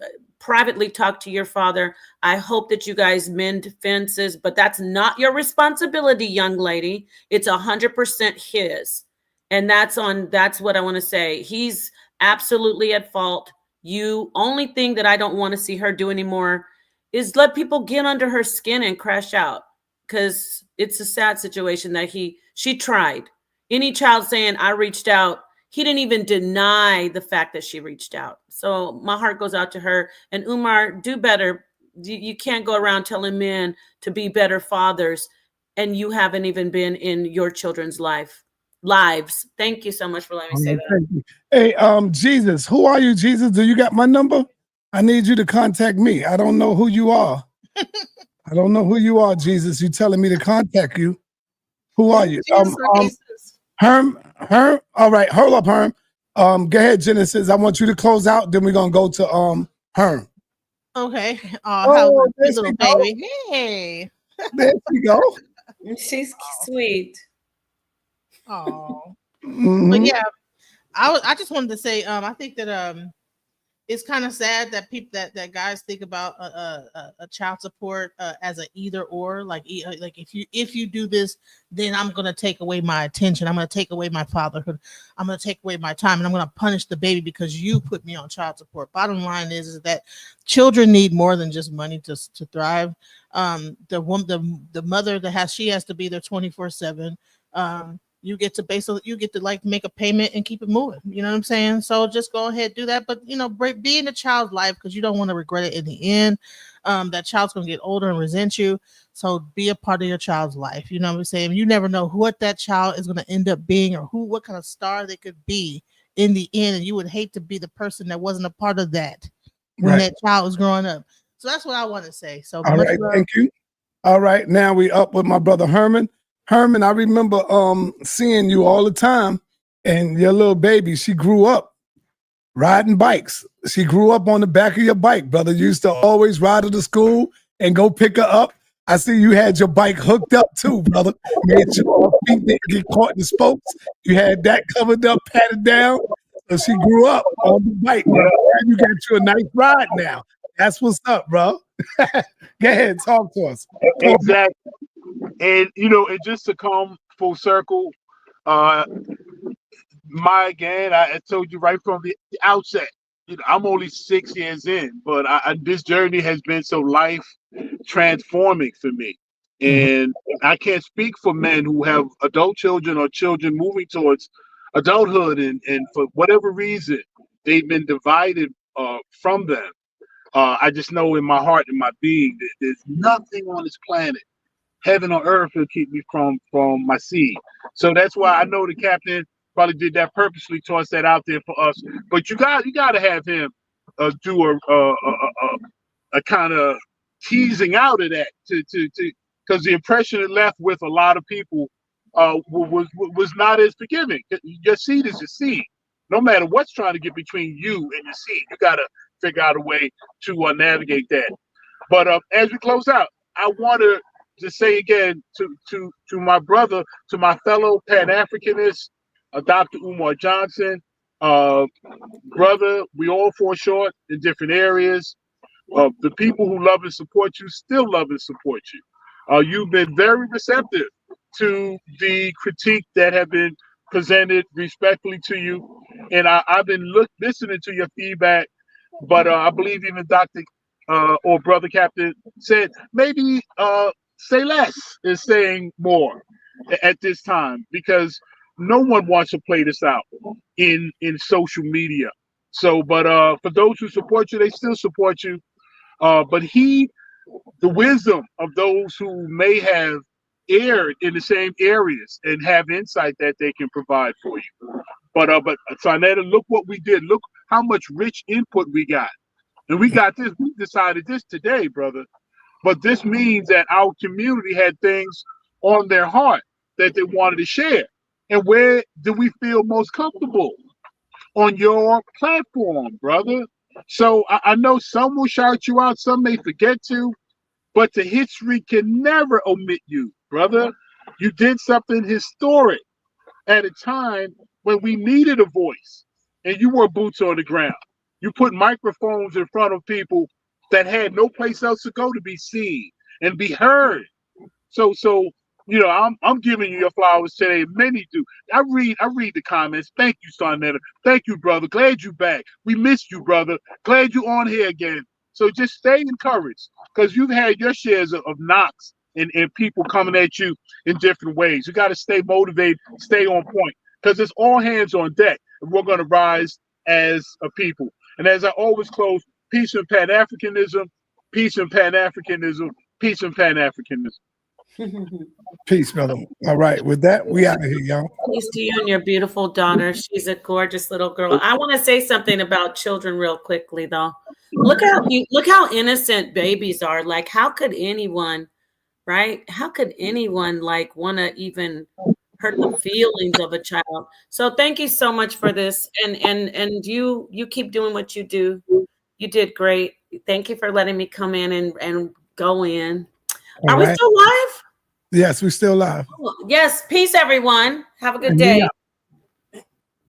privately talk to your father. I hope that you guys mend fences, but that's not your responsibility, young lady. It's 100% his. And that's what I want to say. He's absolutely at fault. Only thing that I don't want to see her do anymore is let people get under her skin and crash out, because it's a sad situation that she tried. Any child saying I reached out, he didn't even deny the fact that she reached out. So my heart goes out to her. And Umar, do better. You can't go around telling men to be better fathers, and you haven't even been in your children's lives. Thank you so much for letting me say that. Thank you. Hey, Jesus, who are you, Jesus? Do you got my number? I need you to contact me. I don't know who you are. I don't know who you are, Jesus. You telling me to contact you. Who are you? Herm. All right, hold up, Herm. Go ahead, Genesis. I want you to close out. Then we're gonna go to Herm. Okay. Oh, there little she go. baby. Hey. There she go. She's sweet. Oh. Mhm. But yeah, I just wanted to say, I think that it's kind of sad that people that guys think about a child support as an either or, like if you do this, then I'm gonna take away my attention, I'm gonna take away my fatherhood, I'm gonna take away my time, and I'm gonna punish the baby because you put me on child support. Bottom line is that children need more than just money to thrive. The mother she has to be there 24/7. You get to like make a payment and keep it moving. You know what I'm saying? So just go ahead, do that. But be in the child's life, because you don't want to regret it in the end. That child's gonna get older and resent you. So be a part of your child's life. You know what I'm saying? You never know what that child is gonna end up being, or what kind of star they could be in the end. And you would hate to be the person that wasn't a part of that when that child was growing up. So that's what I want to say. So all right, thank you. All right, now we up with my brother Herman. Herman, I remember seeing you all the time, and your little baby, she grew up riding bikes. She grew up on the back of your bike, brother. You used to always ride her to school and go pick her up. I see you had your bike hooked up too, brother. Made sure her feet didn't get caught in the spokes. You had that covered up, patted down. So she grew up on the bike, bro. And you got you a nice ride now. That's what's up, bro. Go ahead, talk to us. Exactly. And and just to come full circle, I told you right from the outset, I'm only 6 years in, but this journey has been so life transforming for me. And I can't speak for men who have adult children or children moving towards adulthood, and for whatever reason they've been divided from them. I just know in my heart and my being that there's nothing on this planet, heaven or earth, will keep me from my seed. So that's why I know the captain probably did that purposely, toss that out there for us. But you got to have him do a kind of teasing out of that to because the impression it left with a lot of people was not as forgiving. Your seed is your seed. No matter what's trying to get between you and your seed, you got to figure out a way to navigate that. But as we close out, I want to say again to my brother, to my fellow Pan-Africanist, Dr. Umar Johnson, brother, we all fall short in different areas. The people who love and support you still love and support you. You've been very receptive to the critique that have been presented respectfully to you, and I've been listening to your feedback. But I believe even Dr. Or Brother Captain said maybe say less is saying more at this time, because no one wants to play this out in social media. So, but for those who support you, they still support you. But heed the wisdom of those who may have erred in the same areas and have insight that they can provide for you. But sa.neter, look what we did. Look how much rich input we got. And we got this. We decided this today, brother. But this means that our community had things on their heart that they wanted to share. And where do we feel most comfortable? On your platform, brother. So I know some will shout you out, some may forget to, but the history can never omit you, brother. You did something historic at a time when we needed a voice, and you were boots on the ground. You put microphones in front of people that had no place else to go to be seen and be heard. So you know, I'm giving you your flowers today. Many do. I read the comments. Thank you, sa.neter. Thank you, brother. Glad you back. We missed you, brother. Glad you on here again. So just stay encouraged, because you've had your shares of knocks and people coming at you in different ways. You got to stay motivated, stay on point, because it's all hands on deck, and we're going to rise as a people. And as I always close, peace and Pan-Africanism, peace and Pan-Africanism, peace and Pan-Africanism. Peace, brother. All right, with that, we out of here, y'all. Peace to you and your beautiful daughter. She's a gorgeous little girl. I want to say something about children real quickly, though. Look how innocent babies are. Like, how could anyone, right? How could anyone like want to even hurt the feelings of a child? So thank you so much for this, and you keep doing what you do. You did great. Thank you for letting me come in and go in. Are we still live? Yes, we're still live. Yes. Peace, everyone. Have a good day.